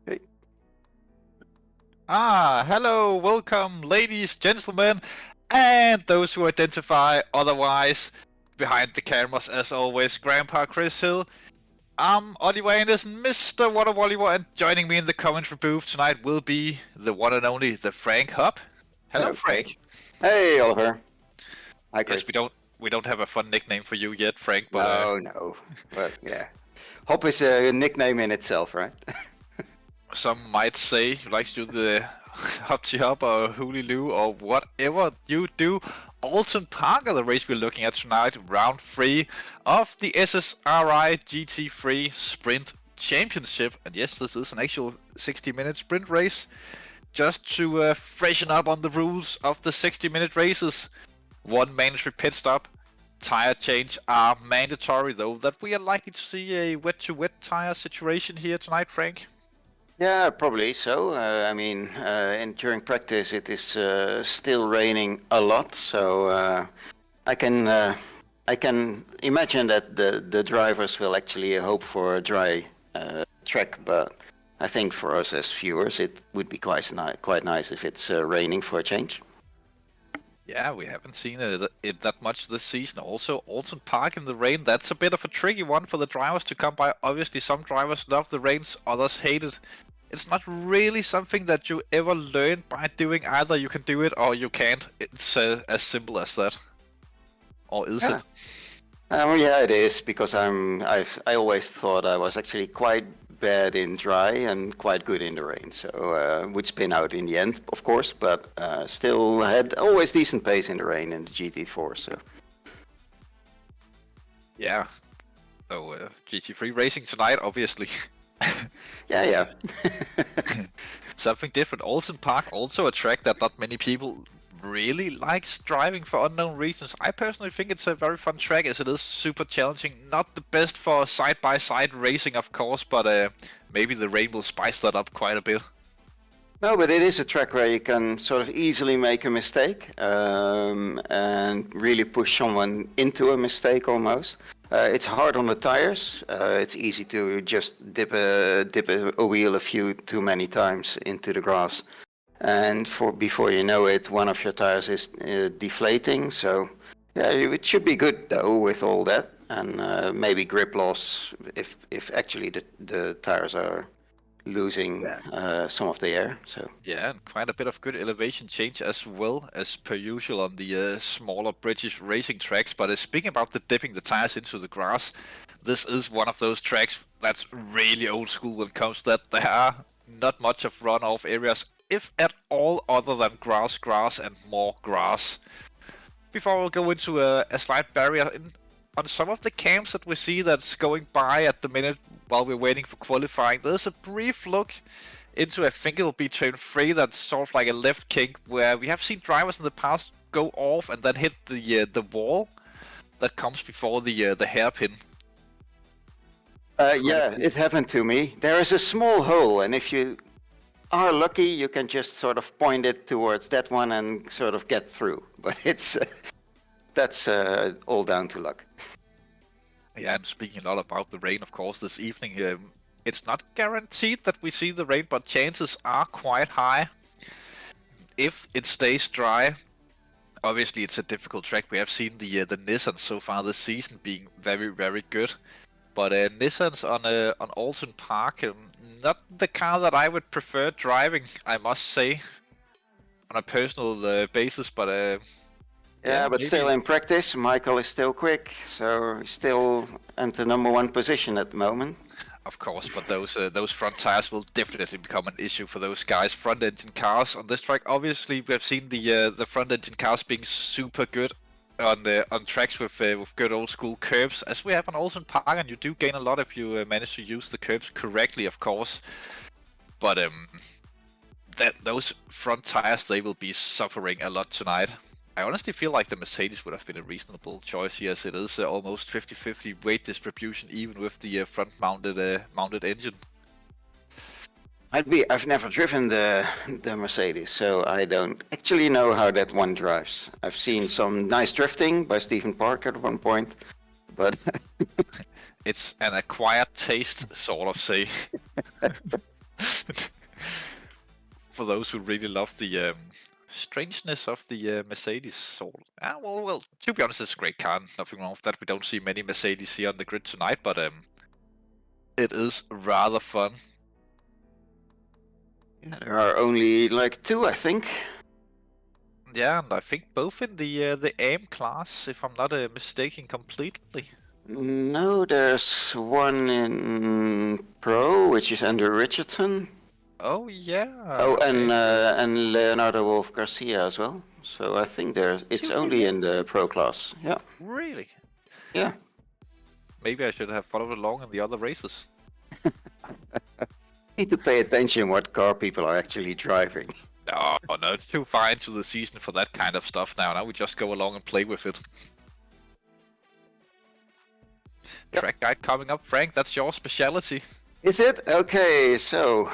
Hey. Hello, welcome, ladies, gentlemen, and those who identify otherwise. Behind the cameras, as always, Grandpa Chris Hill. I'm Oliver Anderson, Mr. Water Oliver, and joining me in the commentary booth tonight will be the one and only, the Frank Hub. Hello, Okay. Frank. Hey, Oliver. Hi, Chris. Yes, we don't have a fun nickname for you yet, Frank, but No. But yeah. Hop is a nickname in itself, right? some might say you like to do the Hopty Hop or Hooly Loo or whatever you do. Oulton Park are the race we're looking at tonight, round 3 of the SSRI GT3 Sprint Championship. And yes, this is an actual 60-minute sprint race. Just to freshen up on the rules of the 60-minute races, one mandatory pit stop, tire change are mandatory, though that we are likely to see a wet-to-wet tire situation here tonight, Frank. Yeah, probably so. During practice it is still raining a lot, so I can imagine that the drivers will actually hope for a dry track, but I think for us as viewers it would be quite nice if it's raining for a change. Yeah, we haven't seen it that much this season. Also, Oulton Park in the rain, that's a bit of a tricky one for the drivers to come by. Obviously, some drivers love the rains, others hate it. It's not really something that you ever learn by doing. Either you can do it or you can't. It's as simple as that. Or is it? Yeah, it is, because I always thought I was actually quite bad in dry and quite good in the rain, so would spin out in the end, of course, but still had always decent pace in the rain in the GT4. So yeah. So GT3 racing tonight, obviously. yeah. Something different. Oulton Park, also a track that not many people really likes driving for unknown reasons. I personally think it's a very fun track, as it is super challenging. Not the best for side-by-side racing, of course, but maybe the rain will spice that up quite a bit. No, but it is a track where you can sort of easily make a mistake and really push someone into a mistake almost. It's hard on the tires. It's easy to just dip a wheel a few too many times into the grass, and before you know it, one of your tires is deflating. So yeah, it should be good though with all that, and maybe grip loss if actually the tires are losing some of the air. So yeah, and quite a bit of good elevation change as well, as per usual on the smaller British racing tracks. But speaking about the dipping the tires into the grass, this is one of those tracks that's really old school when it comes to that. There are not much of runoff areas, if at all, other than grass, and more grass. Before we'll go into a slight barrier on some of the camps that we see that's going by at the minute while we're waiting for qualifying, there's a brief look into, I think it'll be turn 3, that's sort of like a left kink, where we have seen drivers in the past go off and then hit the wall that comes before the hairpin. Yeah, it happened to me. There is a small hole, and if you are lucky, you can just sort of point it towards that one and sort of get through. But that's all down to luck. Yeah, and speaking a lot about the rain, of course, this evening, it's not guaranteed that we see the rain, but chances are quite high. If it stays dry, obviously it's a difficult track. We have seen the Nissan so far this season being very, very good. But Nissans on Oulton Park, not the car that I would prefer driving, I must say, on a personal basis, but... Yeah, but maybe. Still in practice, Michael is still quick, so he's still at the #1 position at the moment. Of course, but those front tires will definitely become an issue for those guys. Front engine cars on this track, obviously we have seen the front engine cars being super good on tracks with good old school curbs, as we have on Oulton Park, and you do gain a lot if you manage to use the curbs correctly, of course. But those front tires, they will be suffering a lot tonight. I honestly feel like the Mercedes would have been a reasonable choice here, as it is almost 50-50 weight distribution, even with the front-mounted engine. I've never driven the Mercedes, so I don't actually know how that one drives. I've seen some nice drifting by Stephen Parker at one point, but It's an acquired taste, sort of say. For those who really love the strangeness of the Mercedes, sort. Well, to be honest, it's a great car. Nothing wrong with that. We don't see many Mercedes here on the grid tonight, but it is rather fun. Yeah, there are only like 2, I think. Yeah, and I think both in the AM class, if I'm not mistaken completely. No, there's one in Pro, which is Andrew Richardson. Oh yeah. Oh, okay. and Leonardo Wolf Garcia as well. So I think it's only in the Pro class. Yeah. Really? Yeah. Maybe I should have followed along in the other races. Need to pay attention what car people are actually driving. No, it's too far into the season for that kind of stuff now. Now we just go along and play with it. Yep. Track guide coming up, Frank. That's your specialty. Is it? Okay, so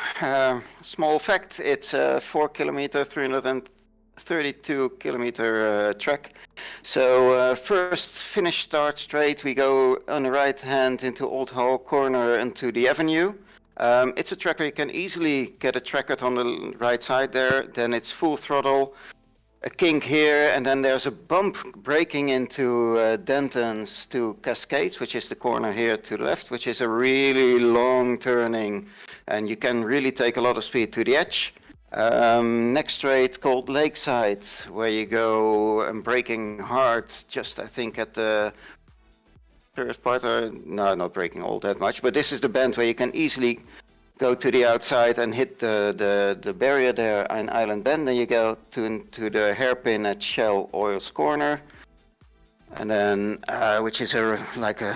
small fact, it's a 4 kilometer, 332 kilometer track. So first finish start straight, we go on the right hand into Old Hall Corner into the avenue. It's a track where you can easily get a track on the right side there, then it's full throttle. A kink here, and then there's a bump breaking into Denton's to Cascades, which is the corner here to the left, which is a really long turning, and you can really take a lot of speed to the edge. Next straight called Lakeside, where you go and braking hard, just I think at the first part, no, not braking all that much, but this is the bend where you can easily go to the outside and hit the barrier there in Island Bend, then you go to the hairpin at Shell Oils Corner, and then which is like a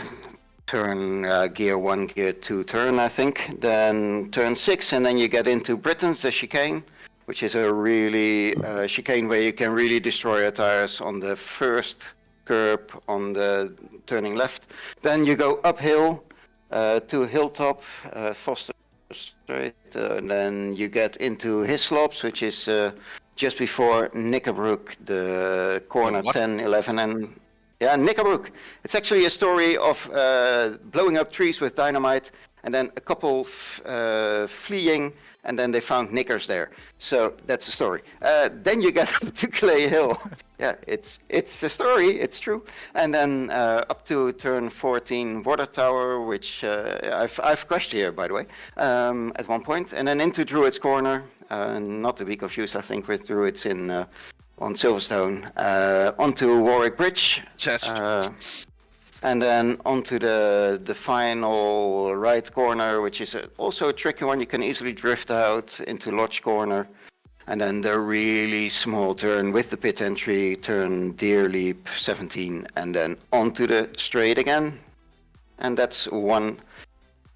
turn gear 1, gear 2 turn, I think. Then turn 6, and then you get into Britain's, the chicane, which is a really chicane where you can really destroy your tires on the first curb on the turning left. Then you go uphill to Hilltop, Foster Straight, and then you get into Hislops, which is just before Knickerbrook, the corner 10, 11, and yeah, Knickerbrook. It's actually a story of blowing up trees with dynamite, and then a couple fleeing, and then they found knickers there. So that's the story. Then you get to Clay Hill. Yeah, it's a story, it's true. And then up to turn 14, Water Tower, which I've crashed here, by the way, at one point. And then into Druids Corner, not to be confused, I think, with Druids on Silverstone, onto Warwick Bridge. And then onto the final right corner, which is also a tricky one. You can easily drift out into Lodge Corner. And then the really small turn with the pit entry, turn Deer Leap 17, and then onto the straight again. And that's one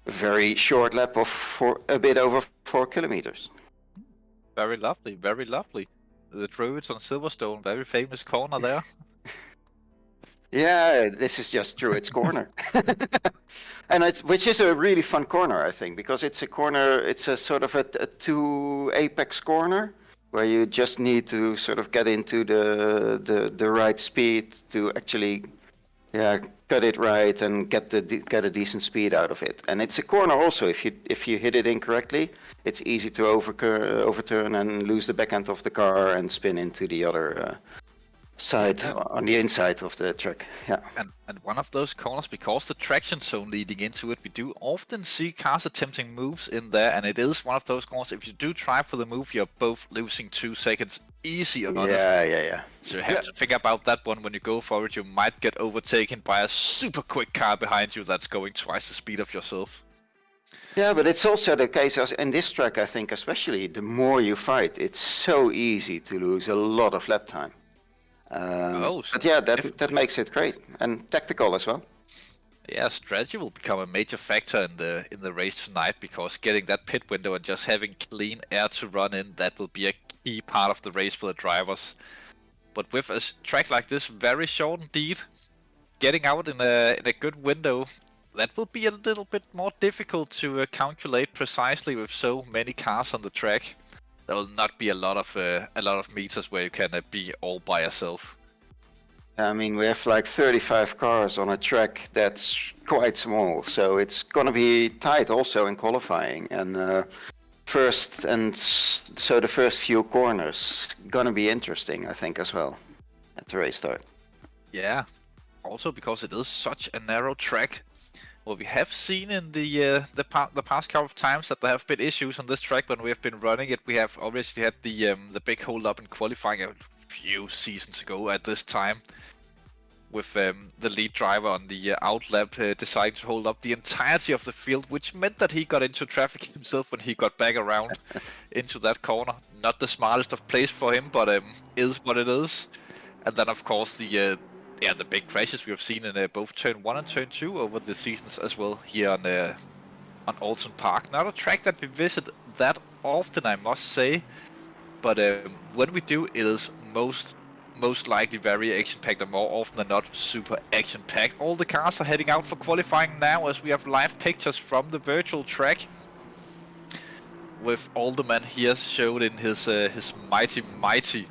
very short lap of a bit over 4 kilometers. Very lovely, very lovely. The Druids on Silverstone, very famous corner there. Yeah, this is just Druids Corner. And which is a really fun corner, I think, because it's a corner, it's a sort of a 2 apex corner where you just need to sort of get into the right speed to actually cut it right and get a decent speed out of it. And it's a corner also, if you hit it incorrectly, it's easy to overturn and lose the back end of the car and spin into the other side on the inside of the track. Yeah. And one of those corners, because the traction zone leading into it, we do often see cars attempting moves in there, and it is one of those corners. If you do try for the move, you're both losing 2 seconds easy on it. Yeah. So you have to think about that one when you go for it. You might get overtaken by a super quick car behind you that's going twice the speed of yourself. Yeah, but it's also the case in this track, I think, especially the more you fight, it's so easy to lose a lot of lap time. But yeah, that makes it great and tactical as well. Yeah, strategy will become a major factor in the race tonight, because getting that pit window and just having clean air to run in, that will be a key part of the race for the drivers. But with a track like this, very short indeed, getting out in a good window, that will be a little bit more difficult to calculate precisely with so many cars on the track. There will not be a lot of meters where you can be all by yourself. I mean, we have like 35 cars on a track that's quite small, so it's gonna be tight also in qualifying. And so the first few corners gonna be interesting, I think, as well at the race start. Yeah, also because it is such a narrow track. Well, we have seen in the past couple of times that there have been issues on this track when we have been running it. We have obviously had the big hold up in qualifying a few seasons ago at this time, with the lead driver on the out lap deciding to hold up the entirety of the field, which meant that he got into traffic himself when he got back around into that corner. Not the smartest of plays for him, but is what it is. And then of course the big crashes we have seen in both turn 1 and turn 2 over the seasons as well here on Oulton Park. Not a track that we visit that often, I must say, but when we do, it is most likely very action-packed, and more often than not super action-packed. All the cars are heading out for qualifying now, as we have live pictures from the virtual track, with all the men here showed in his mighty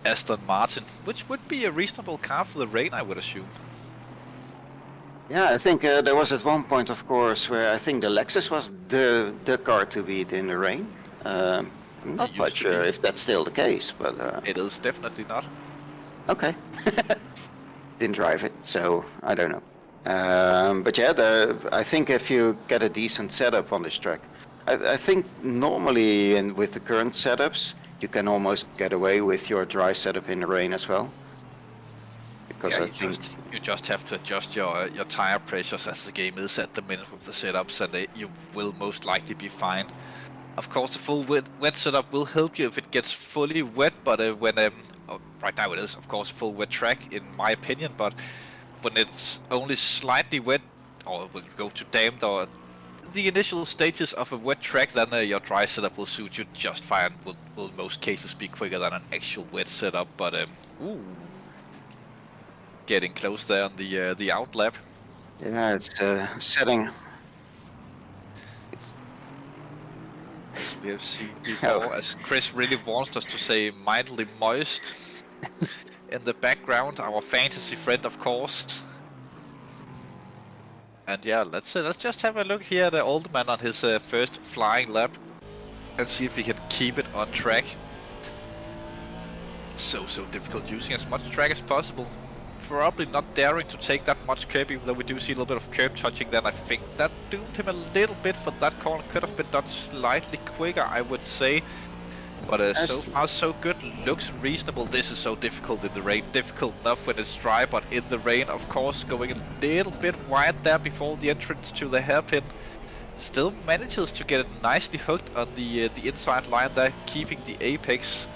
Aston Martin, which would be a reasonable car for the rain, I would assume. Yeah, I think there was at one point, of course, where I think the Lexus was the car to beat in the rain. I'm not quite sure if that's still the case, but it is definitely not. Okay. Didn't drive it, so I don't know. But yeah, I think if you get a decent setup on this track, I think normally with the current setups, you can almost get away with your dry setup in the rain as well. Because yeah, I think you just have to adjust your tire pressures as the game is at the minute with the setups, and you will most likely be fine. Of course, the full wet setup will help you if it gets fully wet, but when right now it is, of course, full wet track in my opinion, but when it's only slightly wet, or will go to damp, or the initial stages of a wet track, then your dry setup will suit you just fine. Will in most cases be quicker than an actual wet setup, but ooh, getting close there on the out lap. yeah, it's setting. We have seen before, as Chris really wants us to say, mildly moist in the background. Our fantasy friend, of course. And yeah, let's just have a look here at the old man on his first flying lap and see if we can keep it on track. So difficult, using as much track as possible. Probably not daring to take that much curb, even though we do see a little bit of curb touching. Then I think that doomed him a little bit for that corner. Could have been done slightly quicker, I would say. But so far so good, looks reasonable. This is so difficult in the rain. Difficult enough when it's dry, but in the rain, of course, going a little bit wide there before the entrance to the hairpin. Still manages to get it nicely hooked on the inside line there, keeping the apex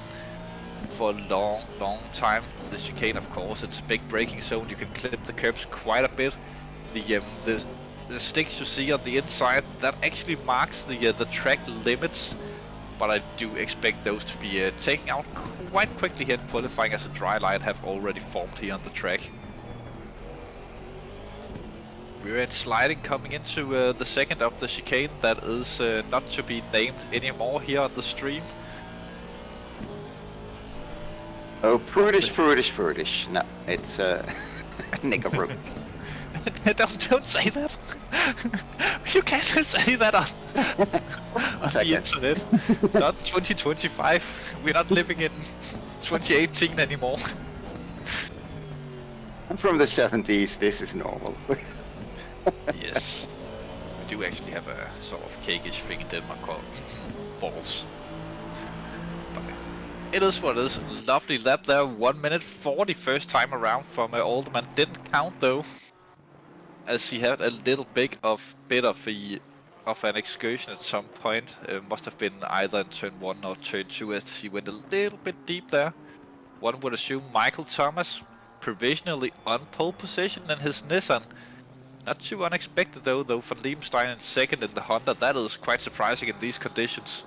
for a long time. The chicane, of course, it's a big braking zone. You can clip the curbs quite a bit. The sticks you see on the inside, that actually marks the track limits. But I do expect those to be taken out quite quickly here in qualifying, as a dry line have already formed here on the track. We're in sliding coming into the second of the chicane that is not to be named anymore here on the stream. Oh, prudish. No, it's Knickerbrook. Don't say that. You can't say that on the internet. Not 2025. We're not living in 2018 anymore. I'm from the 70s. This is normal. Yes. We do actually have a sort of cake-ish thing in Denmark called balls. But it is what it is. Lovely lap there. 1 minute 40 first time around from Alderman. Didn't count though, as he had a little bit of an excursion at some point. Must have been either in turn 1 or turn 2, as he went a little bit deep there. One would assume Michael Thomas provisionally on pole position in his Nissan. Not too unexpected though Van Liebenstein in second in the Honda. That is quite surprising in these conditions.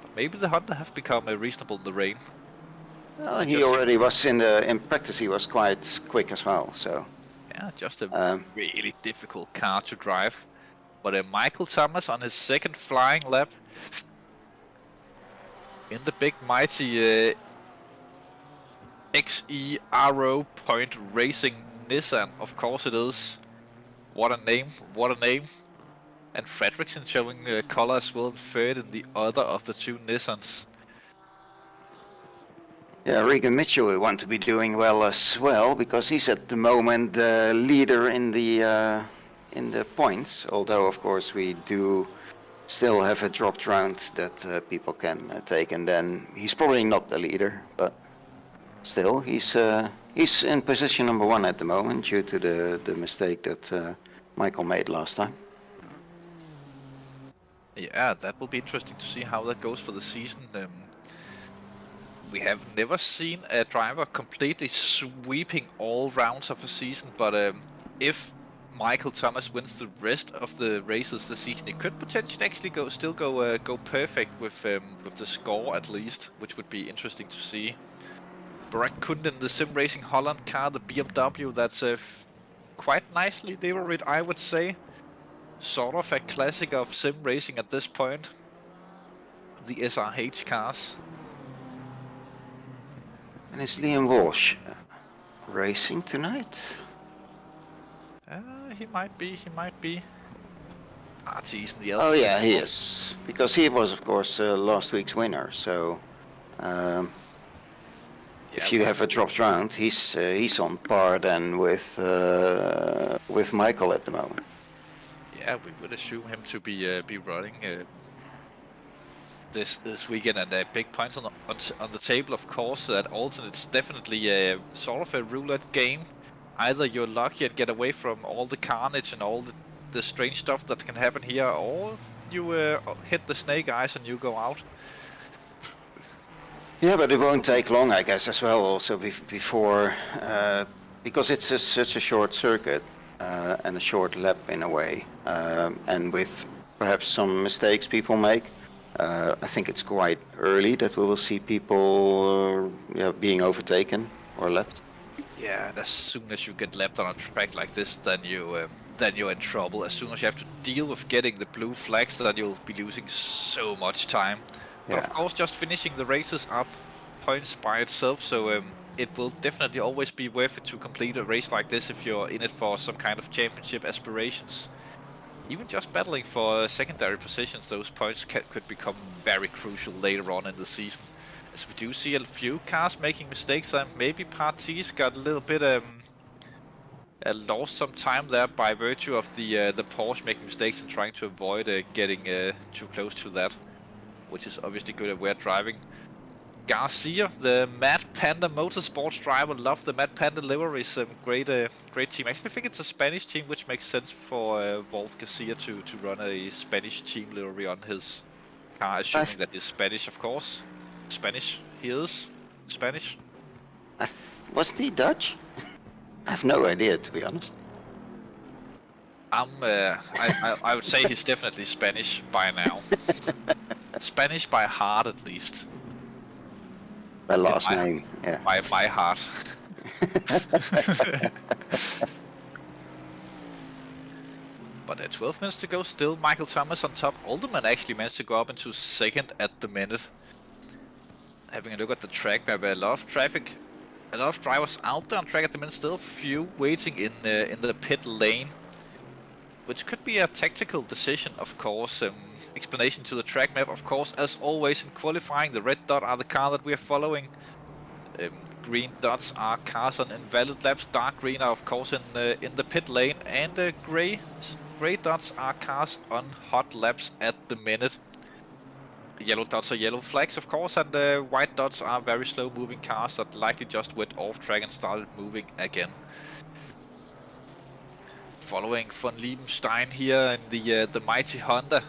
But maybe the Honda have become reasonable in the rain. Well, he already was in practice. He was quite quick as well. So yeah, just a really difficult car to drive. But Michael Thomas on his second flying lap in the big mighty S08R03 Nissan, of course it is. What a name, what a name. And Fredriksson showing color as well in third in the other of the two Nissans. Yeah, Regan Mitchell will want to be doing well as well, because he's at the moment the leader in the points. Although, of course, we do still have a dropped round that people can take, and then he's probably not the leader, but still, he's in position number 1 at the moment due to the mistake that Michael made last time. Yeah, that will be interesting to see how that goes for the season. We have never seen a driver completely sweeping all rounds of a season, but if Michael Thomas wins the rest of the races this season, it could potentially actually go perfect with the score at least, which would be interesting to see. Barack Kunden, the Sim Racing Holland car, the BMW, that's quite nicely livered, I would say. Sort of a classic of sim racing at this point. The SRH cars. And is Liam Walsh racing tonight? He might be. RT's in the Oh yeah, he is, because he was, of course, last week's winner. So if you have a dropped round, he's on par then with Michael at the moment. Yeah, we would assume him to be running this weekend, and big points on the table, of course. At Oulton, it's definitely a sort of a roulette game. Either you're lucky and get away from all the carnage and all the strange stuff that can happen here, or you hit the snake eyes and you go out. Yeah, but it won't take long, I guess, as well. Also before, because it's such a short circuit and a short lap in a way, and with perhaps some mistakes people make. I think it's quite early that we will see people being overtaken or lapped. Yeah, and as soon as you get lapped on a track like this, then you're in trouble. As soon as you have to deal with getting the blue flags, then you'll be losing so much time. Yeah. But of course, just finishing the races are points by itself, so it will definitely always be worth it to complete a race like this if you're in it for some kind of championship aspirations. Even just battling for secondary positions, those points could become very crucial later on in the season. As we do see a few cars making mistakes, and maybe Parties got a little bit lost some time there by virtue of the Porsche making mistakes and trying to avoid getting too close to that, which is obviously good at we're driving. Garcia, the Mad Panda Motorsports driver, love the Mad Panda liveries. Great team. Actually, I think it's a Spanish team, which makes sense for Wolf Garcia to run a Spanish team livery on his car, assuming that he's Spanish, of course. Spanish, he is Spanish. Wasn't he Dutch? I have no idea, to be honest. I would say he's definitely Spanish by now. Spanish by heart, at least. By last name, yeah. By heart. But 12 minutes to go, still Michael Thomas on top. Alderman actually managed to go up into second at the minute. Having a look at the track map, a lot of traffic, a lot of drivers out there on track at the minute. Still a few waiting in the pit lane, which could be a tactical decision, of course. Explanation to the track map, of course, as always in qualifying, the red dot are the car that we are following. Green dots are cars on invalid laps. Dark green are, of course, in the pit lane, and gray dots are cars on hot laps at the minute. Yellow dots are yellow flags, of course, and white dots are very slow moving cars that likely just went off track and started moving again. Following von Liebenstein here in the mighty Honda.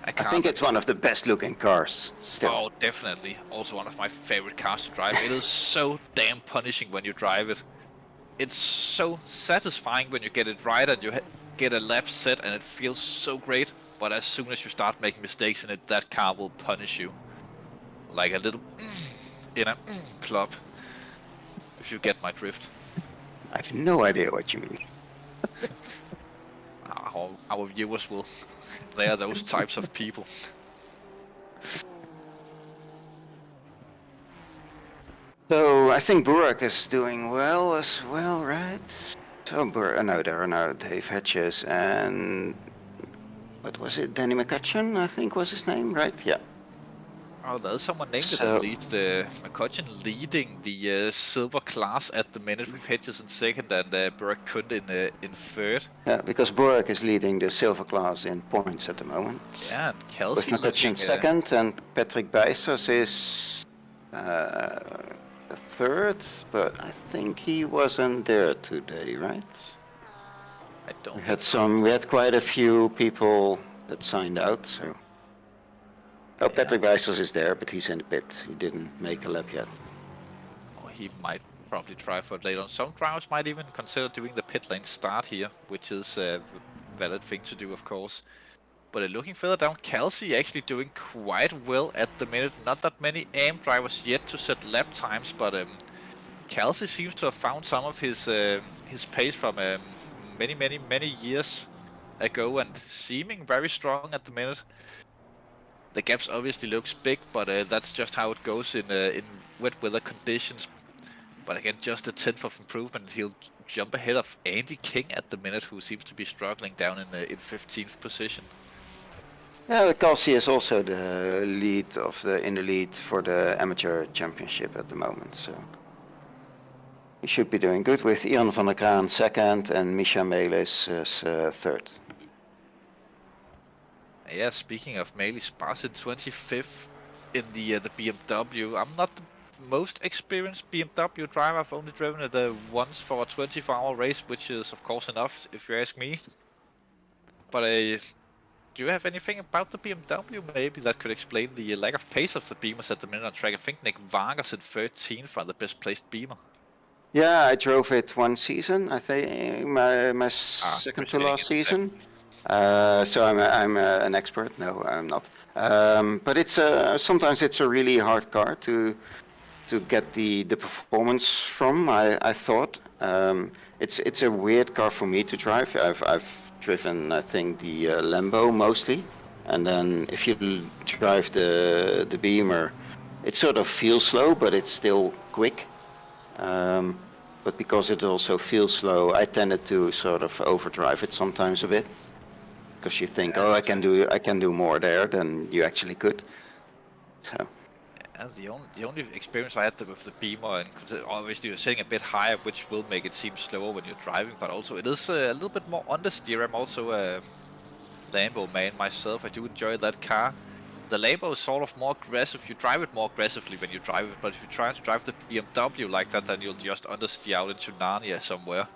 I think it's one of the best looking cars still. Oh, definitely. Also one of my favorite cars to drive. It is so damn punishing when you drive it. It's so satisfying when you get it right and you get a lap set and it feels so great. But as soon as you start making mistakes in it, that car will punish you. Like a little in a club. If you get my drift. I have no idea what you mean. Our viewers will. They are those types of people. I think Burak is doing well as well, right? So no, there are now Dave Hedges and what was it? Danny McCutcheon, I think was his name, right? Yeah. Oh, there's someone named it So at least. McCutcheon leading the silver class at the minute with Hedges in second and Burak Kund in third. yeah, because Burak is leading the silver class in points at the moment. Yeah, and With Kelsey McCutcheon looking second and Patrick Bijsers is third, but I think he wasn't there today, right? I don't We think had so. we had quite a few people that signed out, so. Oh, Yeah. Patrick Bijsers is there, but he's in the pit. He didn't make a lap yet. Or he might probably try for it later on. Some drivers might even consider doing the pit lane start here, which is a valid thing to do, of course. But looking further down, Kelsey actually doing quite well at the minute. Not that many AM drivers yet to set lap times, but Kelsey seems to have found some of his pace from many years ago and seeming very strong at the minute. The gaps obviously looks big, but that's just how it goes in wet weather conditions. But again, just a tenth of improvement. He'll jump ahead of Andy King at the minute, who seems to be struggling down in 15th position. Yeah, Kelsey is also the lead in the lead for the amateur championship at the moment, so he should be doing good with Ian van der Kraan second and Misha Melis third. Yeah, speaking of Melis, Spas in 25th in the BMW. I'm not the most experienced BMW driver. I've only driven it once for a 24-hour race, which is of course enough if you ask me. But do you have anything about the BMW maybe that could explain the lack of pace of the Beamers at the minute on track? I think Nick Vargas in 13th for the best placed Beamer. Yeah, I drove it one season. I think my second to last season. So I'm an expert. No, I'm not. But it's sometimes it's a really hard car to get the performance from. I thought it's a weird car for me to drive. I've driven I think the Lambo mostly, and then if you drive the Beamer, it sort of feels slow, but it's still quick. But because it also feels slow, I tended to sort of overdrive it sometimes a bit, because you think, oh, I can do more there than you actually could. So. Yeah, the only experience I had with the Beamer, and obviously you're sitting a bit higher, which will make it seem slower when you're driving, but also it is a little bit more understeer. I'm also a Lambo man myself. I do enjoy that car. The Lambo is sort of more aggressive. You drive it more aggressively when you drive it, but if you try to drive the BMW like that, then you'll just understeer out into Narnia somewhere.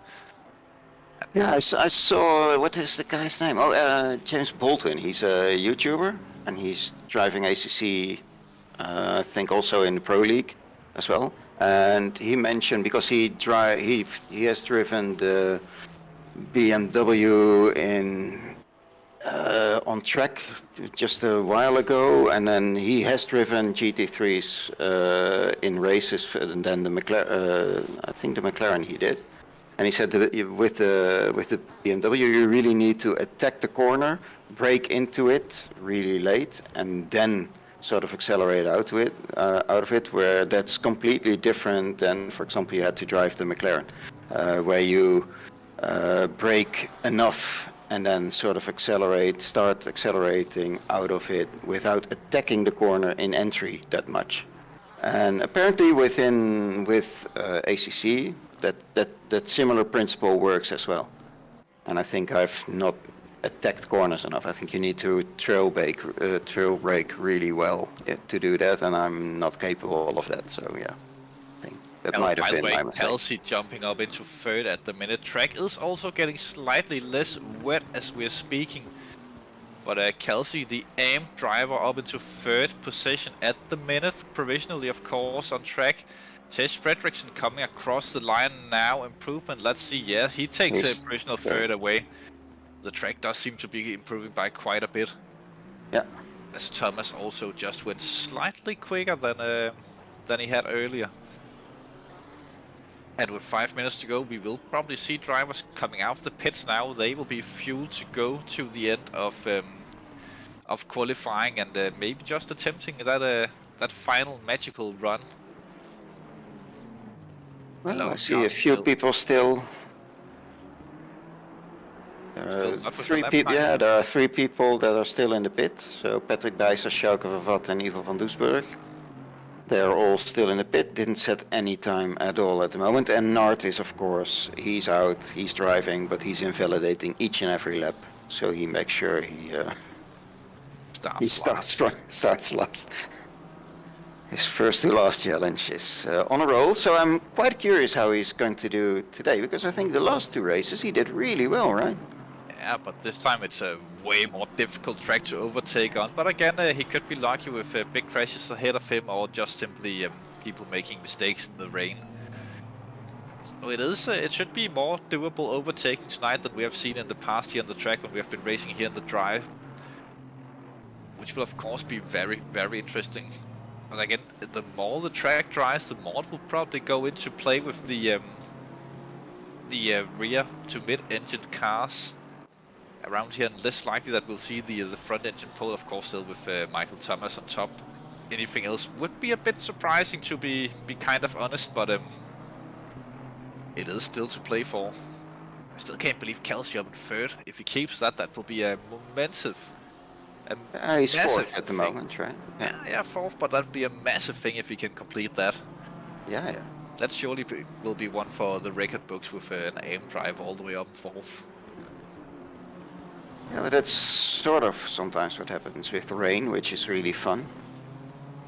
Yeah, I saw, what is the guy's name? Oh, James Bolton. He's a YouTuber, and he's driving ACC, I think also in the Pro League as well. And he mentioned, because he has driven the BMW on track just a while ago, and then he has driven GT3s in races, and then the McLaren, I think the McLaren he did. And he said that with the BMW, you really need to attack the corner, brake into it really late, and then sort of accelerate out of it. Where that's completely different than, for example, you had to drive the McLaren, where you brake enough and then sort of start accelerating out of it without attacking the corner in entry that much. And apparently with ACC, that similar principle works as well. And I think I've not attacked corners enough. I think you need to trail brake really well to do that, and I'm not capable of that. So yeah, I think that might have been my mistake. Kelsey jumping up into third at the minute. Track is also getting slightly less wet as we're speaking. But Kelsey, the AM driver, up into third position at the minute, provisionally of course on track. Chase Fredrickson coming across the line now, improvement, let's see, yeah, he takes a provisional third away. The track does seem to be improving by quite a bit. Yeah. As Thomas also just went slightly quicker than he had earlier. And with 5 minutes to go, we will probably see drivers coming out of the pits now. They will be fueled to go to the end of qualifying and maybe just attempting that final magical run. Well, I see a few people still. Still not with the Three lap people. time. Yeah, there are 3 people that are still in the pit. So Patrick Bijzer, Sjoukje Vervat, and Ivo van Doesburg. They are all still in the pit. Didn't set any time at all at the moment. And Nart is, of course, he's out. He's driving, but he's invalidating each and every lap. So he makes sure he starts last. His first to last challenge is on a roll, so I'm quite curious how he's going to do today, because I think the last 2 races he did really well, right? Yeah, but this time it's a way more difficult track to overtake on. But again, he could be lucky with big crashes ahead of him, or just simply people making mistakes in the rain. So it should be more doable overtaking tonight than we have seen in the past here on the track when we have been racing here in the drive. Which will of course be very, very interesting. And again, the more the track dries, the more it will probably go into play with the rear to mid-engine cars around here, and less likely that we'll see the front engine pole, of course, still with Michael Thomas on top. Anything else would be a bit surprising, to be kind of honest, but it is still to play for. I still can't believe Calcium in third. If he keeps that, that will be a massive. He's 4th at the moment, right? Yeah, 4th, but that'd be a massive thing if he can complete that. Yeah. That surely will be one for the record books with an AM drive all the way up 4th. Yeah, but that's sort of sometimes what happens with rain, which is really fun.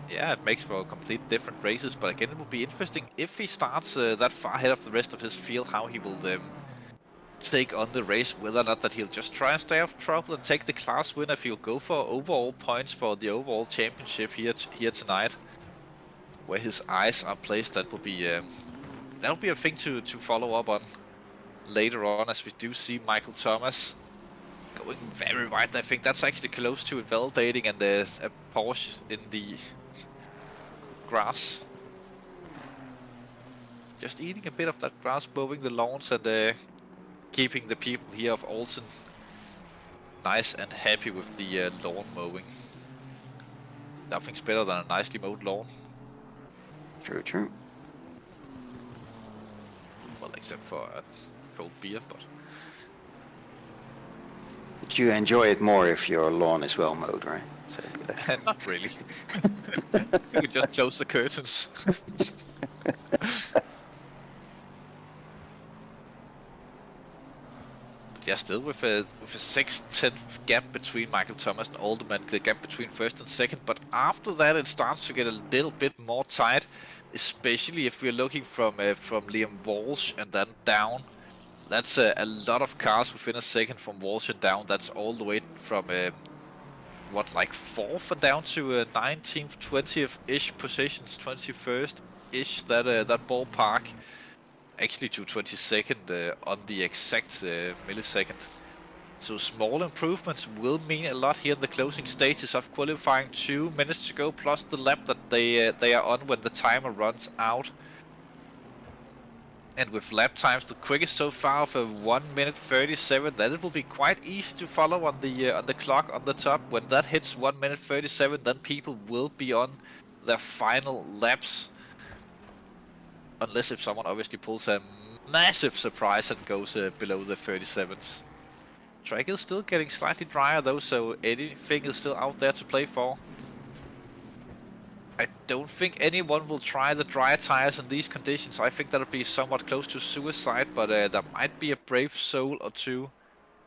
Yeah, it makes for complete different races, but again, it will be interesting if he starts that far ahead of the rest of his field, how he will take on the race, whether or not that he'll just try and stay out of trouble and take the class win, if he'll go for overall points for the overall championship here tonight, where his eyes are placed. That will be a thing to follow up on later on, as we do see Michael Thomas going very wide. I think that's actually close to invalidating, and there's a Porsche in the grass, just eating a bit of that grass, mowing the lawns, and keeping the people here of Oulton nice and happy with the lawn mowing. Nothing's better than a nicely mowed lawn. True. Well, except for a cold beer, but... But you enjoy it more if your lawn is well mowed, right? So, not really. You could just close the curtains. Yeah, still with a 6-10 gap between Michael Thomas and Oldham, and the gap between 1st and 2nd. But after that, it starts to get a little bit more tight, especially if we're looking from Liam Walsh and then down. That's a lot of cars within a second from Walsh and down. That's all the way from like 4th and down to 19th, 20th-ish positions, 21st-ish, that ballpark. Actually to 22nd on the exact millisecond. So small improvements will mean a lot here in the closing stages of qualifying. 2 minutes to go, plus the lap that they are on when the timer runs out. And with lap times the quickest so far of 1 minute 37, then it will be quite easy to follow on the clock on the top. When that hits 1 minute 37, then people will be on their final laps. Unless if someone obviously pulls a massive surprise and goes below the 37s. Track is still getting slightly drier though, so anything is still out there to play for. I don't think anyone will try the dry tires in these conditions. I think that'll be somewhat close to suicide, but there might be a brave soul or two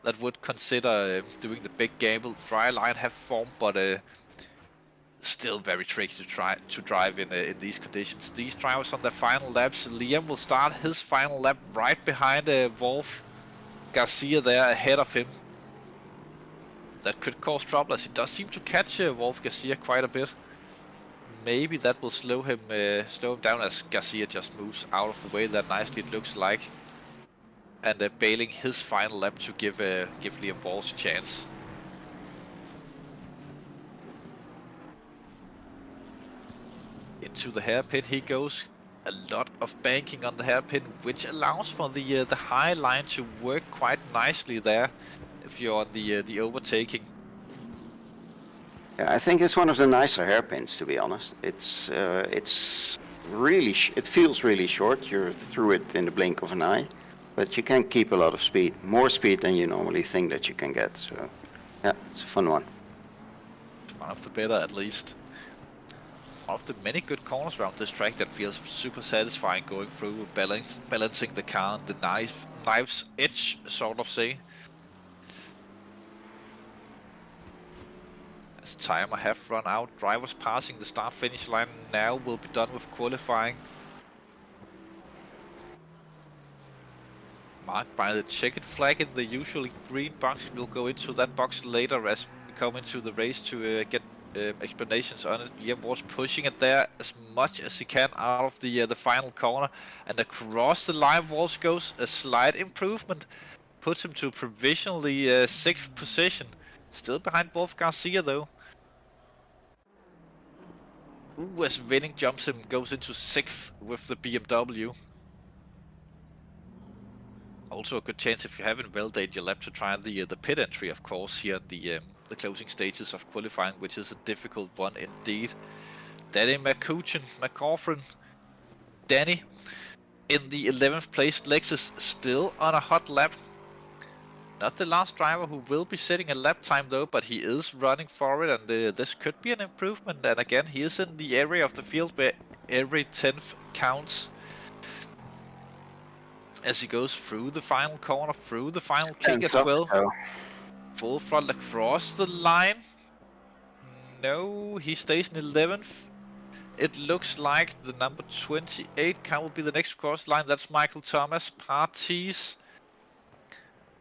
that would consider doing the big gamble. Dry line have formed, but still very tricky to drive in these conditions. These drivers on their final laps. Liam will start his final lap right behind Wolf Garcia there, ahead of him. That could cause trouble, as he does seem to catch Wolf Garcia quite a bit. Maybe that will slow him down, as Garcia just moves out of the way there nicely, it looks like. And bailing his final lap to give Liam Walsh a chance. Into the hairpin he goes. A lot of banking on the hairpin, which allows for the high line to work quite nicely there if you're on the overtaking. Yeah, I think it's one of the nicer hairpins, to be honest. It's really, it feels really short. You're through it in the blink of an eye, but you can keep a lot of speed, more speed than you normally think that you can get. So, yeah, it's a fun one. One of the better, at least. One of the many good corners around this track that feels super satisfying going through, balancing the car and the knife's edge, sort of say. As timer have run out, drivers passing the start-finish line now will be done with qualifying. Marked by the checkered flag in the usually green box. We'll go into that box later as we come into the race to get explanations on it. Liam Walsh pushing it there as much as he can out of the final corner, and across the line Walsh goes. A slight improvement puts him to provisionally 6th position, still behind Wolf Garcia though. Ooh, as Winning jumps him, goes into 6th with the BMW. Also a good chance if you haven't validated your lap to try the pit entry, of course, here in the closing stages of qualifying, which is a difficult one indeed. Danny McCaughren, Danny in the 11th place. Lexus still on a hot lap. Not the last driver who will be setting a lap time though, but he is running for it, and this could be an improvement. And again, he is in the area of the field where every 10th counts. As he goes through the final corner, through the final kick as well. Full front across the line. No, he stays in 11th. It looks like the number 28 car will be the next cross line. That's Michael Thomas. Parties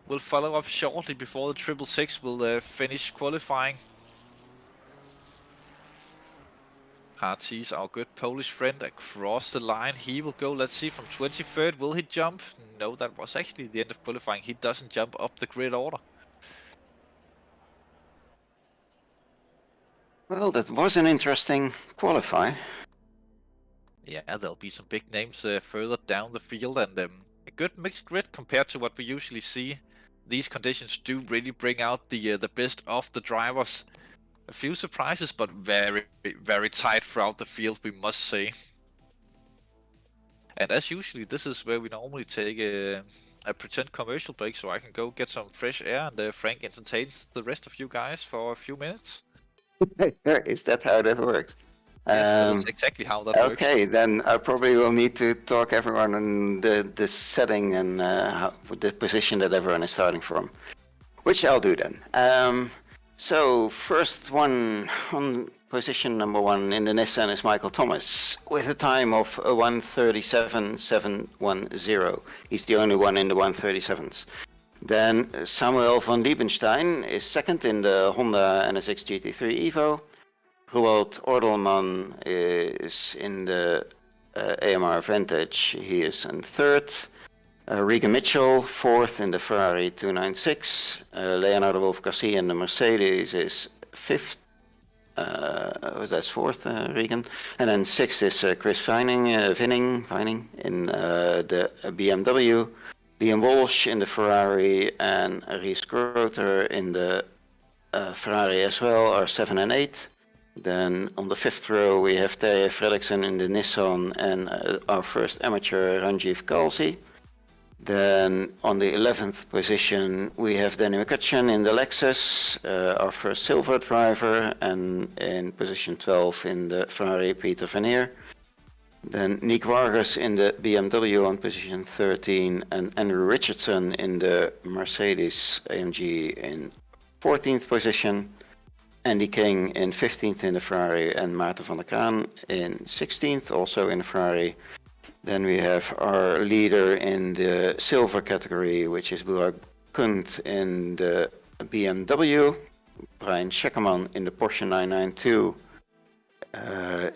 will follow up shortly before the 666 will finish qualifying. Parties, our good Polish friend, across the line. He will go, let's see, from 23rd. Will he jump? No, that was actually the end of qualifying. He doesn't jump up the grid order. Well, that was an interesting qualify. Yeah, there'll be some big names further down the field, and a good mixed grid compared to what we usually see. These conditions do really bring out the best of the drivers. A few surprises, but very, very tight throughout the field, we must say. And as usually, this is where we normally take a pretend commercial break, so I can go get some fresh air, and Frank entertains the rest of you guys for a few minutes. Is that how that works? Yes, that's exactly how that works. Okay, then I probably will need to talk everyone on the setting and the position that everyone is starting from, which I'll do then. So first one on position number 1 in the Nissan is Michael Thomas with a time of 1:37.710. He's the only one in the 1:37s. Then Samuel van Liebenstein is second in the Honda NSX GT3 Evo. Roald Ordelman is in the AMR Vantage. He is in third. Regan Mitchell, fourth in the Ferrari 296. Leonardo Wolf Garcia in the Mercedes is fifth. That's fourth, Regan. And then sixth is Chris Vining in the BMW. Liam Walsh in the Ferrari and Rhys Groter in the Ferrari as well are 7 and 8. Then on the 5th row we have Terje Fredriksen in the Nissan and our first amateur Ranjiv Kalsi. Then on the 11th position we have Danny McCutcheon in the Lexus, our first silver driver, and in position 12 in the Ferrari Peter Vernier. Then Nick Vargas in the BMW on position 13 and Andrew Richardson in the Mercedes AMG in 14th position. Andy King in 15th in the Ferrari and Maarten van der Kraan in 16th, also in the Ferrari. Then we have our leader in the silver category, which is Burak Kunt in the BMW. Brian Scheckerman in the Porsche 992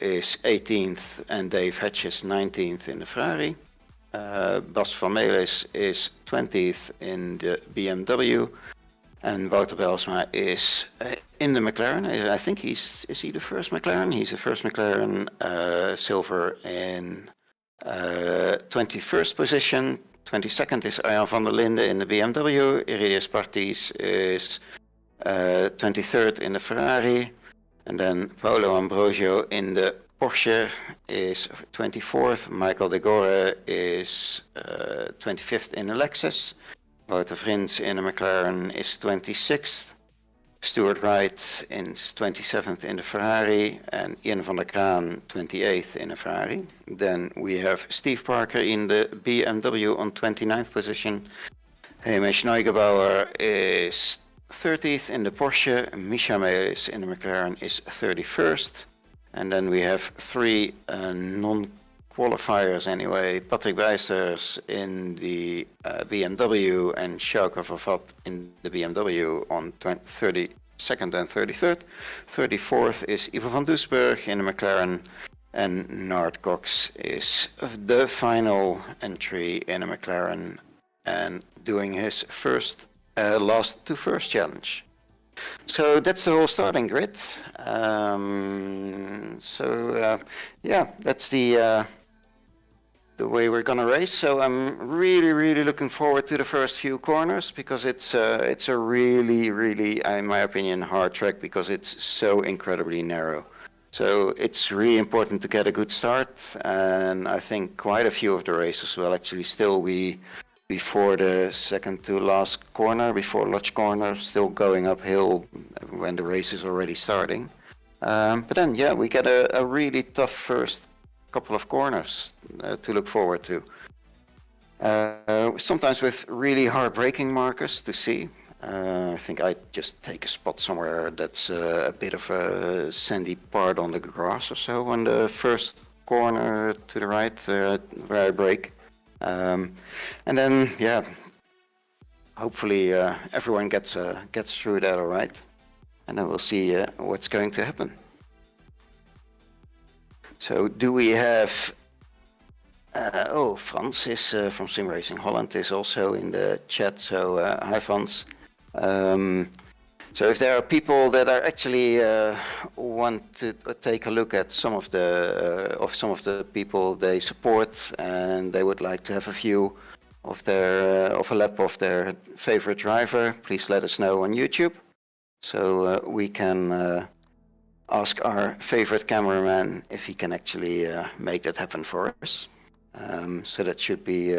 is 18th and Dave Hedges 19th in the Ferrari. Bas van Melis is 20th in the BMW. And Wouter Belsma is in the McLaren. I think is he the first McLaren? He's the first McLaren silver in 21st position. 22nd is Arjan van der Linde in the BMW. Iridius Partis is 23rd in the Ferrari. And then Paolo Ambrosio in the Porsche is 24th. Michael de Gore is 25th in a Lexus. Wouter Vrins in a McLaren is 26th. Stuart Wright is 27th in the Ferrari, and Ian van der Kraan 28th in a Ferrari. Then we have Steve Parker in the BMW on 29th position. Hamish Neugebauer is 30th in the Porsche. Misha Melis in the McLaren is 31st. And then we have three non-qualifiers anyway. Patrick Bijsters in the BMW and Sjauke Vervat in the BMW on 32nd and 33rd. 34th is Ivo van Doesburg in the McLaren. And Nard Cox is the final entry in a McLaren and doing his last to first challenge. So that's the whole starting grid. Yeah, that's the way we're gonna race. So I'm really looking forward to the first few corners because it's a really, in my opinion, hard track because it's so incredibly narrow. So it's really important to get a good start, and I think quite a few of the racers will actually still be before the second to last corner, before Lodge corner, still going uphill when the race is already starting. But then, yeah, we get a really tough first couple of corners to look forward to. Sometimes with really hard braking markers to see. I think I just take a spot somewhere that's a bit of a sandy part on the grass or so on the first corner to the right where I brake. And then, yeah, hopefully everyone gets through that all right, and then we'll see what's going to happen. So, do we have? Frans is from Sim Racing Holland is also in the chat. So, hi, Frans. So if there are people that are actually want to take a look at some of the people they support, and they would like to have a view of a lap of their favorite driver, please let us know on YouTube, so we can ask our favorite cameraman if he can actually make that happen for us. So that should be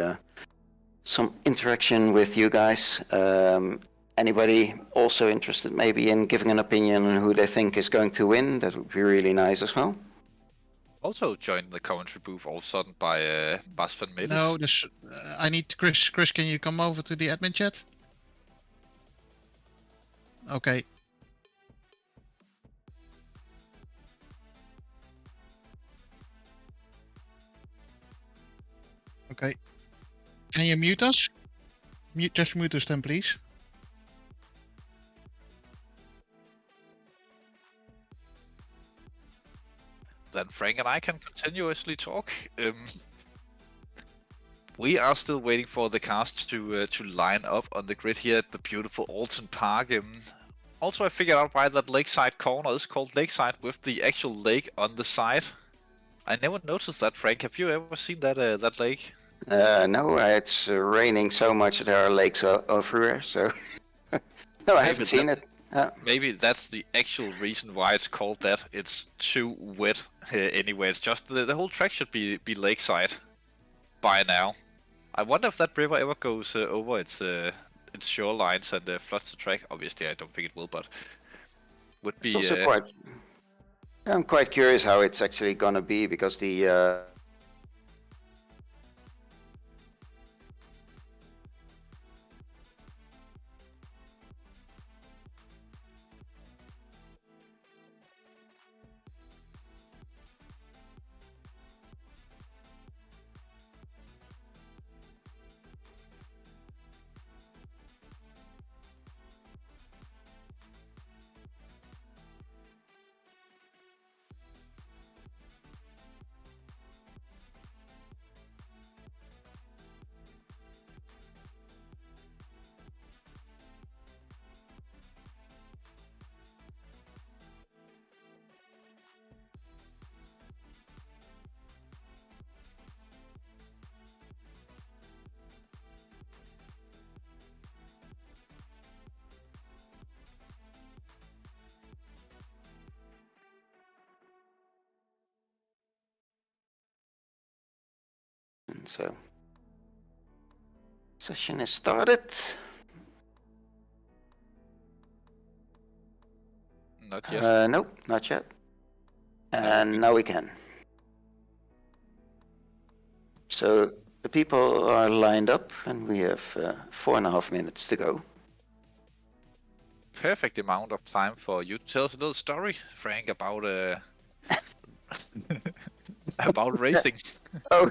some interaction with you guys. Anybody also interested maybe in giving an opinion on who they think is going to win? That would be really nice as well. Also joined the commentary booth all of a sudden by Bas van Melis. No, I need Chris. Chris, can you come over to the admin chat? Okay. Okay. Can you mute us? Just mute us then, please. Then Frank and I can continuously talk. We are still waiting for the cars to line up on the grid here at the beautiful Oulton Park. Also, I figured out why that lakeside corner is called lakeside with the actual lake on the side. I never noticed that, Frank. Have you ever seen that that lake? No, it's raining so much there are lakes everywhere. So no, I haven't seen it. Maybe that's the actual reason why it's called that. It's too wet anyway. It's just the whole track should be lakeside by now. I wonder if that river ever goes over its shorelines and floods the track. Obviously, I don't think it will, but would be. It's also I'm quite curious how it's actually gonna be because the. So, session is started. Not yet. Nope, not yet. And now we can. So the people are lined up, and we have 4.5 minutes to go. Perfect amount of time for you to tell us a little story, Frank, about about racing. Oh,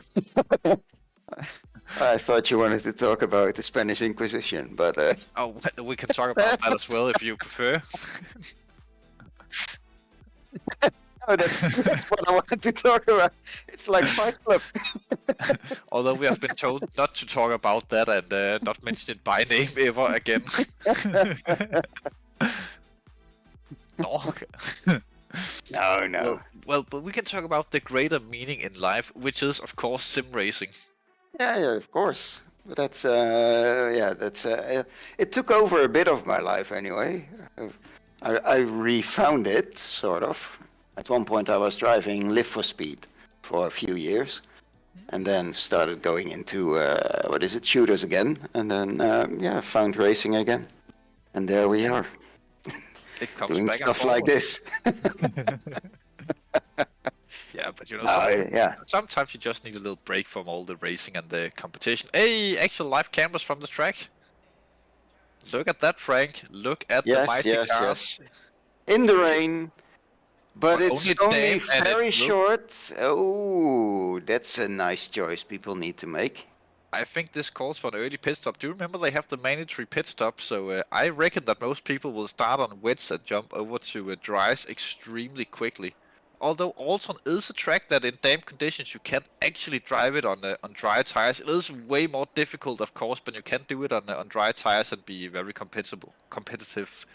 I thought you wanted to talk about the Spanish Inquisition, but Oh, we can talk about that as well if you prefer. oh, that's what I wanted to talk about. It's like Fight Club. Although we have been told not to talk about that and not mention it by name ever again. No. No. Well, but we can talk about the greater meaning in life, which is, of course, sim racing. Yeah, of course. But that's it took over a bit of my life anyway. I refound it, sort of. At one point I was driving Live for Speed for a few years, and then started going into, shooters again, and then, found racing again. And there we are, It comes doing back stuff and like this. Yeah, but you know, Oh, sometimes you just need a little break from all the racing and the competition. Hey, actual live cameras from the track. Look at that, Frank. Look at the mighty cars. In the rain, but it's only damp and very it short. Oh, that's a nice choice people need to make. I think this calls for an early pit stop. Do you remember they have the mandatory pit stop? So I reckon that most people will start on wets and jump over to dries extremely quickly. Although Oulton is a track that in damp conditions you can actually drive it on dry tires. It is way more difficult, of course, but you can do it on dry tires and be very competitive.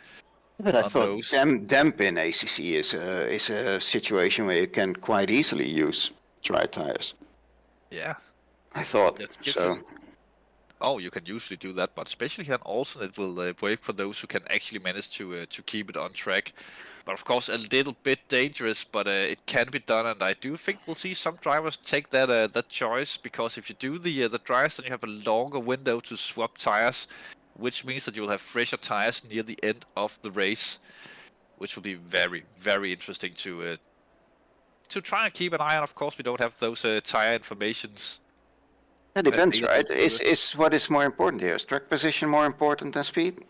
But I thought damp in ACC is a situation where you can quite easily use dry tires. Yeah. I thought so. Oh, you can usually do that, but especially here in Oulton, it will work for those who can actually manage to keep it on track. But of course, a little bit dangerous, but it can be done, and I do think we'll see some drivers take that choice, because if you do the dries, then you have a longer window to swap tires, which means that you will have fresher tires near the end of the race, which will be very, very interesting to try and keep an eye on. Of course, we don't have those tire informations. It depends, right? Is what is more important here? Is track position more important than speed?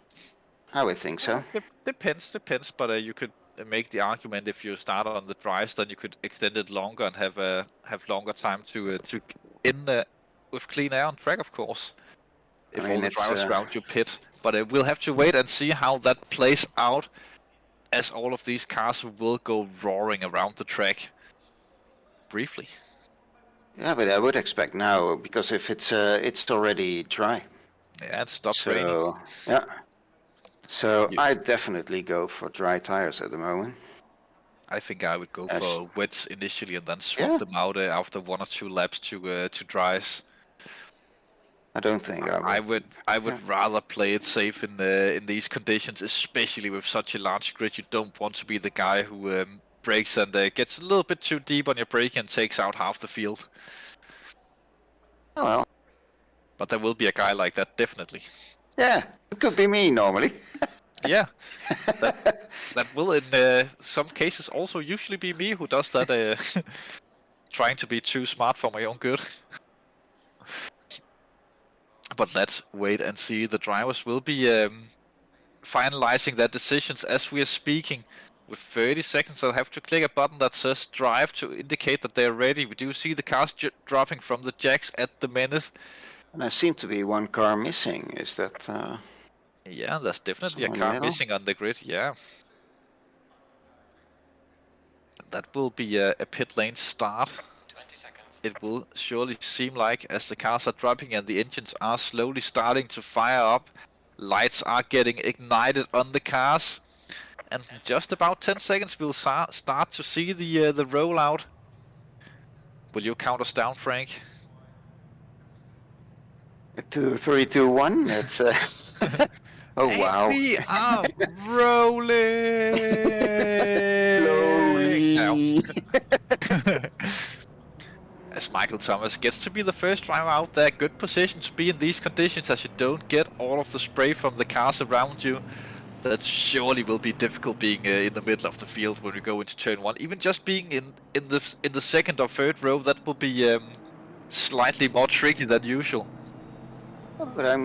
I would think so. Depends. But you could make the argument if you start on the dries, then you could extend it longer and have longer time to in with clean air on track, of course. If all the drivers around you pit, but we'll have to wait and see how that plays out, as all of these cars will go roaring around the track briefly. Yeah, but I would expect now, because if it's already dry. Yeah, it stopped raining. Yeah. So I definitely go for dry tires at the moment. I think I would go for wets initially and then swap them out after 1 or 2 laps to dries. I don't think I would. I would rather play it safe in these conditions, especially with such a large grid. You don't want to be the guy who brakes and gets a little bit too deep on your brake and takes out half the field. Oh well. But there will be a guy like that, definitely. Yeah, it could be me normally. Yeah, that will in some cases also usually be me who does that, trying to be too smart for my own good. But let's wait and see. The drivers will be finalizing their decisions as we are speaking. With 30 seconds, I'll have to click a button that says drive to indicate that they're ready. We do see the cars dropping from the jacks at the minute. And there seems to be one car missing. Is that... Yeah, there's definitely a car missing on the grid, yeah. That will be a pit lane start. 20 seconds. It will surely seem like, as the cars are dropping and the engines are slowly starting to fire up. Lights are getting ignited on the cars. And in just about 10 seconds we'll start to see the rollout. Will you count us down, Frank? 2, 3, 2, 1. That's oh wow! We are rolling. Slowly. As as Michael Thomas gets to be the first driver out there. Good position to be in these conditions, as you don't get all of the spray from the cars around you. That surely will be difficult being in the middle of the field when we go into turn 1. Even just being in the second or third row, that will be slightly more tricky than usual. But I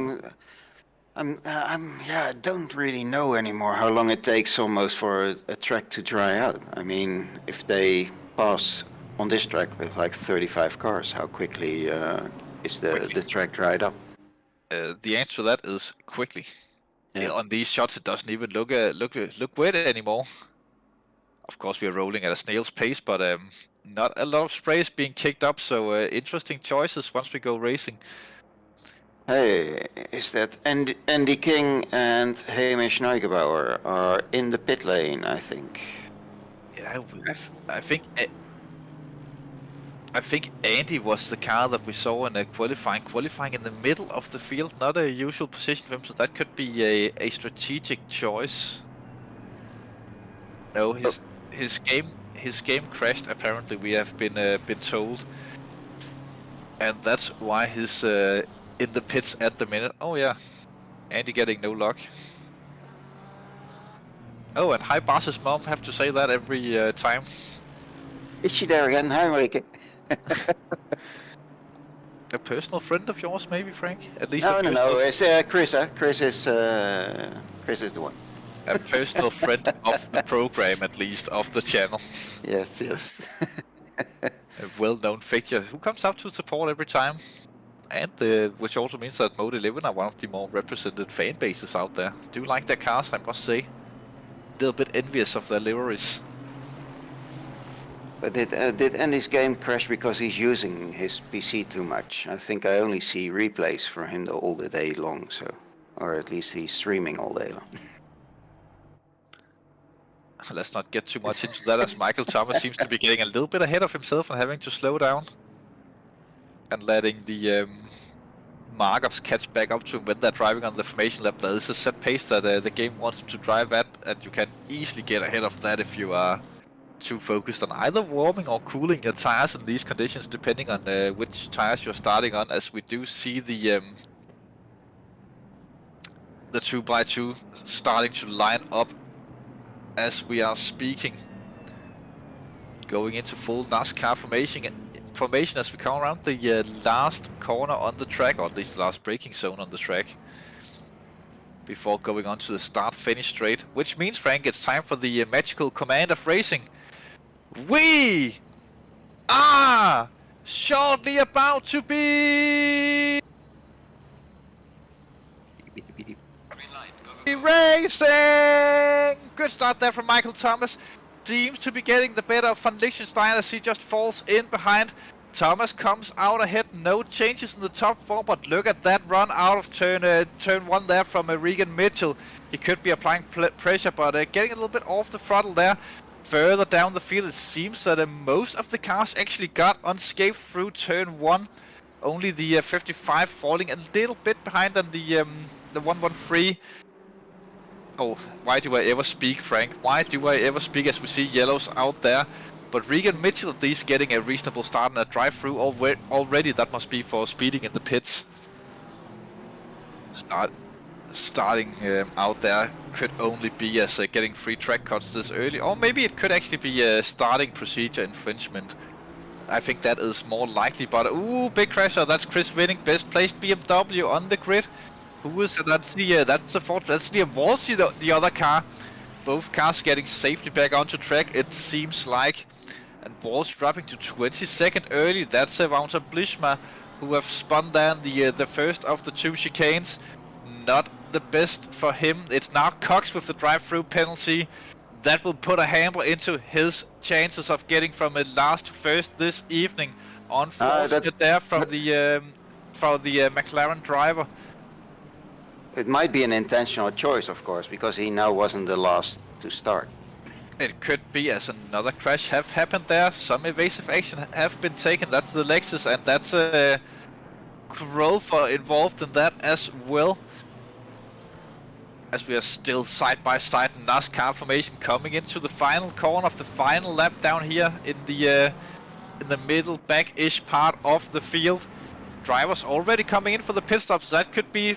don't really know anymore how long it takes almost for a track to dry out. I mean, if they pass on this track with like 35 cars, how quickly is the track dried up? The answer to that is quickly. Yeah. On these shots, it doesn't even look wet anymore. Of course, we are rolling at a snail's pace, but not a lot of spray is being kicked up. So interesting choices once we go racing. Hey, is that Andy King and Hamish Neugebauer are in the pit lane? I think. Yeah, I think Andy was the car that we saw in qualifying in the middle of the field, not a usual position for him, so that could be a strategic choice. No, his game crashed, apparently, we have been told, and that's why he's in the pits at the minute. Oh yeah, Andy getting no luck. Oh, and hi Bars's mom, have to say that every time. Is she there again? Hi, Marike. A personal friend of yours, maybe, Frank? At least. No. It's Chris. Chris is the one. A personal friend of the program, at least, of the channel. Yes. A well-known figure who comes out to support every time, and which also means that Mode 11 are one of the more represented fan bases out there. Do like their cars, I must say. A little bit envious of their liveries. But did Andy's game crash because he's using his PC too much? I think I only see replays for him all the day long, so, or at least he's streaming all day long. Let's not get too much into that, as Michael Thomas seems to be getting a little bit ahead of himself and having to slow down, and letting the markers catch back up to him when they're driving on the formation lap. There is a set pace that the game wants him to drive at, and you can easily get ahead of that if you are too focused on either warming or cooling your tires in these conditions, depending on which tires you're starting on, as we do see the 2x2 starting to line up as we are speaking, going into full NASCAR formation as we come around the last corner on the track, or at least the last braking zone on the track, before going on to the start-finish straight, which means, Frank, it's time for the magical command of racing. We are shortly about to be racing! Good start there from Michael Thomas. Seems to be getting the better of Van Liechtenstein as he just falls in behind. Thomas comes out ahead, no changes in the top four, but look at that run out of turn 1 there from Regan Mitchell. He could be applying pressure, but getting a little bit off the throttle there. Further down the field, it seems that most of the cars actually got unscathed through turn 1. Only the 55 falling a little bit behind on the 113. Oh, why do I ever speak, Frank? Why do I ever speak as we see yellows out there? But Regan Mitchell at least getting a reasonable start in a drive-through already. That must be for speeding in the pits. Starting out there could only be as getting free track cuts this early, or maybe it could actually be a starting procedure infringement. I think that is more likely, but ooh, big crasher. That's Chris winning, best placed BMW on the grid. Who is it? That's the Ford. That's Liam Walshy, the other car. Both cars getting safely back onto track, it seems like. And Walsh dropping to 22nd early. That's Wouter Blishma, who have spun down the first of the two chicanes. Not the best for him. It's now Cox with the drive-through penalty. That will put a hamper into his chances of getting from last to first this evening. Unfortunate there from the McLaren driver. It might be an intentional choice, of course, because he now wasn't the last to start. It could be, as another crash have happened there. Some evasive action have been taken. That's the Lexus, and that's Grolfer involved in that as well. As we are still side by side in NASCAR formation, coming into the final corner of the final lap down here in the in the middle, back-ish part of the field. Drivers already coming in for the pit stops. That could be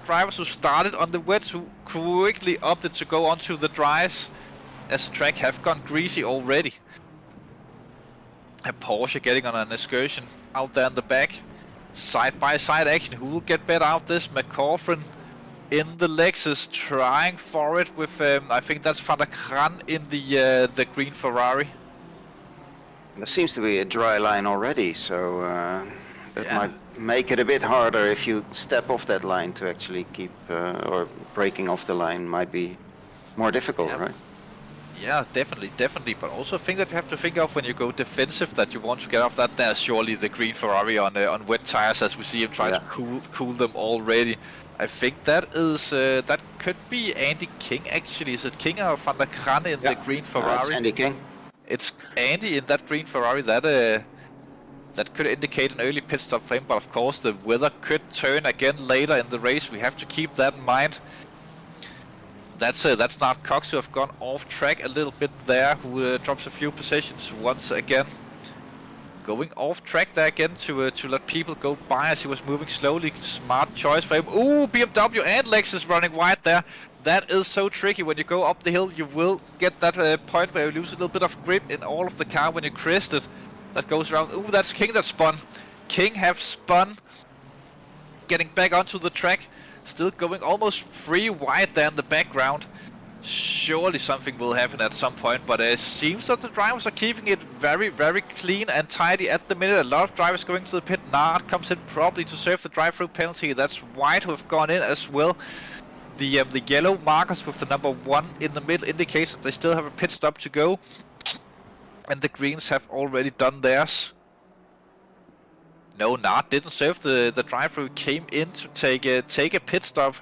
drivers who started on the wets who quickly opted to go onto the dries, as the track have gone greasy already. A Porsche getting on an excursion out there in the back. Side-by-side action. Who will get better out this? McCaughren in the Lexus trying for it with, I think that's Van der Kran in the green Ferrari. There seems to be a dry line already, so that might make it a bit harder if you step off that line to actually keep, or breaking off the line might be more difficult, right? Yeah, definitely, but also a thing that you have to think of when you go defensive, that you want to get off that. There's surely the green Ferrari on wet tires, as we see him trying to cool them already. I think that is that could be Andy King actually. Is it King or Van der Kran in the green Ferrari? It's Andy King. It's Andy in that green Ferrari. That could indicate an early pit stop for him, but of course the weather could turn again later in the race. We have to keep that in mind. That's not Cox, who have gone off track a little bit there, who drops a few positions once again. Going off track there again to let people go by as he was moving slowly. Smart choice for him. Ooh, BMW and Lexus running wide there. That is so tricky. When you go up the hill, you will get that point where you lose a little bit of grip in all of the car when you crest it. That goes around. Ooh, that's King that spun. King have spun. Getting back onto the track. Still going almost 3 wide there in the background. Surely something will happen at some point, but it seems that the drivers are keeping it very, very clean and tidy at the minute. A lot of drivers going to the pit. Nard comes in probably to serve the drive-through penalty. That's White who have gone in as well. The yellow markers with the number 1 in the middle indicates that they still have a pit stop to go. And the greens have already done theirs. No, Nard didn't serve the drive-through. Came in to take a pit stop.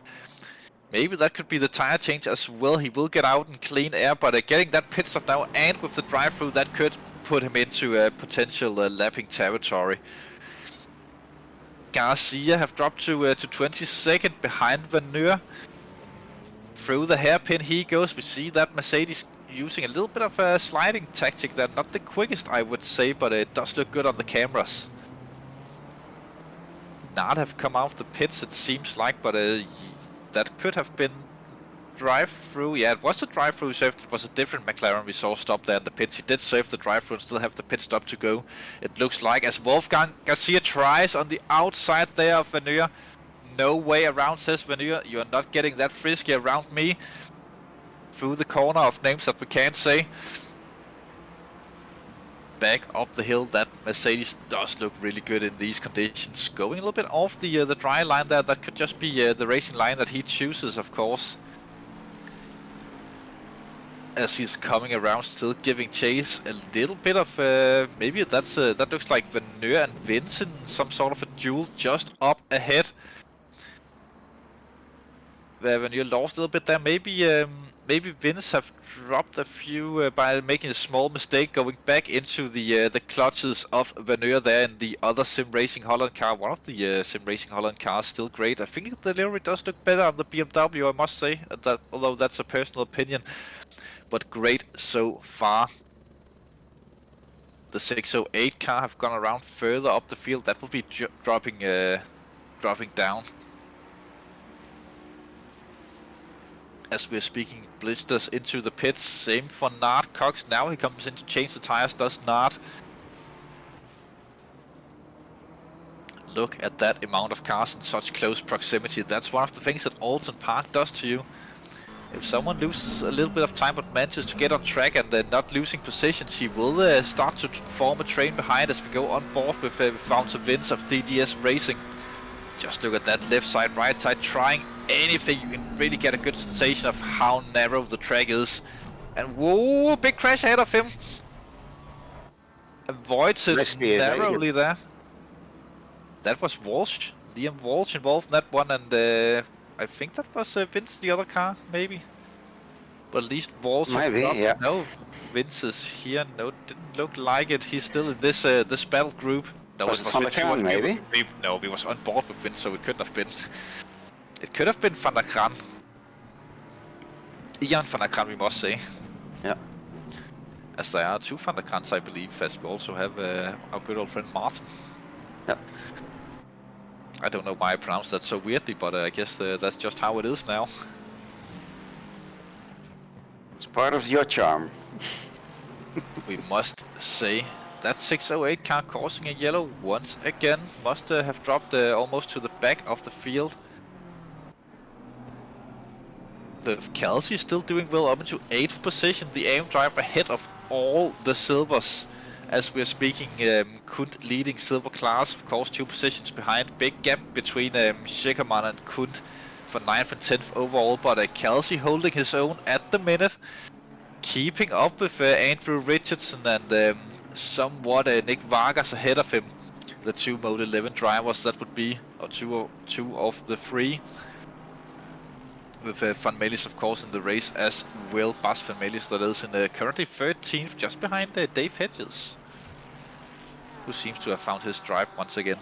Maybe that could be the tire change as well. He will get out in clean air, but getting that pit stop now and with the drive-through, that could put him into potential lapping territory. Garcia have dropped to 22nd behind Vaneur. Through the hairpin he goes. We see that Mercedes using a little bit of a sliding tactic there. Not the quickest, I would say, but it does look good on the cameras. Nard have come out the pits, it seems like, but that could have been drive-through. Yeah, it was the drive-through served. It was a different McLaren we saw stop there in the pits. He did serve the drive-through and still have the pit stop to go. It looks like as Wolfgang Garcia tries on the outside there of Vaneur. No way around, says Vaneur. You are not getting that frisky around me. Through the corner of names that we can't say. Back up the hill, that Mercedes does look really good in these conditions. Going a little bit off the dry line there. That could just be the racing line that he chooses, of course. As he's coming around, still giving chase. A little bit of maybe that's that looks like Vaneur and Vincent, some sort of a duel just up ahead. Where Vaneur lost a little bit there. Maybe Vince have dropped a few by making a small mistake going back into the clutches of Vaneur there in the other Sim Racing Holland car. One of the Sim Racing Holland cars still great. I think the delivery does look better on the BMW, I must say, that, although that's a personal opinion. But great so far. The 608 car have gone around further up the field. That will be dropping down. As we're speaking, blisters into the pits. Same for Nard. Cox now he comes in to change the tires, does Nard. Look at that amount of cars in such close proximity. That's one of the things that Oulton Park does to you. If someone loses a little bit of time but manages to get on track and not losing positions, he will start to form a train behind as we go on board with Fountain Vince of DDS Racing. Just look at that left side, right side, trying anything. You can really get a good sensation of how narrow the track is. And whoa, big crash ahead of him. Avoids it narrowly there. That was Walsh, Liam Walsh involved in that one, and I think that was Vince, the other car, maybe. But at least Walsh. Maybe, yeah. No, Vince is here. No, didn't look like it. He's still in this this battle group. No, was it Van der Kran, maybe? No, we was on board with Vince, so it couldn't have been. It could have been Van der Kran. Ian Van der Kran, we must say. Yeah. As there are 2 Van der Krans, I believe, as we also have our good old friend Martin. Yep. I don't know why I pronounced that so weirdly, but I guess that's just how it is now. It's part of your charm. We must say that 608 car causing a yellow once again. Must have dropped almost to the back of the field. The Kelsey still doing well up into 8th position. The AM driver ahead of all the silvers. As we're speaking, Kunt leading silver class, of course 2 positions behind. Big gap between Schickermann and Kunt for 9th and 10th overall, but Kelsey holding his own at the minute. Keeping up with Andrew Richardson and somewhat Nick Vargas ahead of him. The 2 Mode 11 drivers that would be, or two of the 3. With Van Melis, of course, in the race as well. Bas Van Melis, that is in currently 13th, just behind Dave Hedges, who seems to have found his drive once again.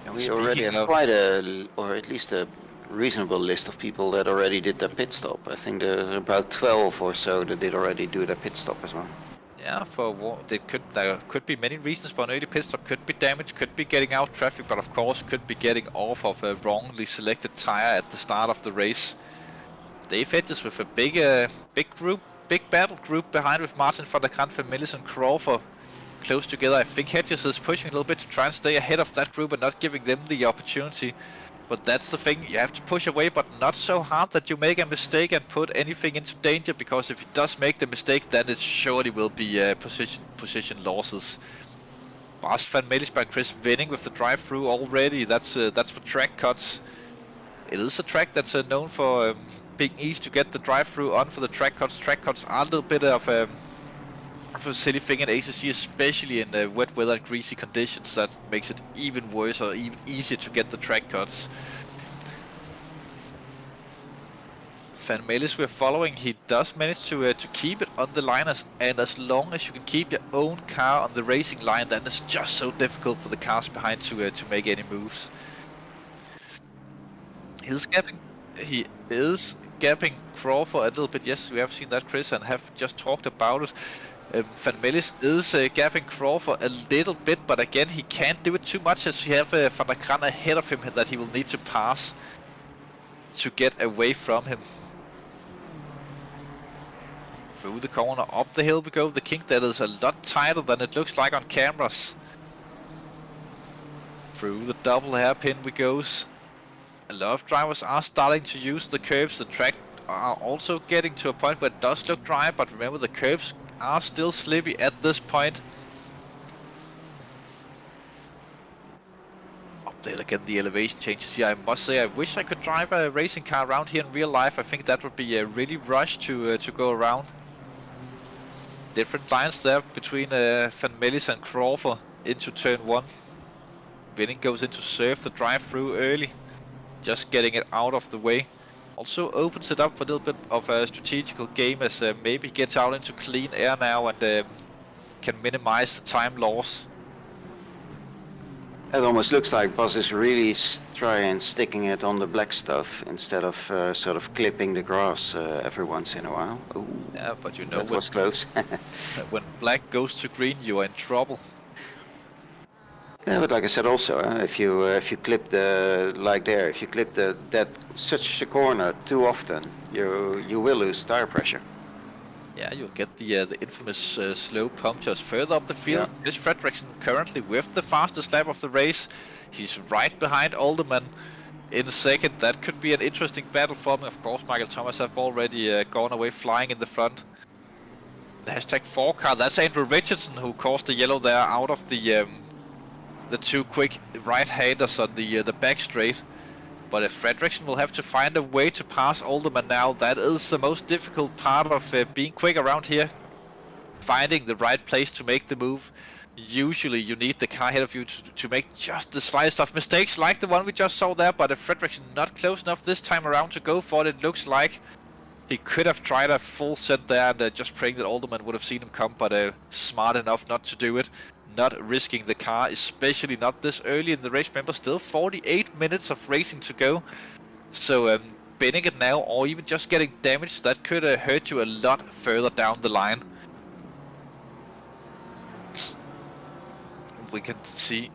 And we already have quite a, or at least a reasonable list of people that already did their pit stop. I think there's about 12 or so that did already do their pit stop as well. Yeah, there could be many reasons for an early pit stop. Could be damage, could be getting out traffic, but of course could be getting off of a wrongly selected tire at the start of the race. Dave Hedges with a big battle group behind with Martin van der Krant, Van Melis and Crawford close together. I think Hedges is pushing a little bit to try and stay ahead of that group and not giving them the opportunity. But that's the thing, you have to push away, but not so hard that you make a mistake and put anything into danger, because if he does make the mistake, then it surely will be position losses. Bas Van Melis by Chris Venning with the drive-through already. That's for track cuts. It is a track that's known for being easy to get the drive-through on for the track cuts. Track cuts are a little bit of a silly thing in ACC, especially in wet weather and greasy conditions. That makes it even worse or even easier to get the track cuts. Van Melis we're following, he does manage to keep it on the liners, and as long as you can keep your own car on the racing line, then it's just so difficult for the cars behind to make any moves. He is gapping Crawford a little bit. Yes, we have seen that, Chris, and have just talked about it. Van Melis is gapping Crawford a little bit, but again he can't do it too much, as you have Van der Krant ahead of him that he will need to pass to get away from him. Through the corner, up the hill we go. The kink that is a lot tighter than it looks like on cameras. Through the double hairpin we goes. A lot of drivers are starting to use the curves. The track are also getting to a point where it does look dry, but remember the curves are still slippy at this point. Up there again, the elevation changes here. I must say, I wish I could drive a racing car around here in real life. I think that would be a really rush to go around. Different lines there between Van Melis and Crawford into turn 1. Venning goes in to serve the drive-through early, just getting it out of the way. Also opens it up for a little bit of a strategical game, as maybe gets out into clean air now and can minimize the time loss. It almost looks like Bas is really trying sticking it on the black stuff instead of sort of clipping the grass every once in a while. Ooh, yeah, but you know, that was close. When black goes to green, you are in trouble. Yeah, but like I said, also, if you clip if you clip that such a corner too often, you will lose tire pressure. Yeah, you'll get the infamous slow punctures further up the field. Yeah. Chris Fredriksson currently with the fastest lap of the race. He's right behind Alderman in second. That could be an interesting battle for him. Of course, Michael Thomas have already gone away flying in the front. The hashtag 4 car, that's Andrew Richardson who caused the yellow there out of the 2 quick right-handers on the back straight. But Fredriksson will have to find a way to pass Alderman now. That is the most difficult part of being quick around here. Finding the right place to make the move. Usually you need the car ahead of you to make just the slightest of mistakes, like the one we just saw there. But Fredriksson not close enough this time around to go for it. It looks like he could have tried a full set there and just praying that Alderman would have seen him come, but smart enough not to do it. Not risking the car, especially not this early in the race. Remember, still 48 minutes of racing to go. So spinning it now, or even just getting damaged, that could hurt you a lot further down the line. We can see.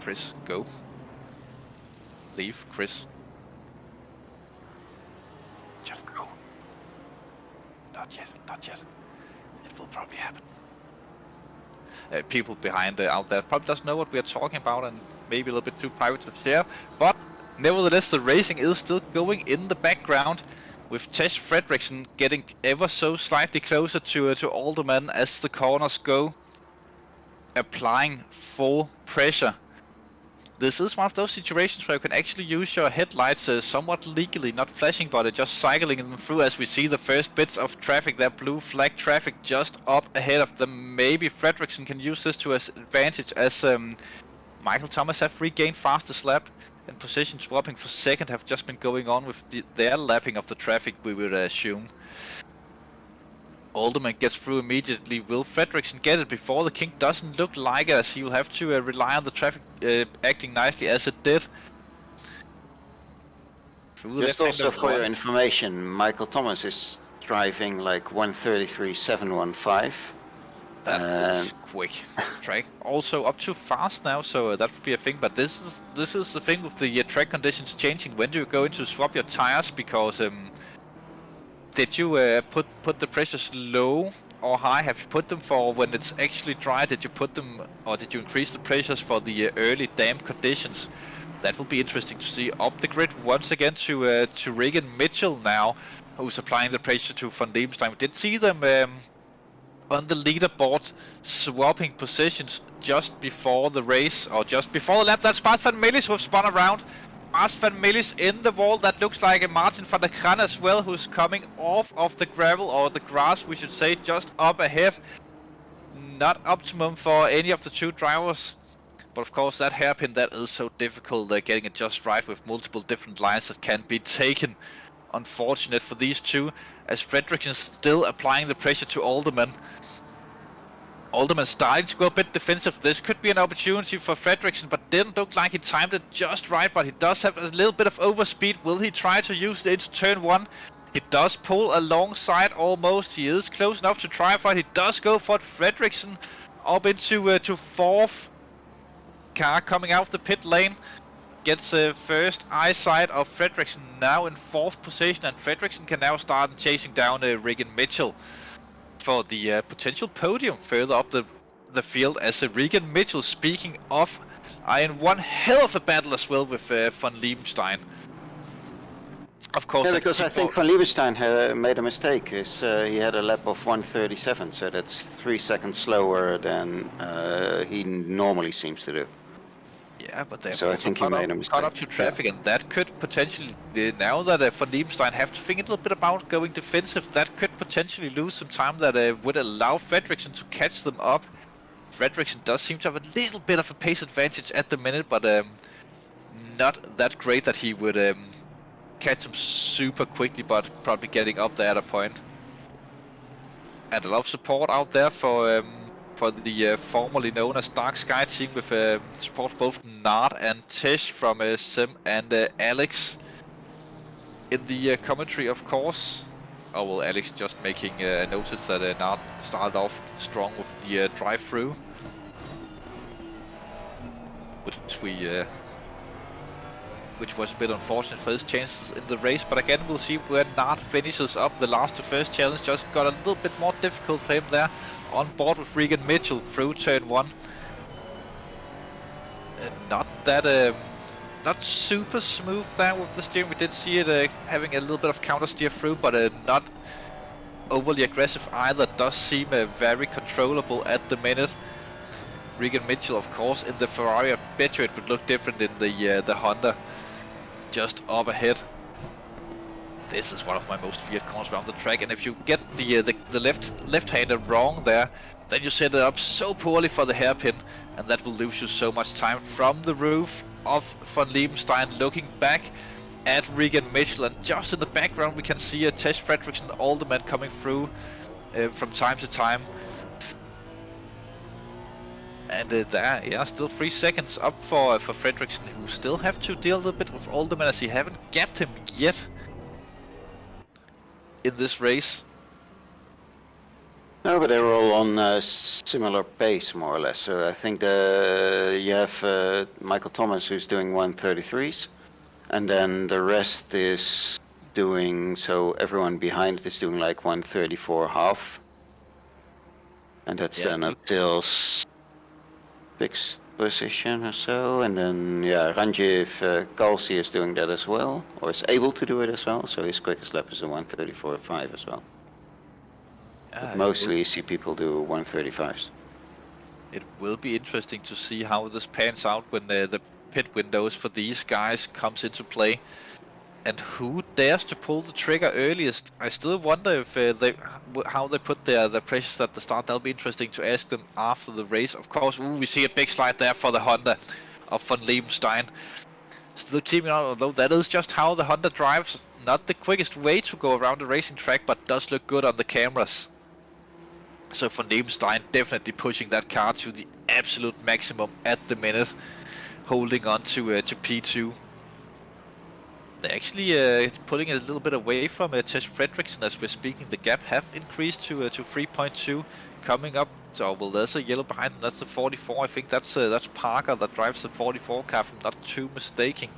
Chris, go. Leave, Chris. Just go. Not yet, not yet. It will probably happen. People behind out there probably doesn't know what we are talking about, and maybe a little bit too private to share. But nevertheless, the racing is still going in the background, with Tesh Fredriksson getting ever so slightly closer to Alderman as the corners go, applying full pressure. This is one of those situations where you can actually use your headlights somewhat legally, not flashing, but just cycling them through, as we see the first bits of traffic there, blue flag traffic just up ahead of them. Maybe Fredriksson can use this to his advantage, as Michael Thomas have regained fastest lap, and position swapping for second have just been going on with their lapping of the traffic, we would assume. Alderman gets through immediately. Will Fredriksson get it before the King? Doesn't look like it, as he will have to rely on the traffic acting nicely as it did. Just also for your information, Michael Thomas is driving like 1:33.715. That is quick track. Also up too fast now, so that would be a thing. But this is the thing with the track conditions changing. When do you go into swap your tires? Because did you put the pressures low or high? Have you put them for when it's actually dry? Did you put them, or did you increase the pressures for the early damp conditions? That will be interesting to see. Up the grid once again to Regan Mitchell now, who's applying the pressure to Van Leeuwenstein. We did see them on the leaderboard swapping positions just before the race, or just before the lap. That's Bart van Millis who have spun around. Bart van Millis in the wall. That looks like a Martin van der Kran as well, who's coming off of the gravel, or the grass we should say, just up ahead. Not optimum for any of the two drivers. But of course that hairpin, that is so difficult, getting it just right with multiple different lines that can be taken. Unfortunate for these two, as Fredriksson still applying the pressure to Alderman. Alderman starting to go a bit defensive. This could be an opportunity for Fredriksson, but didn't look like he timed it just right. But he does have a little bit of overspeed. Will he try to use it into turn one? He does pull alongside almost. He is close enough to try for it. He does go for it. Fredriksson up into to fourth. Car coming out of the pit lane. Gets first eyesight of Fredriksson, now in fourth position, and Fredriksson can now start chasing down Regan Mitchell for the potential podium further up the field. As Regan Mitchell, speaking of, are in one hell of a battle as well with Van Leeuwenstein. Of course, yeah, because I think Van Leeuwenstein had made a mistake. He had a lap of 1:37, so that's 3 seconds slower than he normally seems to do. Yeah, but they so I think he made a mistake. Caught up to traffic, and that could potentially, now that Van Leeuwenstein have to think a little bit about going defensive, that could potentially lose some time that would allow Fredriksson to catch them up. Fredriksson does seem to have a little bit of a pace advantage at the minute, but not that great that he would catch him super quickly, but probably getting up there at a point. And a lot of support out there for the formerly known as Dark Sky team, with support both Nard and Tesh from Sim and Alex in the commentary, of course. Oh well, Alex just making a notice that Nard started off strong with the drive-through, which was a bit unfortunate for his chances in the race. But again, we'll see where Nard finishes up. The last to first challenge just got a little bit more difficult for him there. On board with Regan Mitchell through turn one. Not that not super smooth there with the steering. We did see it having a little bit of counter steer through, but not overly aggressive either. Does seem very controllable at the minute. Regan Mitchell, of course, in the Ferrari. I bet you it would look different in the Honda. Just up ahead. This is one of my most feared corners around the track, and if you get the left-hander wrong there, then you set it up so poorly for the hairpin, and that will lose you so much time. From the roof of Van Leeuwenstein, looking back at Regan Mitchell, and just in the background we can see Tess Fredriksson, all the men coming through from time to time. And there, yeah, still 3 seconds up for Fredriksson, who still have to deal a little bit with Oulton as he haven't gapped him yet in this race. No, but they're all on a similar pace, more or less. So I think you have Michael Thomas, who's doing 1:33s, and then the rest is doing, so everyone behind it is doing like 1:34 half. And that's then until 6th position or so, and then Ranjiv Kalsi is doing that as well, or is able to do it as well, so his quickest lap is a 1:34.5 as well. But mostly you see people do 1:35s. It will be interesting to see how this pans out when the pit windows for these guys comes into play, and who dares to pull the trigger earliest. I still wonder if how they put their pressures at the start. That'll be interesting to ask them after the race. Of course, we see a big slide there for the Honda of von Lebenstein. Still keeping on, although that is just how the Honda drives. Not the quickest way to go around the racing track, but does look good on the cameras. So von Lebenstein definitely pushing that car to the absolute maximum at the minute, holding on to P2. They're actually pulling it a little bit away from Tess Fredriksson as we're speaking. The gap have increased to 3.2, coming up. So well, there's a yellow behind, and that's the 44. I think that's Parker that drives the 44 car, if I'm not too mistaken.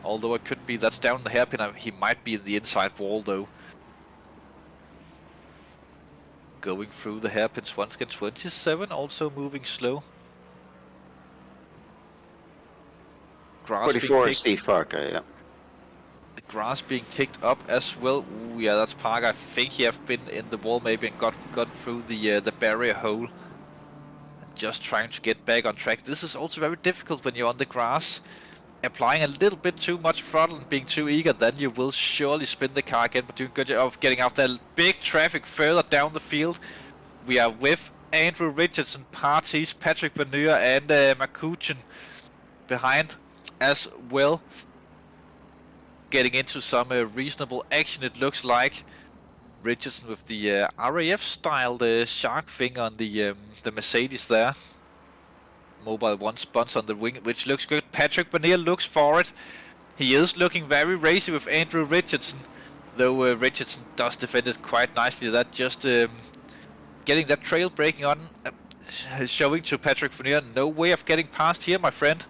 Although it could be that's down the hairpin. He might be in the inside wall though. Going through the hairpins once again. 27, also moving slow. Grass 44 is Steve Parker, yeah. The grass being kicked up as well. Ooh, yeah, that's Parker. I think he have been in the wall maybe and got through the barrier hole. Just trying to get back on track. This is also very difficult when you're on the grass. Applying a little bit too much throttle and being too eager, then you will surely spin the car again. But doing good job of getting out there. Big traffic further down the field. We are with Andrew Richardson, Parties, Patrick Vaneur, and Makuchin behind as well. Getting into some reasonable action, it looks like. Richardson with the RAF style, the shark thing on the Mercedes there. Mobile 1 sponsor on the wing, which looks good. Patrick Vanille looks for it. He is looking very racy with Andrew Richardson, though Richardson does defend it quite nicely. That just getting that trail braking on, showing to Patrick Vanille, no way of getting past here, my friend.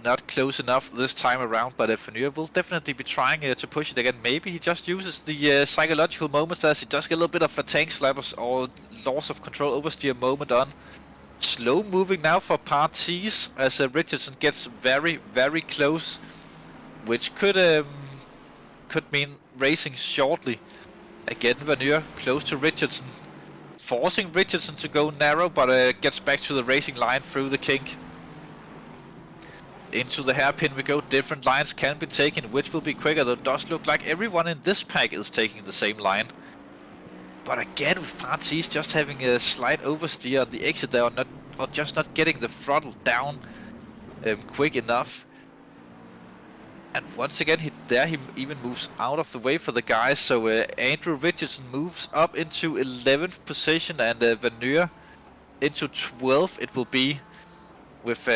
Not close enough this time around, but Vanille will definitely be trying to push it again. Maybe he just uses the psychological moments as he does get a little bit of a tank slappers or loss of control oversteer moment on. Slow moving now for Parties as Richardson gets very, very close, which could mean racing shortly. Again, Vaneur close to Richardson, forcing Richardson to go narrow, but gets back to the racing line through the kink. Into the hairpin we go. Different lines can be taken, which will be quicker, though it does look like everyone in this pack is taking the same line. But again, with Parties just having a slight oversteer on the exit there, or just not getting the throttle down quick enough. And once again, he even moves out of the way for the guys. So Andrew Richardson moves up into 11th position, and Vaneur into 12th. It will be with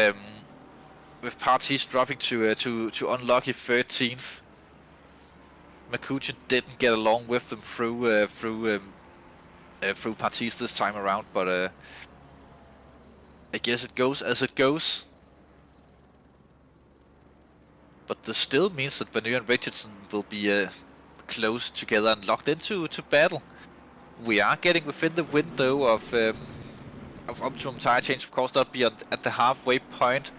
Parties dropping to unlucky 13th. Makuchin didn't get along with them through Parties this time around, but I guess it goes as it goes. But this still means that Vaneur and Richardson will be close together and locked into battle. We are getting within the window of optimum tire change. Of course, that'll be at the halfway point.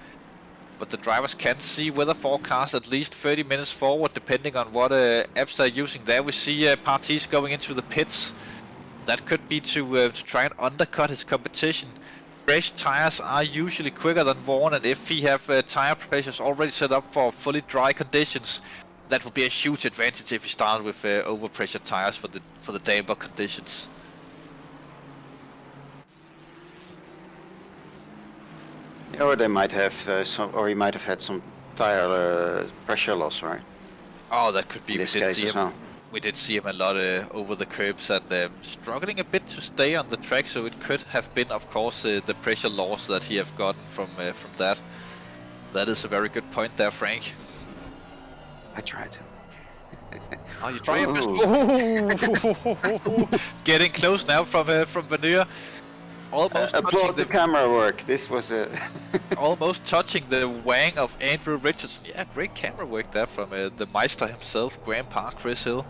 But the drivers can see weather forecast at least 30 minutes forward, depending on what apps they're using. There we see Parties going into the pits. That could be to try and undercut his competition. Fresh tires are usually quicker than worn, and if he have tire pressures already set up for fully dry conditions, that would be a huge advantage if he started with overpressure tires for the damper conditions. Or they might have he might have had some tire pressure loss, right? Oh, that could be. In this case as well. We did see him a lot over the curbs and struggling a bit to stay on the track. So it could have been, of course, the pressure loss that he have gotten from that. That is a very good point there, Frank. I tried to. Oh, you try your best. Oh! Getting close now from Vanir. Almost applaud the camera work. This was almost touching the wang of Andrew Richardson. Yeah, great camera work there from the Meister himself, Grandpa Chris Hill.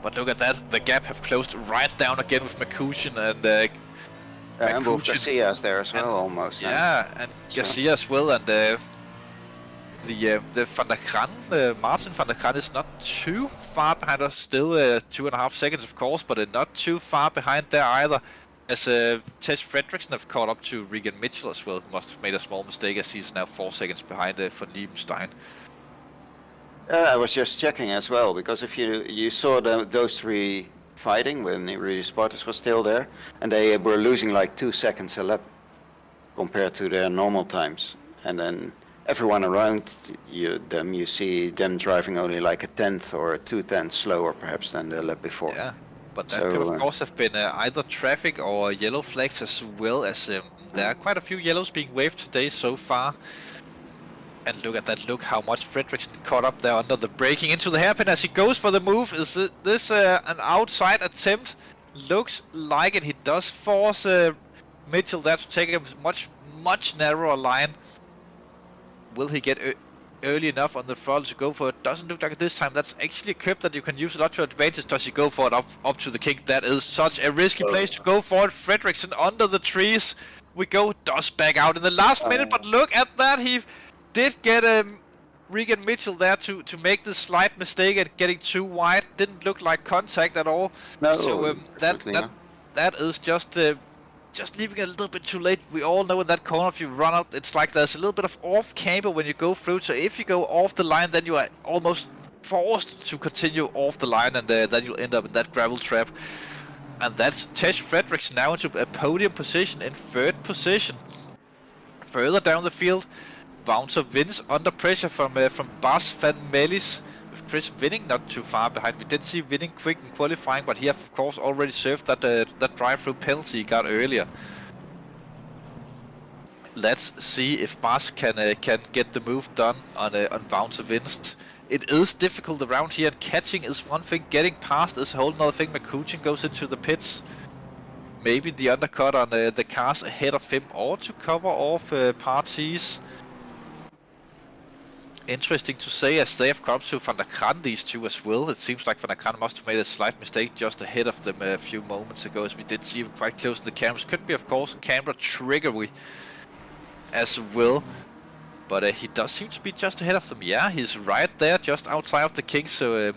But look at that, the gap have closed right down again with McCutcheon and both Garcia's there as well, almost. Yeah, and Garcia as well, and the Van der Kran, Martin Van der Kran is not too far behind us, still 2.5 seconds of course, but not too far behind there either, as Tess Frederiksen have caught up to Regan Mitchell as well, who must have made a small mistake as he's now 4 seconds behind Van Liebenstein. I was just checking as well, because if you saw those three fighting when Rudy Spartus was still there, and they were losing like 2 seconds a lap compared to their normal times, and then everyone around you see them driving only like a 1/10 or a 2/10 slower perhaps than the lap before. Yeah, but that could of course have been either traffic or yellow flags, as well as there are quite a few yellows being waved today so far. And look at that, look how much Frederiksen caught up there under the braking into the hairpin as he goes for the move. Is this an outside attempt? Looks like it. He does force Mitchell there to take a much narrower line. Will he get early enough on the throttle to go for it? Doesn't look like it this time. That's actually a curb that you can use a lot to advantage. Does he go for it up to the king? That is such a risky place to go for it. Frederiksen under the trees. We go, does back out in the last minute, but look at that. He did get Regan Mitchell there to make the slight mistake at getting too wide. Didn't look like contact at all. No, so that is just leaving it a little bit too late. We all know in that corner, if you run out, it's like there's a little bit of off camber when you go through. So if you go off the line, then you are almost forced to continue off the line, and then you'll end up in that gravel trap. And that's Tesh Frederiksen now into a podium position in 3rd position. Further down the field, Bouncer wins under pressure from Bas van Melis, with Chris Winning not too far behind. We did see Winning quick in qualifying, but he of course already served that drive-through penalty he got earlier. Let's see if Bas can get the move done on Bouncer wins. It is difficult around here, and catching is one thing, getting past is a whole nother thing. McCutcheon goes into the pits. Maybe the undercut on the cars ahead of him, or to cover off parties. Interesting to say, as they have come to Van der Kran, these two as well. It seems like Van der Kran must have made a slight mistake just ahead of them a few moments ago, as we did see him quite close to the cameras. Could be, of course, camera trickery as well. But he does seem to be just ahead of them. Yeah, he's right there, just outside of the king. So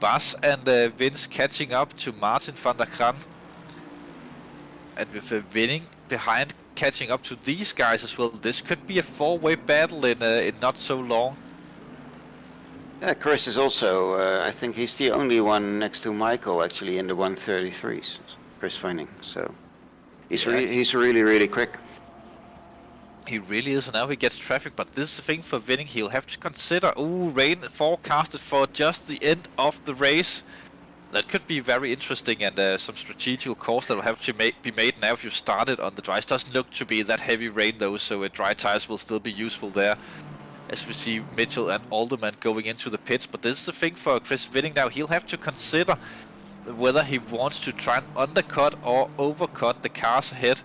Bas and Vince catching up to Martin Van der Kran. And with Winning behind, catching up to these guys as well. This could be a 4-way battle in not so long. Yeah, Chris is also, I think he's the only one next to Michael actually in the 133s. Chris Winning, so he's really, really quick. He really is, and now he gets traffic, but this is the thing for Winning. He'll have to consider, rain forecasted for just the end of the race. That could be very interesting, and some strategical calls that will have to be made now if you started on the dry. It doesn't look to be that heavy rain though, so dry tires will still be useful there. As we see Mitchell and Alderman going into the pits, but this is the thing for Chris Winning now. He'll have to consider whether he wants to try and undercut or overcut the cars ahead.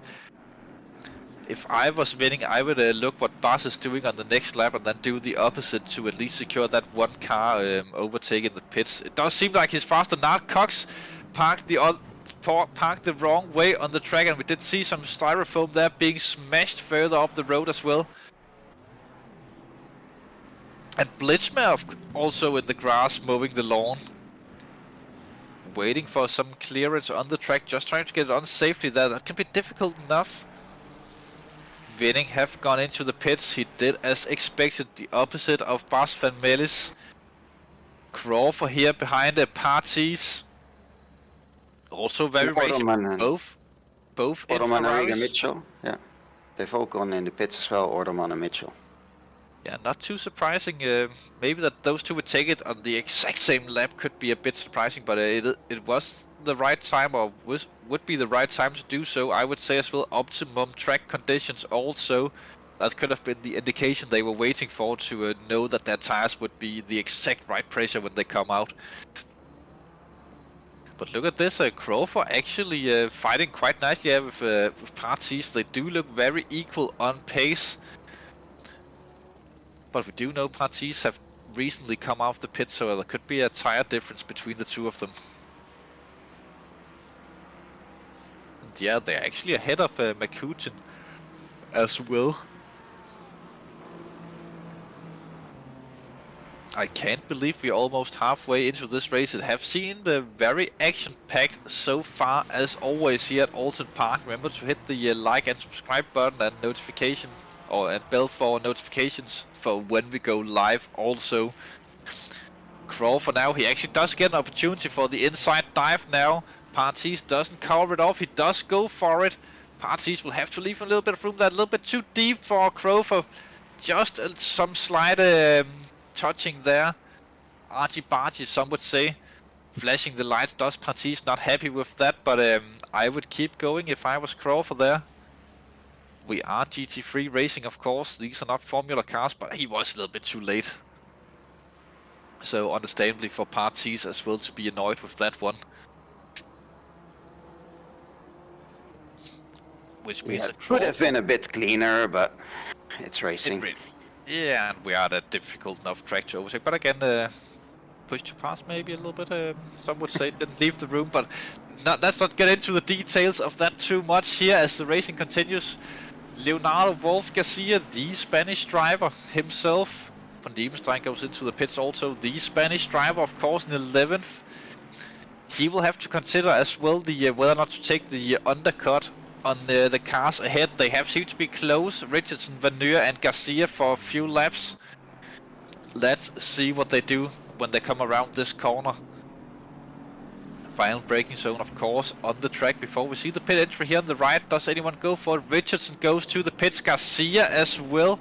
If I was Winning, I would look what Bas is doing on the next lap and then do the opposite to at least secure that one car overtaking the pits. It does seem like he's faster. Nart Cox parked the wrong way on the track, and we did see some styrofoam there being smashed further up the road as well. And Blitzmer also in the grass mowing the lawn. Waiting for some clearance on the track, just trying to get it on safely there. That can be difficult enough. Winning have gone into the pits. He did as expected, the opposite of Bas van Melis. Crawford here behind the parties. Also very racing. Both Orderman and Regan Mitchell. Yeah, they've all gone in the pits as well. Orderman and Mitchell. Yeah, not too surprising. Maybe that those two would take it on the exact same lap could be a bit surprising, but it was the right time, or would be the right time to do so. I would say as well, optimum track conditions also. That could have been the indication they were waiting for to know that their tires would be the exact right pressure when they come out. But look at this, Crawford actually fighting quite nicely with Parties. They do look very equal on pace. But we do know Parties have recently come off the pit, so there could be a tire difference between the two of them. And yeah, they're actually ahead of McCutcheon as well. I can't believe we're almost halfway into this race. It have seemed very action-packed so far, as always here at Oulton Park. Remember to hit the like and subscribe button and notification and bell for notifications for when we go live also. Crawford now, he actually does get an opportunity for the inside dive now. Parties doesn't cover it off, he does go for it. Parties will have to leave a little bit of room, that a little bit too deep for Crawford. Just some slight touching there. Archie-bargy, some would say. Flashing the lights, does Parties not happy with that, but I would keep going if I was Crawford there. We are GT3 racing, of course. These are not Formula cars, but he was a little bit too late. So understandably for Parties as well to be annoyed with that one. Which means it could have been a bit cleaner, but it's racing. Yeah, and we are at a difficult enough track to overtake. But again, push to pass maybe a little bit. Some would say didn't leave the room, but let's not get into the details of that too much here as the racing continues. Leonardo Wolf Garcia, the Spanish driver himself. Van Diemenstein goes into the pits also. The Spanish driver, of course, in 11th. He will have to consider as well the whether or not to take the undercut on the cars ahead. They have seemed to be close. Richardson, Van Nuer and Garcia for a few laps. Let's see what they do when they come around this corner. Final braking zone, of course, on the track before we see the pit entry here on the right. Does anyone go for it? Richardson goes to the pits, Garcia as well.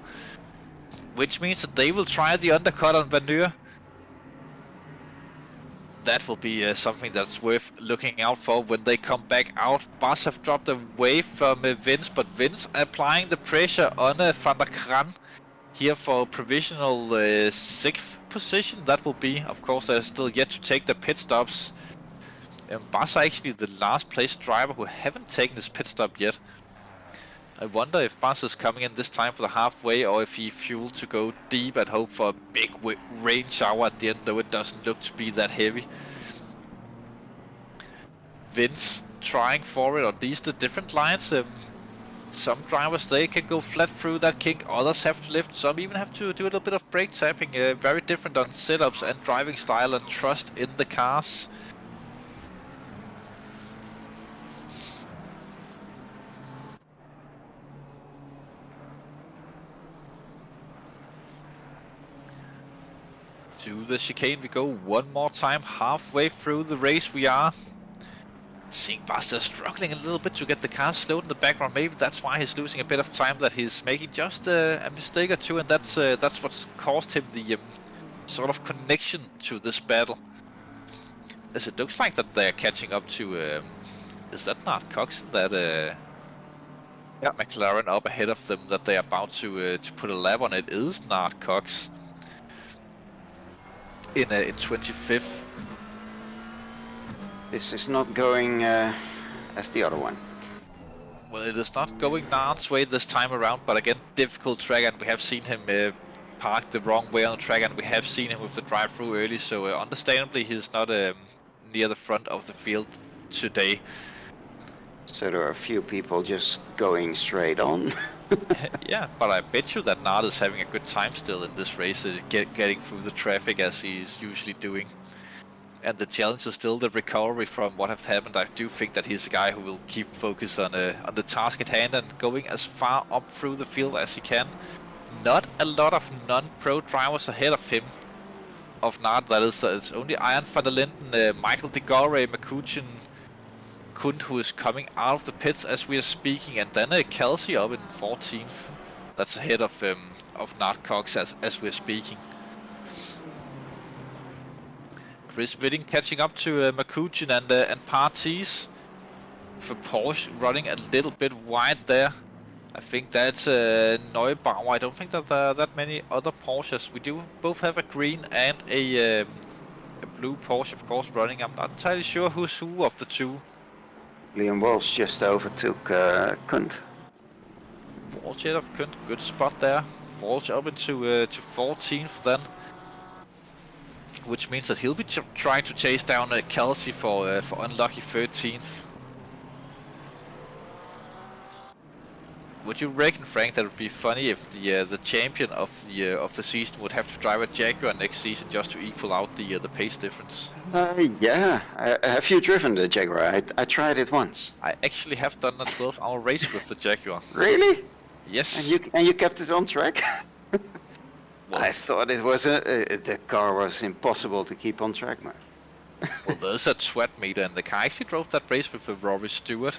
Which means that they will try the undercut on Van Nuer. That will be something that's worth looking out for when they come back out. Bas have dropped away from Vince, but Vince applying the pressure on Van der Kran here for provisional 6th position. That will be, of course, they're still yet to take the pit stops. Bas are actually the last place driver who haven't taken his pit stop yet. I wonder if Bas is coming in this time for the halfway, or if he fueled to go deep and hope for a big rain shower at the end, though it doesn't look to be that heavy. Vince trying for it on these the different lines. Some drivers, they can go flat through that kink, others have to lift, some even have to do a little bit of brake tapping. Very different on setups and driving style and trust in the cars. To the chicane we go one more time. Halfway through the race we are. Seeing Buster struggling a little bit to get the car slowed in the background. Maybe that's why he's losing a bit of time, that he's making just a mistake or two, and that's what's caused him the sort of connection to this battle. As it looks like that they're catching up to, is that not Coxon, that yeah, McLaren up ahead of them, that they're about to put a lap on? It is not Cox in 25th. This is not going as the other one. Well, it is not going Nard's way this time around, but again, difficult track, and we have seen him park the wrong way on the track, and we have seen him with the drive-through early, so understandably he's not near the front of the field today. So there are a few people just going straight on. Yeah, but I bet you that Nard is having a good time still in this race, getting through the traffic as he's usually doing. And the challenge is still the recovery from what have happened. I do think that he's a guy who will keep focus on the task at hand and going as far up through the field as he can. Not a lot of non-pro drivers ahead of him, of Nard that is. It's only Iron van der Linden, Michael de Gore, McCutcheon, Kund, who is coming out of the pits as we are speaking, and then Kelsey up in 14th. That's ahead of Nat Cox as we're speaking. Chris Whitting catching up to Makuchin and Parties. For Porsche running a little bit wide there. I think that's Neubauer. I don't think that there are that many other Porsches. We do both have a green and a blue Porsche, of course, running. I'm not entirely sure who's who of the two. Liam Walsh just overtook Kunt. Walsh out of Kunt, good spot there. Walsh up into to 14th then. Which means that he'll be trying to chase down Kelsey for unlucky 13th. Would you reckon, Frank, that it would be funny if the champion of the season would have to drive a Jaguar next season just to equal out the pace difference? Yeah. Have you driven the Jaguar? I tried it once. I actually have done a 12-hour race with the Jaguar. Really? Yes. And you kept it on track? Well, I thought it was the car was impossible to keep on track, man. well, there's a sweat meter, and the car actually drove that race with Rory Stewart.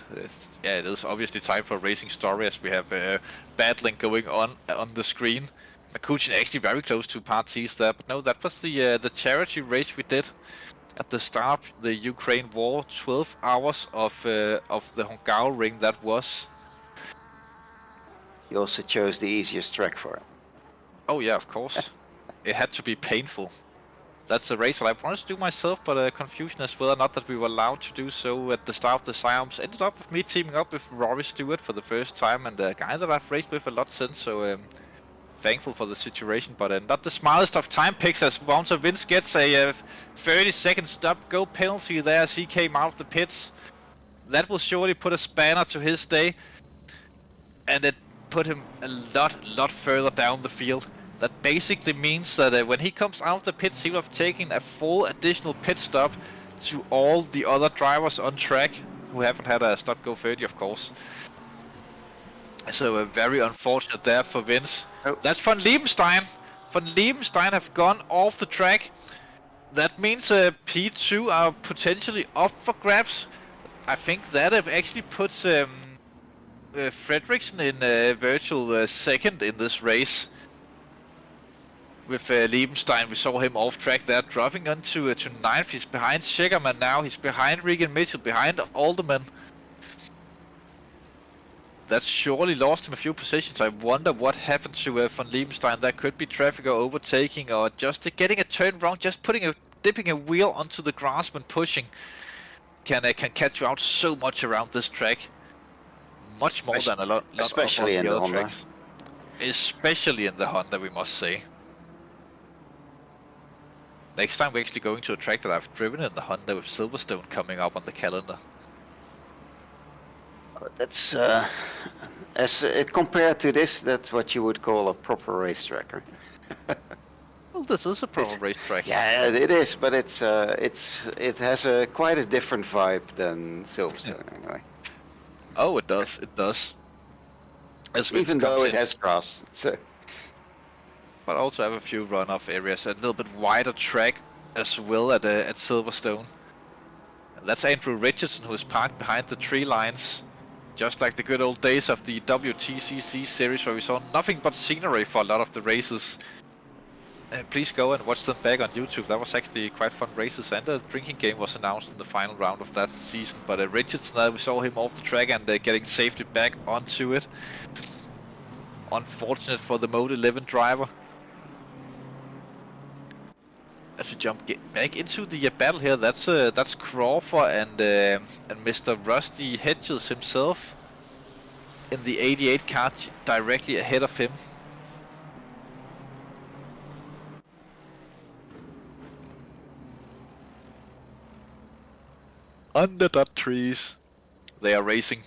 Yeah, it is obviously time for a racing story as we have battling going on the screen. Makuchin actually very close to Parties there, but no, that was the charity race we did at the start of the Ukraine war. 12 hours of the Hungaroring that was. You also chose the easiest track for it. Oh yeah, of course. It had to be painful. That's a race that I wanted to do myself, but confusion as whether or not that we were allowed to do so at the start of the Siams. Ended up with me teaming up with Rory Stewart for the first time, and a guy that I've raced with a lot since, so thankful for the situation, but not the smartest of time picks as Walter Vince gets a 30-second stop-go penalty there as he came out of the pits. That will surely put a spanner to his day, and it put him a lot further down the field. That basically means that when he comes out of the pits, he will have taken a full additional pit stop to all the other drivers on track who haven't had a stop-go 30, of course. So very unfortunate there for Vince. Oh. That's Van Liebenstein. Van Liebenstein have gone off the track. That means P2 are potentially up for grabs. I think that actually puts Fredriksson in virtual second in this race. With Liebenstein, we saw him off track there, dropping onto to 9th. He's behind Schegerman now. He's behind Regan Mitchell, behind Alderman. That surely lost him a few positions. I wonder what happened to Van Liebenstein. That could be traffic or overtaking, or just getting a turn wrong. Just dipping a wheel onto the grass when pushing can catch you out so much around this track. Much more than a lot especially of in the other Honda. tracks. Especially in the Honda, we must say. Next time we're actually going to a track that I've driven in the Honda with Silverstone coming up on the calendar. That's compared to this, that's what you would call a proper racetrack, right? Well, this is a proper racetrack. Yeah, it is, but it has quite a different vibe than Silverstone anyway. Oh, it does. It does. Even though it has grass, so. But also have a few runoff areas, a little bit wider track as well at Silverstone. And that's Andrew Richardson, who is parked behind the tree lines, just like the good old days of the WTCC series, where we saw nothing but scenery for a lot of the races. Please go and watch them back on YouTube. That was actually quite fun races, and a drinking game was announced in the final round of that season. But Richardson, we saw him off the track and getting safely back onto it. Unfortunate for the Mode 11 driver. As we jump back into the battle here, that's Crawford and Mr. Rusty Hedges himself in the 88 car directly ahead of him. Under the trees, they are racing.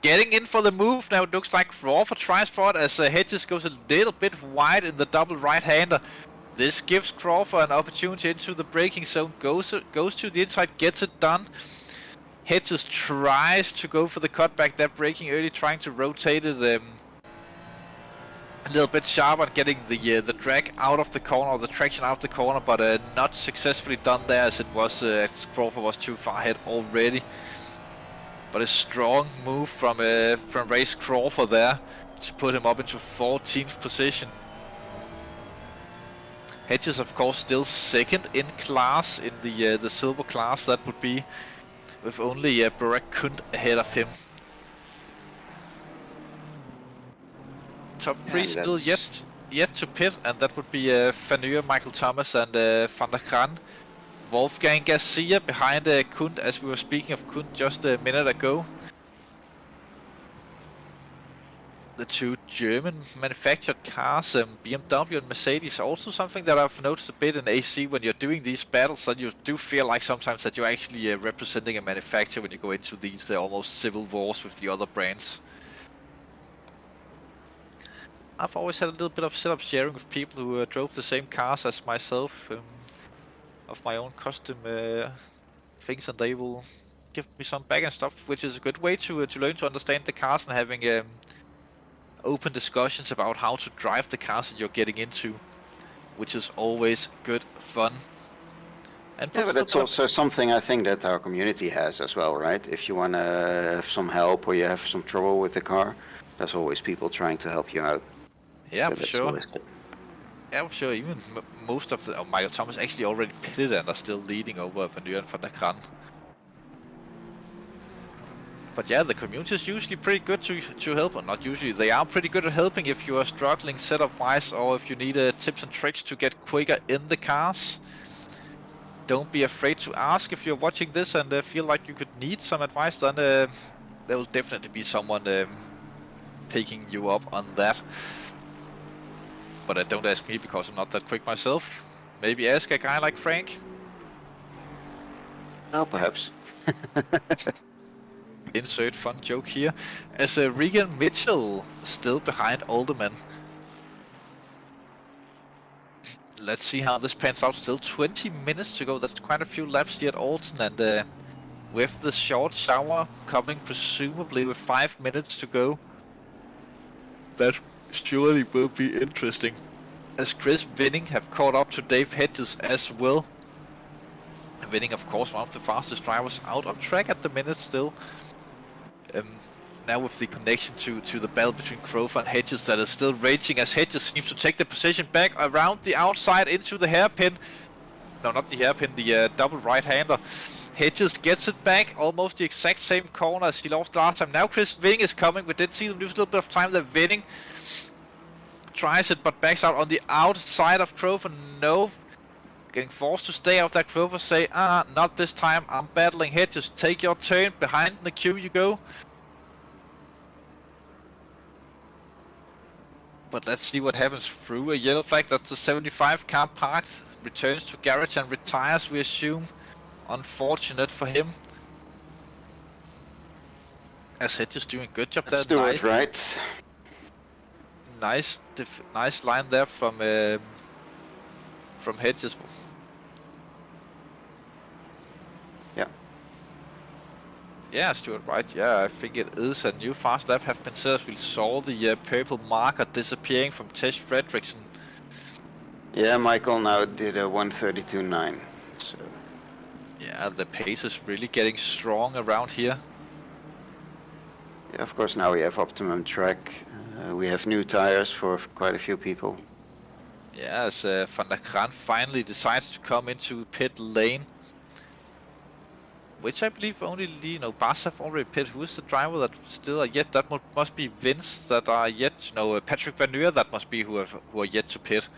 Getting in for the move now. It looks like Crawford tries for it as Hedges goes a little bit wide in the double right-hander. This gives Crawford an opportunity into the braking zone, goes to the inside, gets it done. Hedges tries to go for the cutback there, braking early, trying to rotate it a little bit sharper and getting the drag out of the corner, or the traction out of the corner, but not successfully done there as it was, as Crawford was too far ahead already. But a strong move from Race Crawford there, to put him up into 14th position. Hedges, of course, still second in class in the silver class. That would be with only Burak Kunt ahead of him. Top 3 And still that's- yet to pit, and that would be Vanur, Michael Thomas, and Van der Kran. Wolfgang Garcia behind Kunt, as we were speaking of Kunt just a minute ago. The two German manufactured cars, BMW and Mercedes, also something that I've noticed a bit in AC when you're doing these battles, that you do feel like sometimes that you're actually representing a manufacturer when you go into these almost civil wars with the other brands. I've always had a little bit of setup sharing with people who drove the same cars as myself, of my own custom things, and they will give me some back-end stuff, which is a good way to learn to understand the cars and having open discussions about how to drive the cars that you're getting into, which is always good fun. And Yeah, but that's also something I think that our community has as well, right? If you want to have some help or you have some trouble with the car, there's always people trying to help you out. Yeah, So for that's sure. always good. Yeah, for sure. Even most of the Michael Thomas actually already pitted and are still leading over Vanur and Van der Kran. But yeah, the community is usually pretty good to help, or not usually, they are pretty good at helping if you are struggling setup-wise, or if you need tips and tricks to get quicker in the cars. Don't be afraid to ask if you're watching this and feel like you could need some advice, then there will definitely be someone picking you up on that. But don't ask me, because I'm not that quick myself. Maybe ask a guy like Frank. Well, perhaps. Insert fun joke here. As Regan Mitchell still behind Alderman. Let's see how this pans out. Still 20 minutes to go. That's quite a few laps here at Oulton, and with the short shower coming presumably with 5 minutes to go, that surely will be interesting. As Chris Winning have caught up to Dave Hedges as well. Winning, of course, one of the fastest drivers out on track at the minute still. Now with the connection to the battle between Crover and Hedges that is still raging, as Hedges seems to take the position back around the outside into the hairpin. No, not the hairpin, the double right-hander. Hedges gets it back, almost the exact same corner as he lost last time. Now Chris Winning is coming. We did see them lose a little bit of time. They're Winning tries it, but backs out on the outside of Crover. No. Getting forced to stay out there. Crover say, not this time. I'm battling Hedges. Take your turn. Behind the queue you go. But let's see what happens through a yellow flag. That's the 75 car parked. Returns to garage and retires, we assume. Unfortunate for him. As Hedges doing a good job there. Let's do it right. Nice line there from Hedges. Yeah, Stuart, right. Yeah, I think it is a new fast lap have been set. We saw the purple marker disappearing from Tesh Fredriksson. Yeah, Michael now did a 1:32.9. So. Yeah, the pace is really getting strong around here. Yeah, of course now we have optimum track. We have new tires for quite a few people. Yeah, as Van der Kran finally decides to come into pit lane. Which I believe only, Bas have already pitted. Who is the driver that still are yet? That must be Vince that are yet. No, Patrick Vanur, that must be who are yet to pit.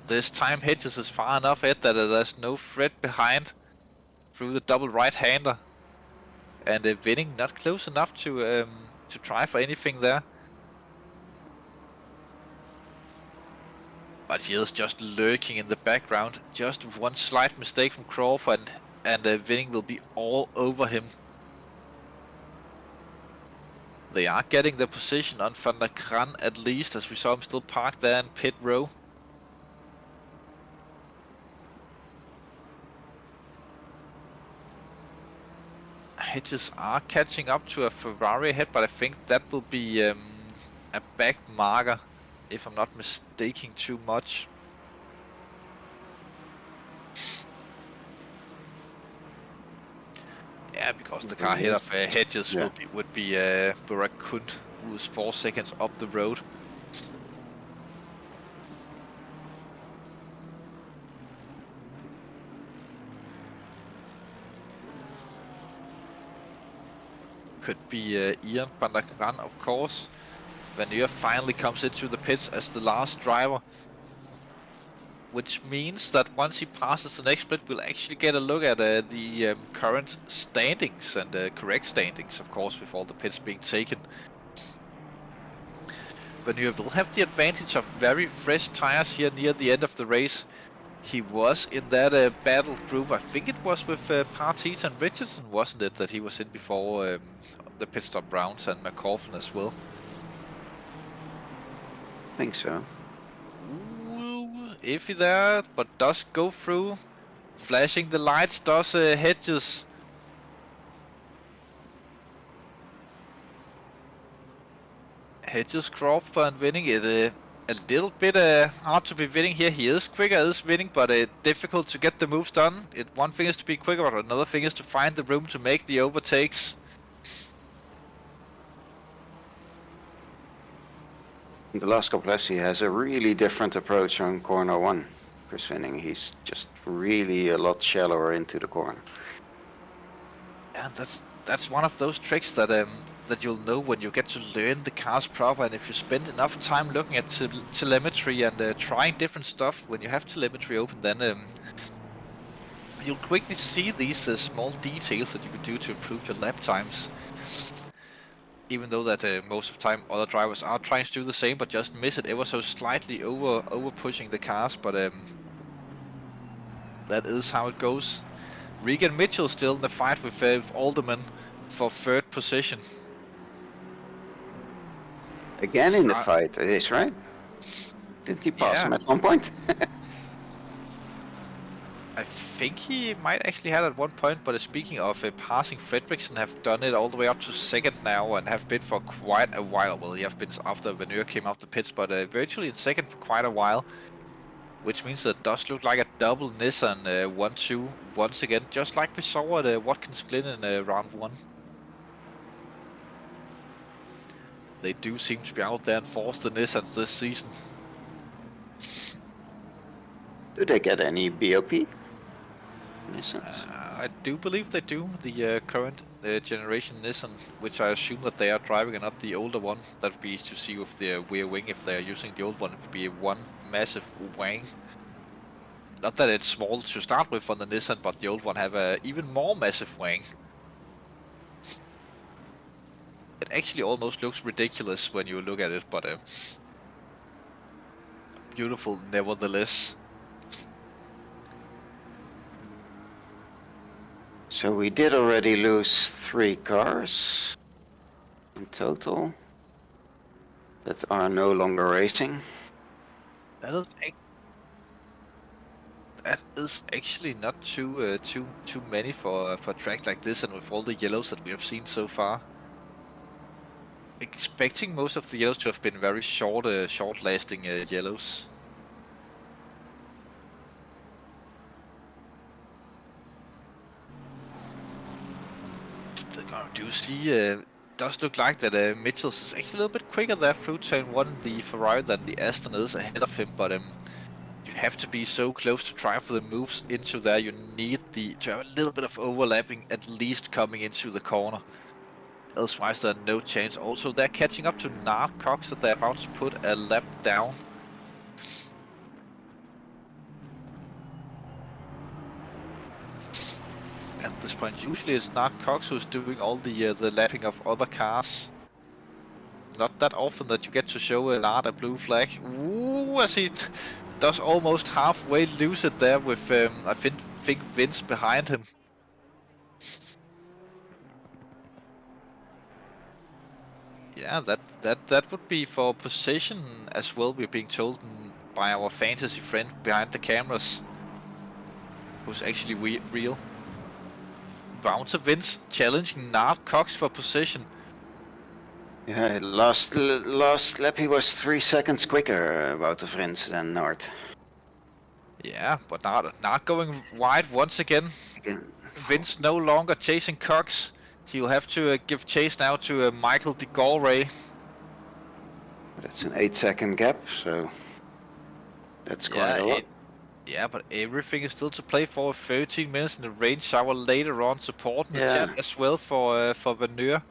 This time Hedges is far enough ahead that there's no threat behind through the double right-hander. And Winning not close enough to try for anything there. But he is just lurking in the background. Just one slight mistake from Crawford and Winning will be all over him. They are getting the position on Van der Kran at least, as we saw him still parked there in pit row. Hedges are catching up to a Ferrari ahead, but I think that will be a back marker, if I'm not mistaking too much. Yeah, because course, the car ahead of Hedges Yeah. would be Burak Kunt, who is 4 seconds up the road. Could be Ian Bandakaran, of course. Vanir finally comes into the pits as the last driver. Which means that once he passes the next split, we'll actually get a look at the current standings and correct standings, of course, with all the pits being taken. Vanir will have the advantage of very fresh tires here near the end of the race. He was in that battle group, I think it was with Partita and Richardson, wasn't it, that he was in before the pit stop rounds, and McCaughan as well? I think so. Ooh, iffy there, but does go through. Flashing the lights does Hedges. Hedges Crawford winning it. A little bit hard to be winning here. He is quicker, is winning, but difficult to get the moves done. One thing is to be quicker, but another thing is to find the room to make the overtakes. In the last couple laps, he has a really different approach on corner 1. Chris Winning, he's just really a lot shallower into the corner. And that's one of those tricks that that you'll know when you get to learn the cars proper, and if you spend enough time looking at telemetry and trying different stuff. When you have telemetry open, then you'll quickly see these small details that you can do to improve your lap times. Even though that most of the time other drivers are trying to do the same, but just miss it ever so slightly over pushing the cars. But that is how it goes. Regan Mitchell still in the fight with Alderman for 3rd position. Again in the fight, it is, right? Didn't he pass him at one point? I think he might actually have at one point, but speaking of passing, Fredriksson have done it all the way up to 2nd now and have been for quite a while. Well, he have been after Vanur came off the pits, but virtually in 2nd for quite a while. Which means that it does look like a double Nissan 1-2 once again, just like we saw at Watkins Glen in round 1. They do seem to be out there and force the Nissans this season. Do they get any BOP? Nissans? I do believe they do. The current generation Nissan, which I assume that they are driving and not the older one. That would be easy to see with the rear wing. If they are using the old one, it would be one massive wang. Not that it's small to start with on the Nissan, but the old one have a even more massive wang. It actually almost looks ridiculous when you look at it, but beautiful nevertheless. So we did already lose 3 cars in total that are no longer racing. That is actually not too many for a track like this, and with all the yellows that we have seen so far. Expecting most of the yellows to have been very short-lasting yellows. I do see, does look like that Mitchells is actually a little bit quicker there through turn 1, the Ferrari, than the Aston is ahead of him, but you have to be so close to try for the moves into there. You need to have a little bit of overlapping, at least coming into the corner. Elsewise, there are no chance. Also, they're catching up to Nard Cox that they're about to put a lap down. At this point, usually it's Nard Cox who's doing all the lapping of other cars. Not that often that you get to show Nard a blue flag. Ooh, as he does almost halfway lose it there with, I think Vince behind him. Yeah, that would be for position as well, we're being told by our fantasy friend behind the cameras, who's actually real. Bouncer Vince challenging Nard Cox for position. Yeah, last lap he was 3 seconds quicker, Wouter Frins, than Nard. Yeah, but Nard going wide once again. Vince no longer chasing Cox. He'll have to give chase now to Michael de Galway. That's an 8-second gap, so that's quite a lot. Yeah, but everything is still to play for. 13 minutes in the rain shower later on, supporting the chat as well for Van Lier.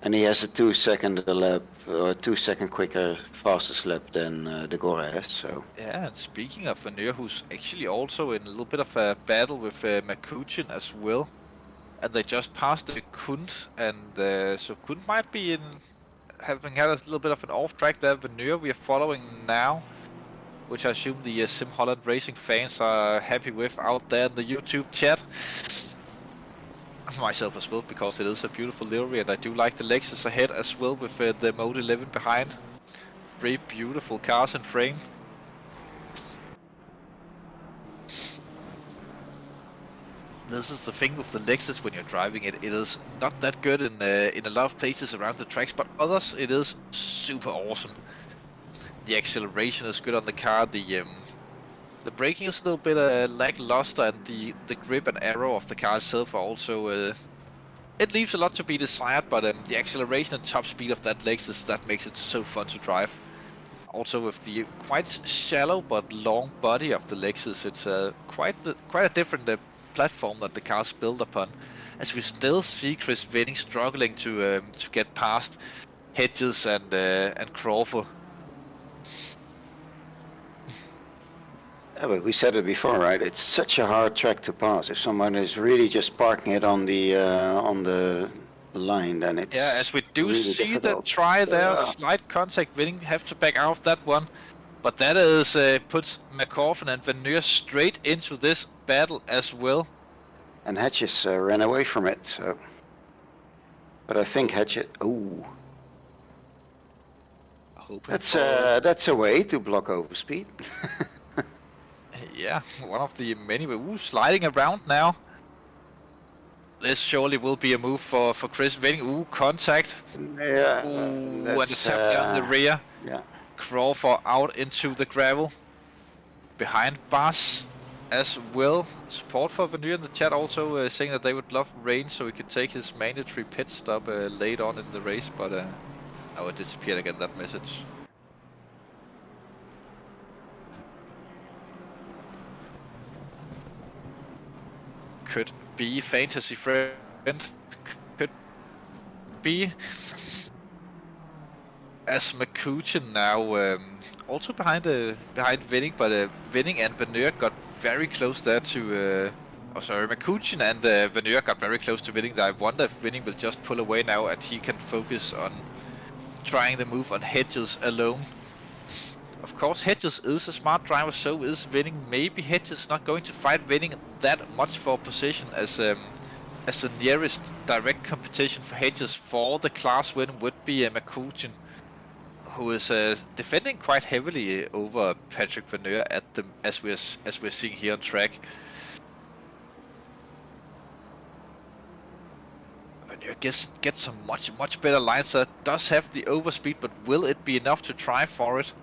And he has a 2-second lap, or 2-second quicker, fastest lap than de Galway has, so... Yeah, and speaking of Van Lier, who's actually also in a little bit of a battle with McCutcheon as well. And they just passed Kund, and so Kund might be in... having had a little bit of an off track there. Van Lier we are following now, which I assume the Sim Holland Racing fans are happy with out there in the YouTube chat. Myself as well, because it is a beautiful livery, and I do like the Lexus ahead as well with the Mode 11 behind. Very beautiful cars and frame. This is the thing with the Lexus when you're driving it. It is not that good in a lot of places around the tracks, but others it is super awesome. The acceleration is good on the car. The braking is a little bit lackluster, and the grip and aero of the car itself are also... it leaves a lot to be desired, but the acceleration and top speed of that Lexus, that makes it so fun to drive. Also with the quite shallow but long body of the Lexus, it's quite a different platform that the car's built upon. As we still see Chris Wenning struggling to get past Hedges and Crawford. Yeah, but we said it before, right? It's such a hard track to pass. If someone is really just parking it on the line, then it's as we do really see difficult. the try there, slight contact. Wenning have to back out of that one, but that is puts McCaughan and Van Lier straight into this battle as well. And Hedges ran away from it, so. But I think Hedges. Oh, that's a way to block overspeed. Yeah, one of the many. Ooh, sliding around now. This surely will be a move for Chris Wenning. Ooh, contact. Yeah. Ooh, and the tap down the rear. Yeah. Crawford out into the gravel. Behind Bas as well. Support for Van Lier in the chat also saying that they would love rain so he could take his mandatory pit stop late on in the race, but oh, it disappeared again, that message. Could be fantasy friend. Could be. As McCutcheon now also behind Wenning, but Wenning and Van Lier got very close there to. McCutcheon and Van Lier got very close to Wenning. I wonder if Wenning will just pull away now and he can focus on trying the move on Hedges alone. Of course, Hedges is a smart driver, so is Wenning. Maybe Hedges not going to fight Wenning that much for position, as the nearest direct competition for Hedges for the class win would be McCutcheon, who is defending quite heavily over Patrick Van Lier as we're seeing here on track. Van Lier gets some much better lines. That does have the overspeed, but will it be enough to try for it?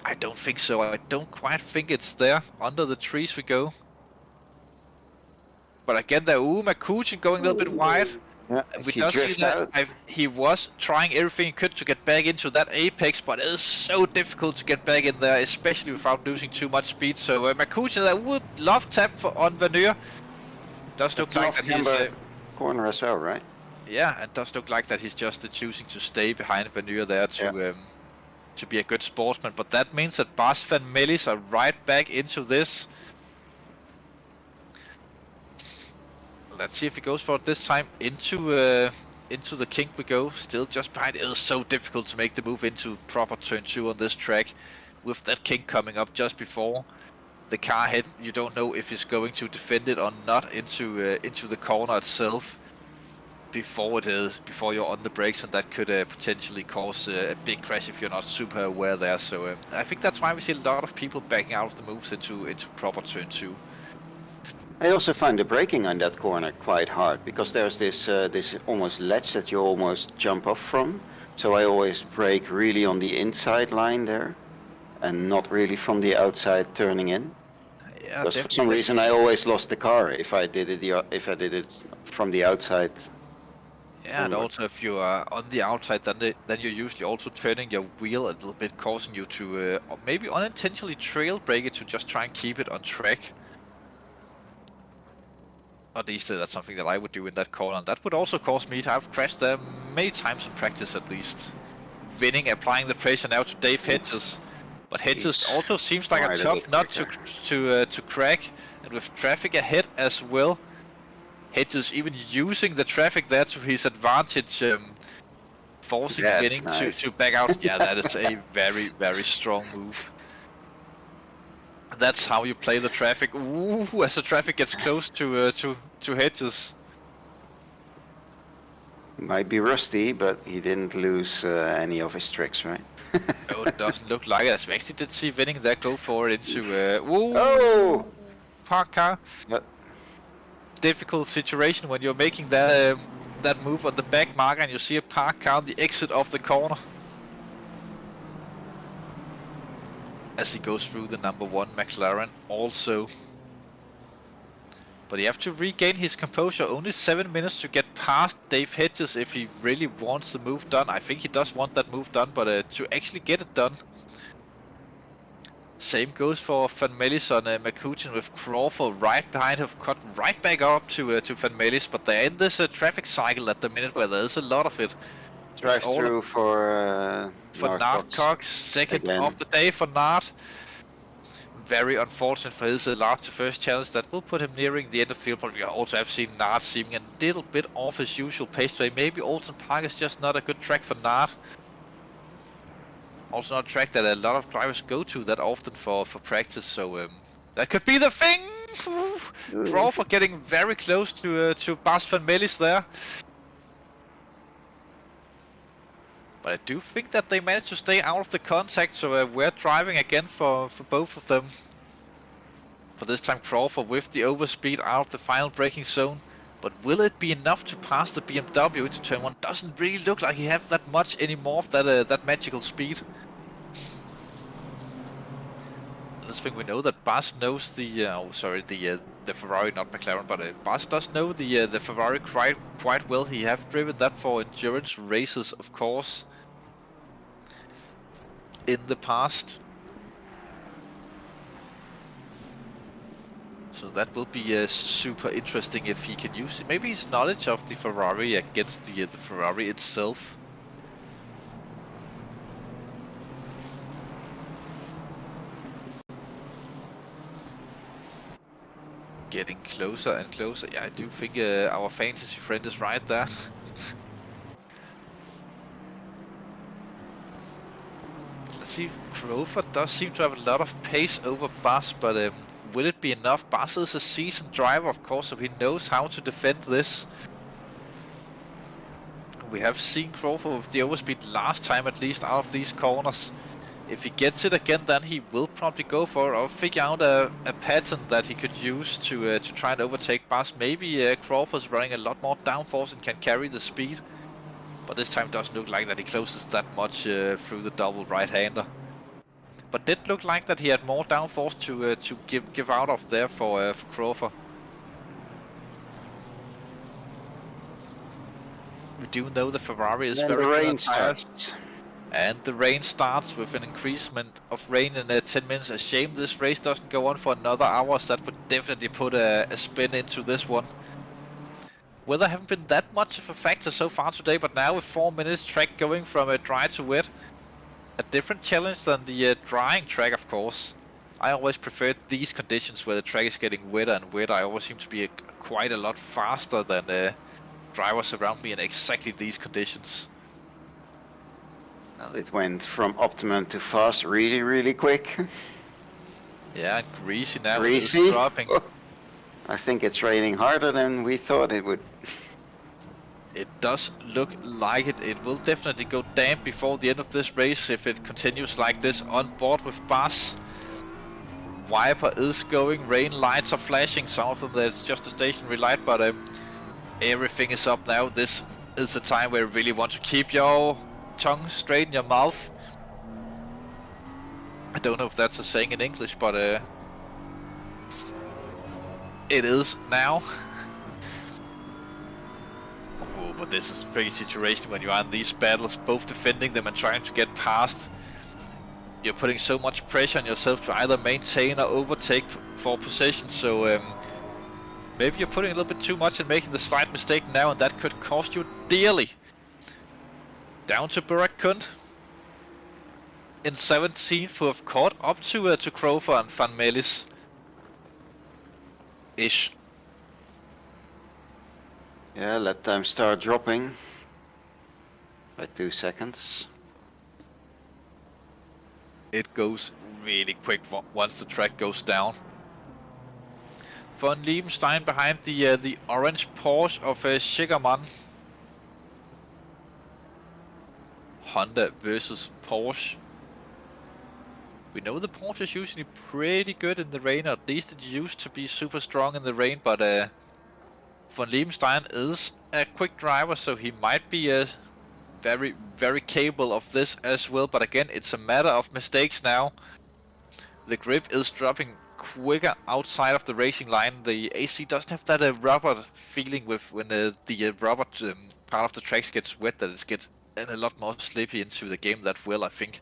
I don't think so. I don't quite think it's there. Under the trees we go. But again, there, McCutcheon going a little bit wide. Yeah, and we do see that he was trying everything he could to get back into that apex, but it is so difficult to get back in there, especially without losing too much speed. So McCutcheon, I would love tap on Van Lier. Does look like that he's corner as well, right? Yeah, and does look like that he's just choosing to stay behind Van Lier there to be a good sportsman. But that means that Bas van Melis are right back into this. Let's see if he goes for it this time. Into the kink we go. Still just behind. It is so difficult to make the move into proper turn 2 on this track. With that kink coming up just before the car hit, you don't know if he's going to defend it or not into the corner itself. Before you're on the brakes, and that could potentially cause a big crash if you're not super aware there. So I think that's why we see a lot of people backing out of the moves into proper turn 2. I also find the braking on that corner quite hard, because there's this almost ledge that you almost jump off from. So I always brake really on the inside line there, and not really from the outside turning in. Yeah, because for some reason I always lost the car if I did it from the outside Yeah, and also if you are on the outside, then you're usually also turning your wheel a little bit, causing you to maybe unintentionally trail brake it to just try and keep it on track. At least that's something that I would do in that corner, and that would also cause me to have crashed there many times in practice at least. Winning, applying the pressure now to Dave Hedges, but Hedges also seems like a tough nut to crack, and with traffic ahead as well. Hedges even using the traffic there to his advantage, forcing Winning to back out. Yeah, that is a very, very strong move. That's how you play the traffic. Ooh, as the traffic gets close to Hedges. Might be rusty, but he didn't lose any of his tricks, right? No, it doesn't look like it. I actually did see Winning there go for it into... Park car. Yep. Difficult situation when you're making that that move on the back marker and you see a park car on the exit of the corner. As he goes through the number 1 McLaren also. But you have to regain his composure. Only 7 minutes to get past Dave Hedges if he really wants the move done. I think he does want that move done, but to actually get it done. Same goes for Van Mellis on Makutin with Crawford right behind, have cut right back up to Van Mellis, but they're in this traffic cycle at the minute where there's a lot of it. Drive through for Nart Cox, second again of the day for Nart. Very unfortunate for his last to first challenge. That will put him nearing the end of the field, but we also have seen Nart seeming a little bit off his usual pace today. Maybe Oulton Park is just not a good track for Nart. Also not a track that a lot of drivers go to that often for practice, so that could be the thing! Crawford getting very close to Bas Van Mellis there. But I do think that they managed to stay out of the contact, so we're driving again for both of them. But this time Crawford with the overspeed out of the final braking zone. But will it be enough to pass the BMW into turn 1? Doesn't really look like he has that much anymore of that magical speed. This thing we know that Bas knows the Ferrari, not McLaren, but Bas does know the Ferrari quite well. He have driven that for endurance races, of course, in the past. So that will be super interesting if he can use it. Maybe his knowledge of the Ferrari against the Ferrari itself. Getting closer and closer. Yeah, I do think our fantasy friend is right there. Let's see, Crawford does seem to have a lot of pace over Bas, but will it be enough? Bas is a seasoned driver, of course, so he knows how to defend this. We have seen Crawford with the overspeed last time, at least, out of these corners. If he gets it again, then he will probably go for it or figure out a pattern that he could use to try and overtake Bas. Maybe Crawford's running a lot more downforce and can carry the speed. But this time it doesn't look like that he closes that much through the double right-hander. But did look like that he had more downforce to give out of there for Crawford. We do know the Ferrari is very good on tires. And the rain starts with an increasement of rain in 10 minutes. A shame this race doesn't go on for another hour. So that would definitely put a spin into this one. Weather haven't been that much of a factor so far today, but now with 4 minutes track going from dry to wet. A different challenge than the drying track, of course. I always prefer these conditions where the track is getting wetter and wetter. I always seem to be quite a lot faster than drivers around me in exactly these conditions. Well, it went from optimum to fast really, really quick. Yeah, and greasy now. Greasy? Dropping. Oh, I think it's raining harder than we thought it would. It does look like it. It will definitely go damp before the end of this race if it continues like this on board with Bas. Wiper is going, rain lights are flashing. Some of them there's just a stationary light, but everything is up now. This is the time where you really want to keep your tongue straight in your mouth. I don't know if that's a saying in English, but it is now. Oh, but this is a tricky situation when you are in these battles, both defending them and trying to get past. You're putting so much pressure on yourself to either maintain or overtake for position, so maybe you're putting a little bit too much and making the slight mistake now, and that could cost you dearly. Down to Burak Kund in 17th, who have caught up to Crofer and Van Melis. Ish. Yeah, lap time start dropping by 2 seconds. It goes really quick once the track goes down. Von Liebenstein behind the orange Porsche of Schickermann. Honda versus Porsche. We know the Porsche is usually pretty good in the rain, or at least it used to be super strong in the rain, but Von Liebenstein is a quick driver, so he might be very, very capable of this as well, but again, it's a matter of mistakes now. The grip is dropping quicker outside of the racing line. The AC doesn't have that rubber feeling with when the rubber part of the tracks gets wet, that it gets a lot more slippy into the game that well, I think.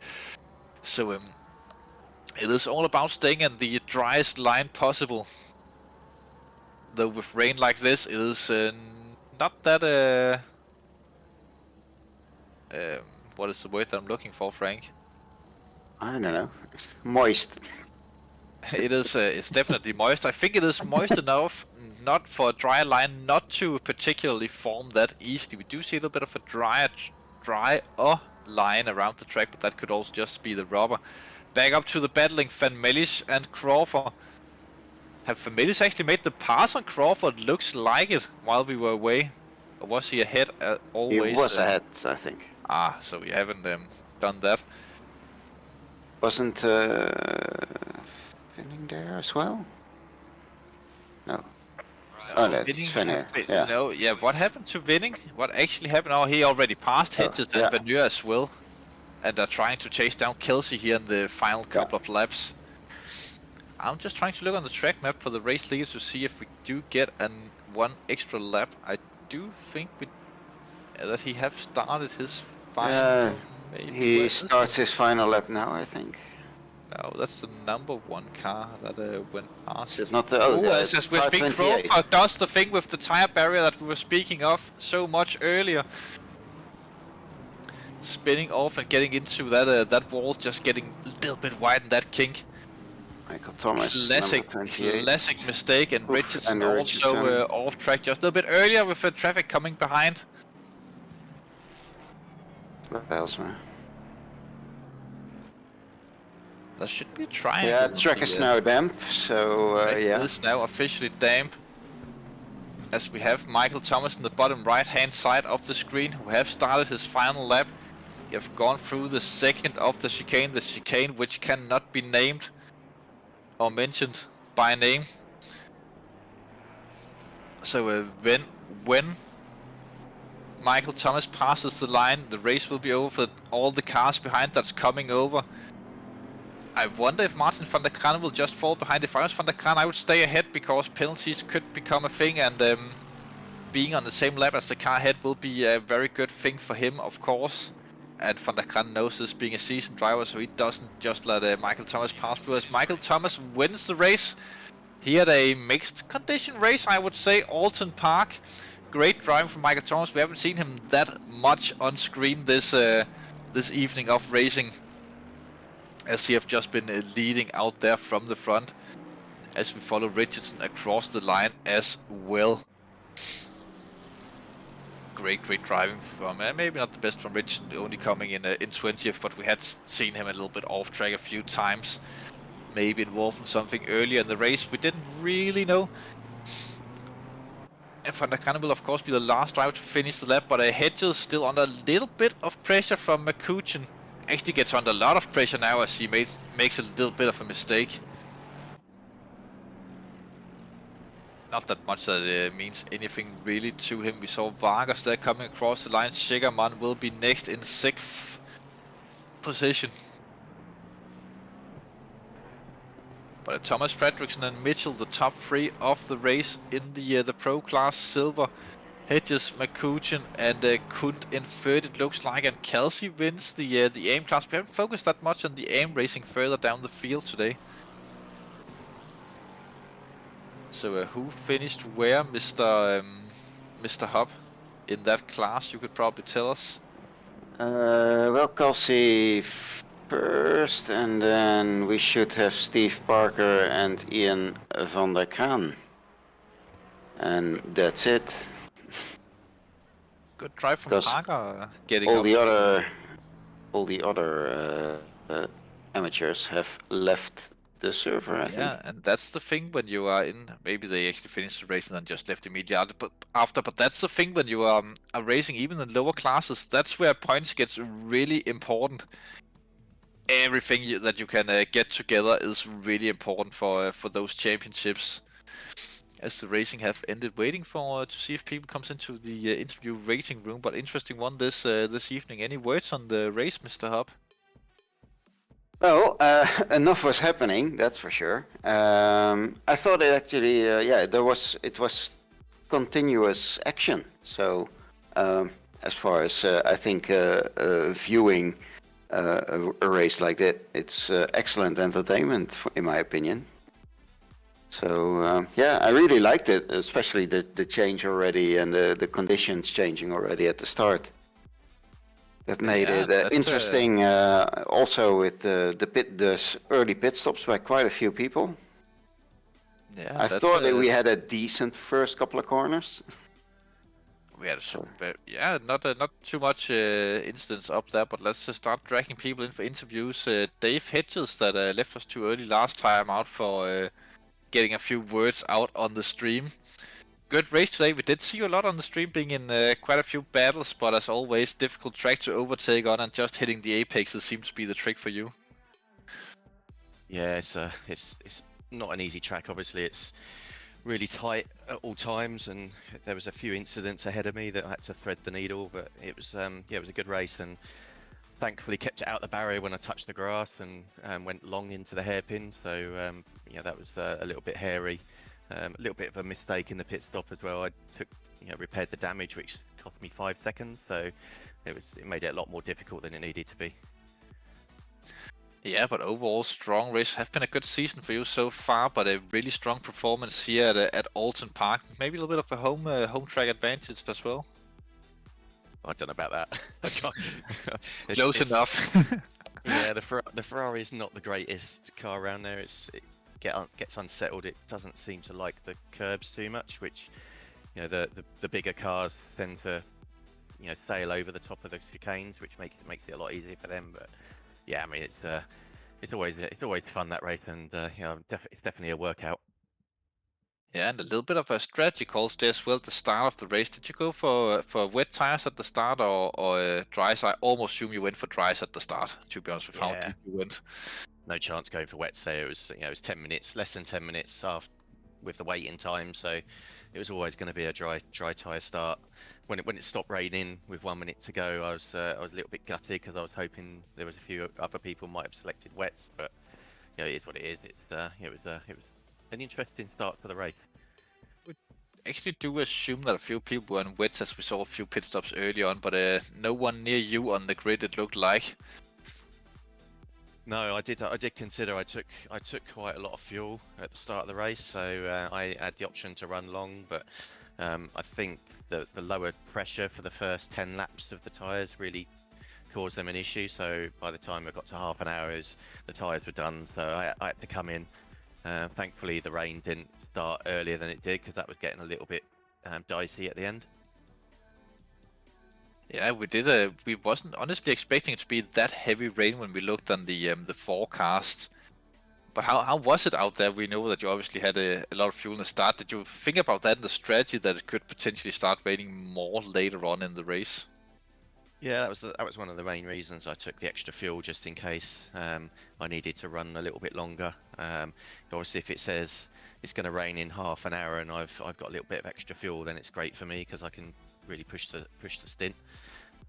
So it is all about staying in the driest line possible. Though with rain like this, it is not that what is the word that I'm looking for, Frank? I don't know. Moist. It is. It's definitely moist. I think it is moist enough, not for a dry line, not to particularly form that easily. We do see a little bit of a drier line around the track, but that could also just be the rubber. Back up to the battling Van Melis and Crawford. Have Van Melis actually made the pass on Crawford? Looks like it while we were away. Or was he ahead always? He was ahead, I think. Ah, so we haven't done that. Wasn't Finning there as well? No. Oh, no, it's Finning. Yeah. No, yeah, what happened to Vinning? What actually happened? Oh, he already passed Hedges and Van Lier as well. And they're trying to chase down Kelsey here in the final couple of laps. I'm just trying to look on the track map for the race leaders to see if we do get one extra lap. I do think that he have started his final. He starts his final lap now, I think. No, that's the number 1 car that went past. Is it not the as we're speaking, Crawford does the thing with the tire barrier that we were speaking of so much earlier. Spinning off and getting into that wall, just getting a little bit wide in that kink. Michael Thomas, classic mistake, and Richardson also off track just a little bit earlier with traffic coming behind. What else, man? There should be a triangle. Yeah, track is now damp, so yeah. It is now officially damp. As we have Michael Thomas in the bottom right hand side of the screen, who have started his final lap. He have gone through the second of the chicane which cannot be named or mentioned by name. So when Michael Thomas passes the line, the race will be over for all the cars behind that's coming over. I wonder if Martin van der Kraan will just fall behind. If I was van der Kraan, I would stay ahead, because penalties could become a thing, and being on the same lap as the car ahead will be a very good thing for him, of course. And Van der Kraan knows this, being a seasoned driver, so he doesn't just let Michael Thomas pass through. As Michael Thomas wins the race, he had a mixed condition race, I would say. Oulton Park, great driving from Michael Thomas. We haven't seen him that much on screen this evening of racing, as he have just been leading out there from the front, as we follow Richardson across the line as well. Great driving from, maybe not the best from Richardson, only coming in 20th, but we had seen him a little bit off track a few times, maybe involved in something earlier in the race. We didn't really know. And Van der Kraan will of course be the last driver to finish the lap, but Hedges still under a little bit of pressure from Kuchen. Actually gets under a lot of pressure now, as he makes a little bit of a mistake. Not that much that it means anything really to him. We saw Vargas there coming across the line. Schickermann will be next in 6th position. But Thomas Fredriksson and Mitchell, the top 3 of the race in the Pro Class Silver, Hedges, McCutcheon, and Kunt in third, it looks like, and Kelsey wins the aim class. We haven't focused that much on the aim racing further down the field today. So who finished where, Mr. Hub, in that class? You could probably tell us. Well, Kelsey first, and then we should have Steve Parker and Ian van der Kraan. And that's it. Good drive from Because Parker getting all up. the other amateurs have left the server, I think. Yeah, and that's the thing when you are in. Maybe they actually finished the race and then just left immediately after. But that's the thing when you are racing even in lower classes. That's where points gets really important. Everything that you can get together is really important for those championships. As the racing have ended, waiting for to see if people comes into the interview rating room. But interesting one this evening. Any words on the race, Mr. Hub? Well, enough was happening, that's for sure. I thought it actually, it was continuous action. So, as far as I think viewing a race like that, it's excellent entertainment, in my opinion. So, yeah, I really liked it, especially the change already and the conditions changing already at the start. That made it interesting. Also with the early pit stops by quite a few people. Yeah, I thought that we had a decent first couple of corners. We had not too much incidents up there, but let's start dragging people in for interviews. Dave Hedges that left us too early last time out for getting a few words out on the stream. Good race today. We did see you a lot on the stream, being in quite a few battles, but as always, difficult track to overtake on, and just hitting the apexes seems to be the trick for you. Yeah, it's not an easy track. Obviously, it's really tight at all times, and there was a few incidents ahead of me that I had to thread the needle. But it was it was a good race, and thankfully kept it out the barrier when I touched the grass and went long into the hairpin. So yeah, that was a little bit hairy. A little bit of a mistake in the pit stop as well. I repaired the damage, which cost me 5 seconds. So it made it a lot more difficult than it needed to be. Yeah, but overall strong race. Have been a good season for you so far, but a really strong performance here at Oulton Park. Maybe a little bit of a home track advantage as well. I don't know about that. Close enough. Yeah, the Ferrari is not the greatest car around there. It gets unsettled. It doesn't seem to like the curbs too much, which the bigger cars tend to sail over the top of the chicanes, which makes it a lot easier for them. But yeah, I mean it's always fun, that race, and it's definitely a workout. Yeah, and a little bit of a strategy calls there as well at the start of the race. Did you go for wet tires at the start or dries? I almost assume you went for dries at the start, to be honest with how deep you went. No chance going for wets there. It was 10 minutes, less than 10 minutes after with the waiting time, so it was always going to be a dry tire start. When it stopped raining with 1 minute to go, I was a little bit gutted because I was hoping there was a few other people might have selected wets, but it is what it is. It was an interesting start to the race. We actually do assume that a few people were in wets, as we saw a few pit stops early on, but no one near you on the grid, it looked like. No, I did consider. I took quite a lot of fuel at the start of the race, so I had the option to run long, but I think the lower pressure for the first 10 laps of the tyres really caused them an issue. So by the time I got to half an hour, the tyres were done, so I had to come in. Thankfully, the rain didn't start earlier than it did, because that was getting a little bit dicey at the end. Yeah, we did. We wasn't honestly expecting it to be that heavy rain when we looked on the forecast. But how was it out there? We know that you obviously had a lot of fuel in the start. Did you think about that in the strategy, that it could potentially start raining more later on in the race? Yeah, that was one of the main reasons I took the extra fuel, just in case I needed to run a little bit longer. Obviously, if it says it's going to rain in half an hour and I've got a little bit of extra fuel, then it's great for me because I can really push the stint.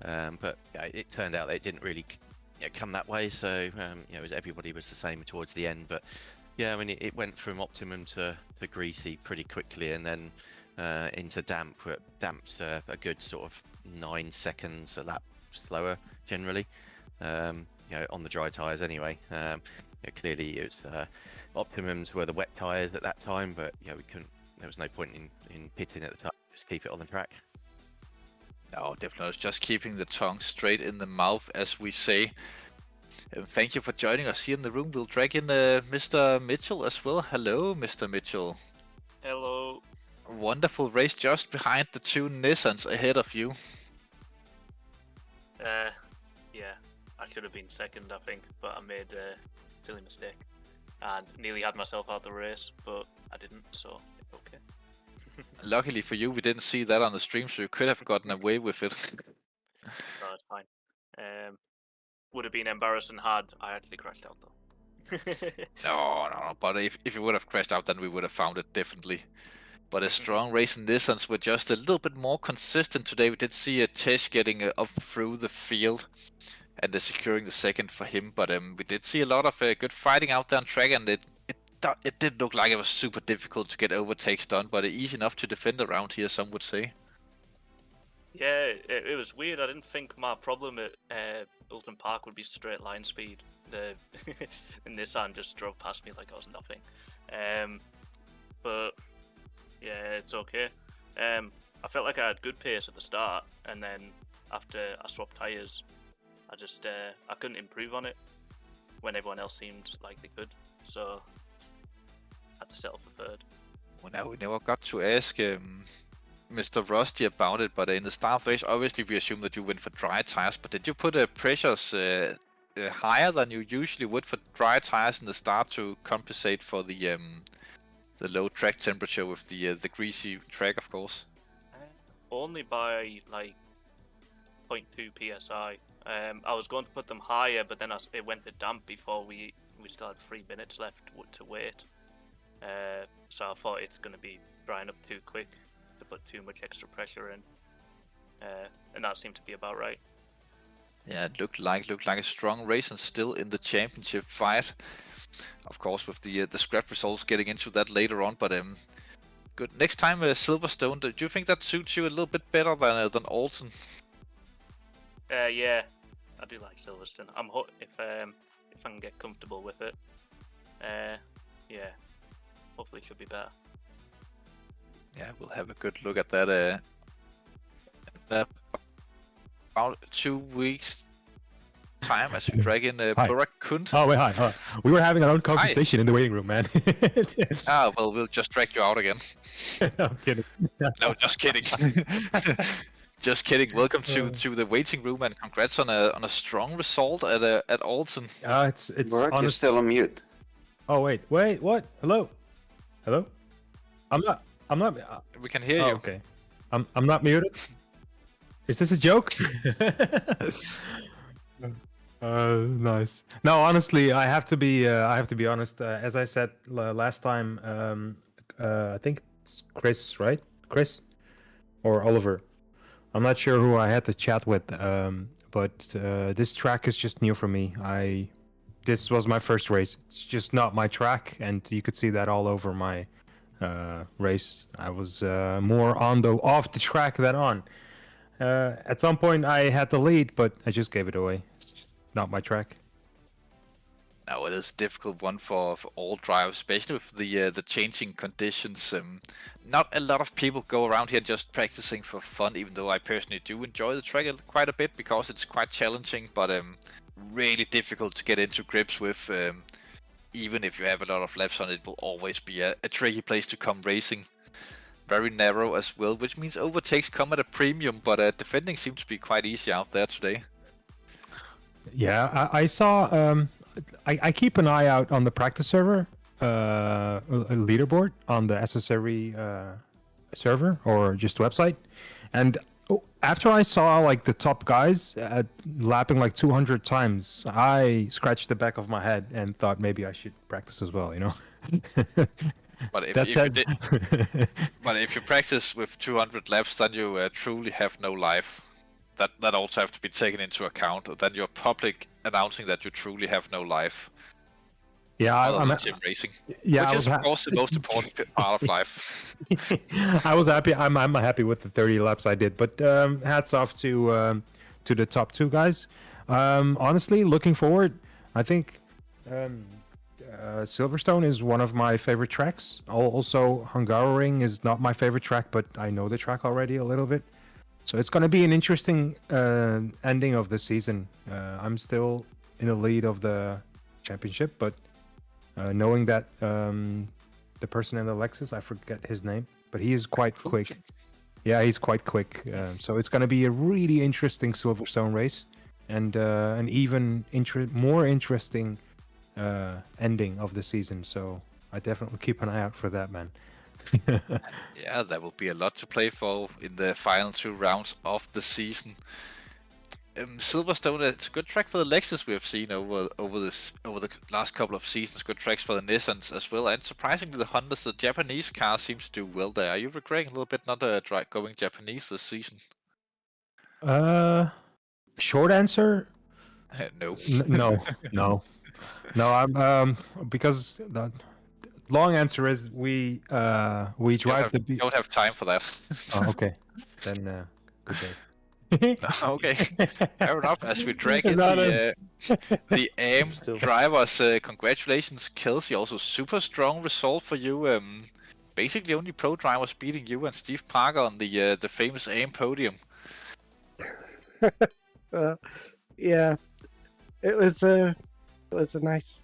But yeah, it turned out that it didn't really come that way. So everybody was the same towards the end. But yeah, I mean it went from optimum to greasy pretty quickly, and then into damp. Damp's a good sort of 9 seconds a lap slower generally. On the dry tyres anyway. Clearly it was optimums were the wet tyres at that time, but we couldn't. There was no point in pitting at the time. Just keep it on the track. No, definitely. It's just keeping the tongue straight in the mouth, as we say. Thank you for joining us here in the room. We'll drag in Mr. Mitchell as well. Hello, Mr. Mitchell. Hello. Wonderful race just behind the 2 Nissans ahead of you. Yeah, I should have been second, I think, but I made a silly mistake and nearly had myself out the race, but I didn't, so it's okay. Luckily for you, we didn't see that on the stream, so you could have gotten away with it. No, it's fine. Would have been embarrassing had I actually crashed out though. No. But if you would have crashed out, then we would have found it differently. But a strong race in Nissans were just a little bit more consistent today. We did see a Tesh getting up through the field and securing the second for him. But we did see a lot of good fighting out there on track, and it did look like it was super difficult to get overtakes done, but easy enough to defend around here, some would say. Yeah, it was weird. I didn't think my problem at Oulton Park would be straight line speed. The Nissan just drove past me like I was nothing. But yeah, it's okay. I felt like I had good pace at the start, and then after I swapped tyres, I just I couldn't improve on it when everyone else seemed like they could. So I had to settle for third. Well, now we never got to ask Mr. Rusty about it, but in the start race, obviously we assume that you went for dry tires. But did you put pressures higher than you usually would for dry tires in the start to compensate for the low track temperature with the greasy track, of course? Only by like 0.2 psi. I was going to put them higher, but then it went to damp before we still had 3 minutes left to wait. So I thought it's going to be drying up too quick to put too much extra pressure in, and that seemed to be about right. Yeah, it looked like a strong race and still in the championship fight. Of course, with the scrap results, getting into that later on, but good. Next time, Silverstone. Do you think that suits you a little bit better than Oulton? Yeah, I do like Silverstone. If I can get comfortable with it, yeah, hopefully it should be better. Yeah, we'll have a good look at that. About 2 weeks time as we drag in Burak Kunt. Oh, wait, hi. We were having our own conversation in the waiting room, man. Well, we'll just drag you out again. I'm kidding. No, just kidding. Just kidding. Welcome to the waiting room, and congrats on a strong result at Oulton. It's Burak, you're honest. still on mute. Oh, wait, what? Hello? I'm not. We can hear Oh, you. okay. I'm not muted. Is this a joke? Nice. No, honestly, I have to be honest. As I said last time, I think it's Chris, right? Chris or Oliver. I'm not sure who I had to chat with, but this track is just new for me. This was my first race. It's just not my track, and you could see that all over my race. I was more off the track than on. At some point, I had the lead, but I just gave it away. It's just not my track. No, it is a difficult one for all drivers, especially with the changing conditions. Not a lot of people go around here just practicing for fun, even though I personally do enjoy the track quite a bit because it's quite challenging, but really difficult to get into grips with. Even if you have a lot of laps on it, will always be a tricky place to come racing. Very narrow as well, which means overtakes come at a premium, but defending seems to be quite easy out there today. Yeah, I saw. I keep an eye out on the practice server, leaderboard on the SSRI server or just website, and after I saw like the top guys lapping like 200 times, I scratched the back of my head and thought maybe I should practice as well. But if you practice with 200 laps, then you truly have no life. That also have to be taken into account. Then you're public announcing that you truly have no life. Yeah, other I'm than sim racing, yeah, which is of course the most important part of life. I was happy. I'm happy with the 30 laps I did, but hats off to the top two guys. Honestly, looking forward, I think Silverstone is one of my favorite tracks. Also, Hungaroring is not my favorite track, but I know the track already a little bit, so it's going to be an interesting ending of the season. I'm still in the lead of the championship, but knowing that the person in the Lexus, I forget his name, but he is quite quick. Yeah, he's quite quick. So it's going to be a really interesting Silverstone race, and an even more interesting ending of the season. So I definitely keep an eye out for that, man. Yeah, there will be a lot to play for in the final 2 rounds of the season. Silverstone, it's a good track for the Lexus we have seen over the last couple of seasons. Good tracks for the Nissans as well, and surprisingly the Hondas, the Japanese car seems to do well there. Are you regretting a little bit not going Japanese this season? Short answer, No. no. I'm because the long answer is we drive the. Don't have time for that. Oh, okay, then good day. Okay, fair enough. As we drag in No, the AM Still. drivers, congratulations, Kelsey. Also, super strong result for you. Basically, only pro drivers beating you and Steve Parker on the famous AM podium. Yeah, it was a nice.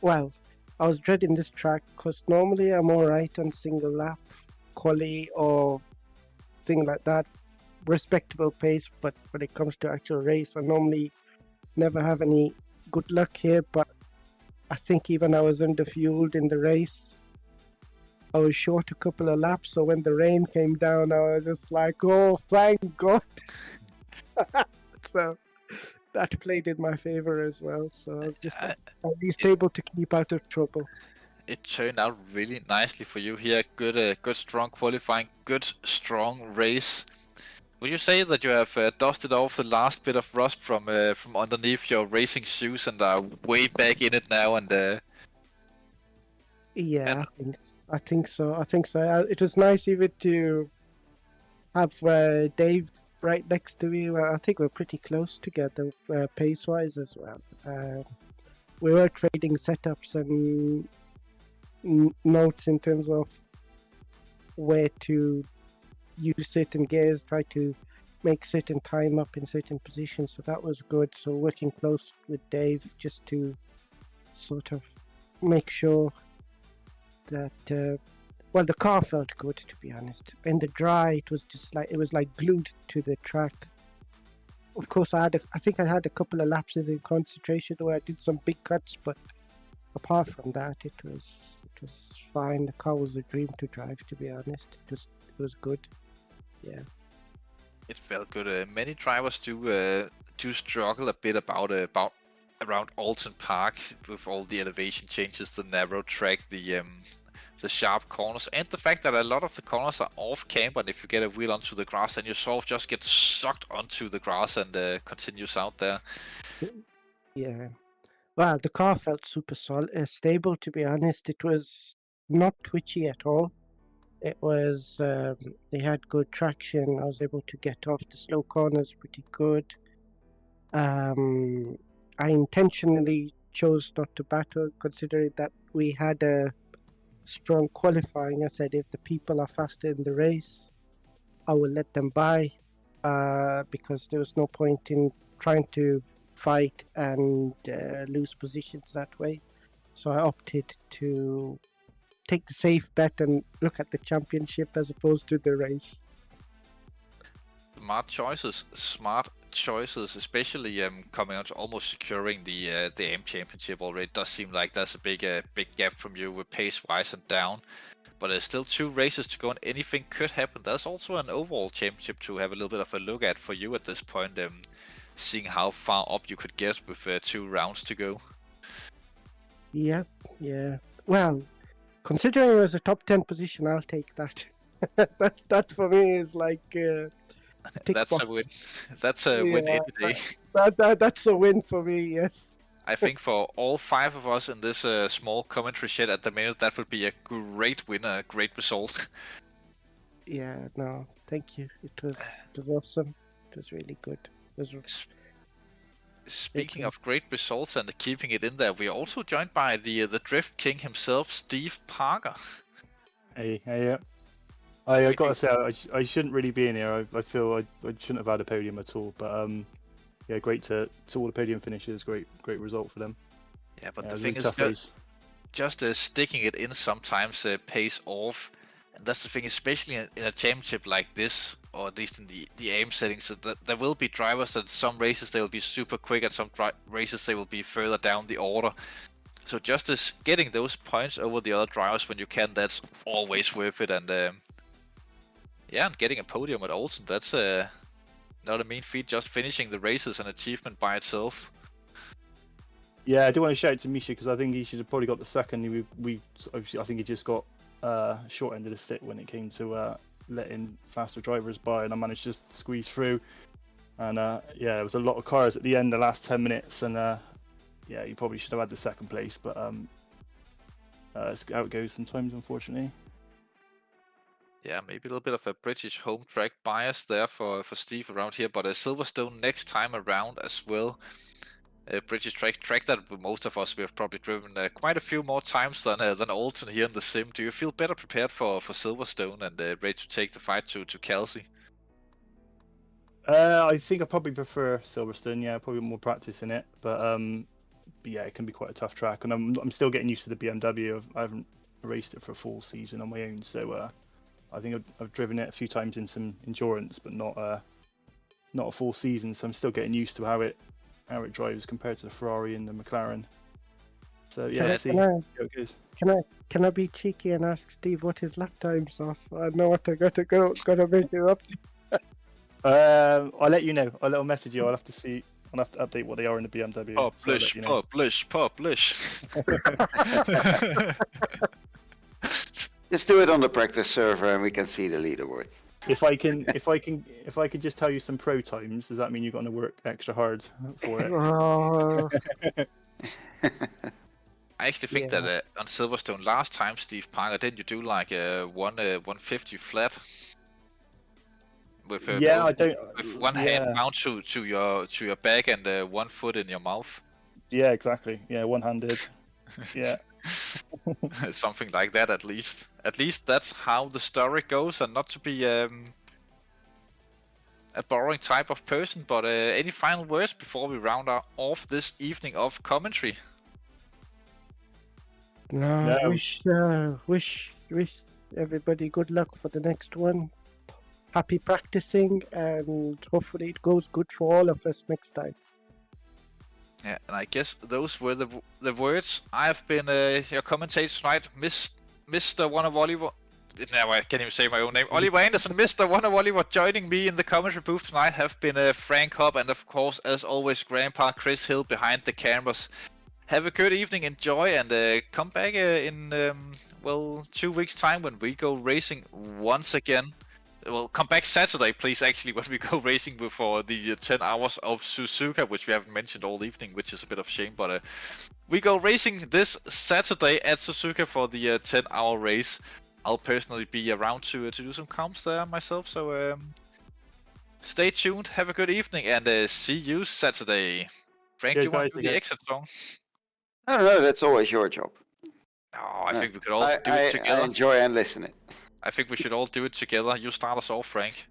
Well, I was dreading this track because normally I'm alright on single lap, quali or thing like that, respectable pace. But when it comes to actual race, I normally never have any good luck here. But I think even I was underfueled in the race. I was short a couple of laps, so when the rain came down, I was just like, "Oh, thank God!" So that played in my favor as well. So I was just at least able to keep out of trouble. It turned out really nicely for you here. Good strong qualifying. Good, strong race. Would you say that you have dusted off the last bit of rust from underneath your racing shoes and are way back in it now? And Yeah, I think so. It was nice even to have Dave right next to me. Well, I think we're pretty close together pace-wise as well. We were trading setups and notes in terms of where to use certain gears, try to make certain time up in certain positions. So that was good. So working close with Dave just to sort of make sure that well, the car felt good, to be honest. In the dry, it was just like glued to the track. Of course, I think I had a couple of lapses in concentration where I did some big cuts, but apart from that, it was fine. The car was a dream to drive, to be honest. It was good. Yeah. it felt good. Many drivers do struggle a bit about around Oulton Park with all the elevation changes, the narrow track, the sharp corners, and the fact that a lot of the corners are off camber, and if you get a wheel onto the grass, then you sort of just get sucked onto the grass and continues out there. Yeah. Well, the car felt super stable, to be honest. It was not twitchy at all. It was, they had good traction. I was able to get off the slow corners pretty good. I intentionally chose not to battle, considering that we had a strong qualifying. I said if the people are faster in the race, I will let them by, because there was no point in trying to fight and lose positions that way. So I opted to take the safe bet and look at the championship as opposed to the race. Smart choices, especially coming on to almost securing the AM championship already. It does seem like there's a big gap from you with pace wise and down, but there's still 2 races to go and anything could happen. There's also an overall championship to have a little bit of a look at for you at this point, seeing how far up you could get with 2 rounds to go. Yeah. Well, considering it was a top 10 position, I'll take that. that for me is like That's a win. That's a win every day. That's a win for me. Yes. I think for all 5 of us in this small commentary shed at the minute, that would be a great winner, a great result. Yeah, no, thank you. It was awesome. It was really good. It was Speaking of great results and keeping it in there, we are also joined by the Drift King himself, Steve Parker. Hey, yeah. I gotta say, I shouldn't really be in here. I feel I shouldn't have had a podium at all. But yeah, great to all the podium finishes. Great result for them. Yeah, but Yeah, the it was a thing really is, tough race. just sticking it in sometimes pays off. And that's the thing, especially in a championship like this, or at least in the aim settings, that there will be drivers that some races they will be super quick, and some races they will be further down the order. So just as getting those points over the other drivers when you can, that's always worth it. And yeah, and getting a podium at Oulton, that's not a mean feat. Just finishing the race is an achievement by itself. Yeah, I do want to shout out to Misha because I think he should have probably got the second. I think he just got short end of the stick when it came to letting faster drivers by, and I managed to just squeeze through. And yeah, there was a lot of cars at the end, the last 10 minutes, and yeah, you probably should have had the second place, but it's how it goes sometimes, unfortunately. Yeah, maybe a little bit of a British home track bias there for Steve around here, but Silverstone next time around as well. British track that most of us we have probably driven quite a few more times than Oulton here in the sim. Do you feel better prepared for Silverstone and ready to take the fight to Kelsey? I think I probably prefer Silverstone. Yeah, probably more practice in it, but yeah, it can be quite a tough track, and I'm still getting used to the BMW. I haven't raced it for a full season on my own, so I think I've driven it a few times in some endurance, but not a full season. So I'm still getting used to how it drives compared to the Ferrari and the McLaren. So yeah, let's see how it goes. Can I be cheeky and ask Steve what his lap times are? So I know what I gotta measure up to. I'll let you know. I'll message you. I'll have to see. I'll have to update what they are in the BMW. Publish. Just do it on the practice server and we can see the leaderboard. If I can just tell you some pro times, does that mean you're going to work extra hard for it? I actually think that on Silverstone last time, Steve Parker, didn't you do like a 150 flat? With with one hand bound to your back and 1 foot in your mouth. Yeah, exactly. Yeah, one-handed. Yeah. Something like that, at least. At least that's how the story goes, and not to be a boring type of person. But any final words before we round off this evening of commentary? No. Wish everybody good luck for the next one. Happy practicing, and hopefully it goes good for all of us next time. Yeah, and I guess those were the words. I've been your commentator tonight, Mr. One of Oliver. Now I can't even say my own name. Oliver Anderson, Mr. One of Oliver. Joining me in the commentary booth tonight have been Frank Hopp and of course, as always, Grandpa Chris Hill behind the cameras. Have a good evening, enjoy, and come back in 2 weeks' time when we go racing once again. Well, come back Saturday, please, actually, when we go racing before the 10 hours of Suzuka, which we haven't mentioned all evening, which is a bit of a shame, but we go racing this Saturday at Suzuka for the 10-hour race. I'll personally be around to do some comps there myself, so stay tuned, have a good evening, and see you Saturday. Frank, you want to do the exit song? I don't know, that's always your job. Oh, I think we could all do it together. I enjoy and listen it. I think we should all do it together. You start us off, Frank.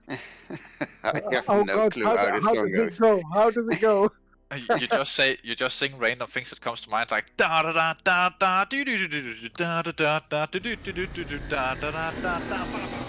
I have no clue how this song goes. How does it go? You just sing random things that comes to mind, like da da da da da do do do do da da da da do do do do da da da da da.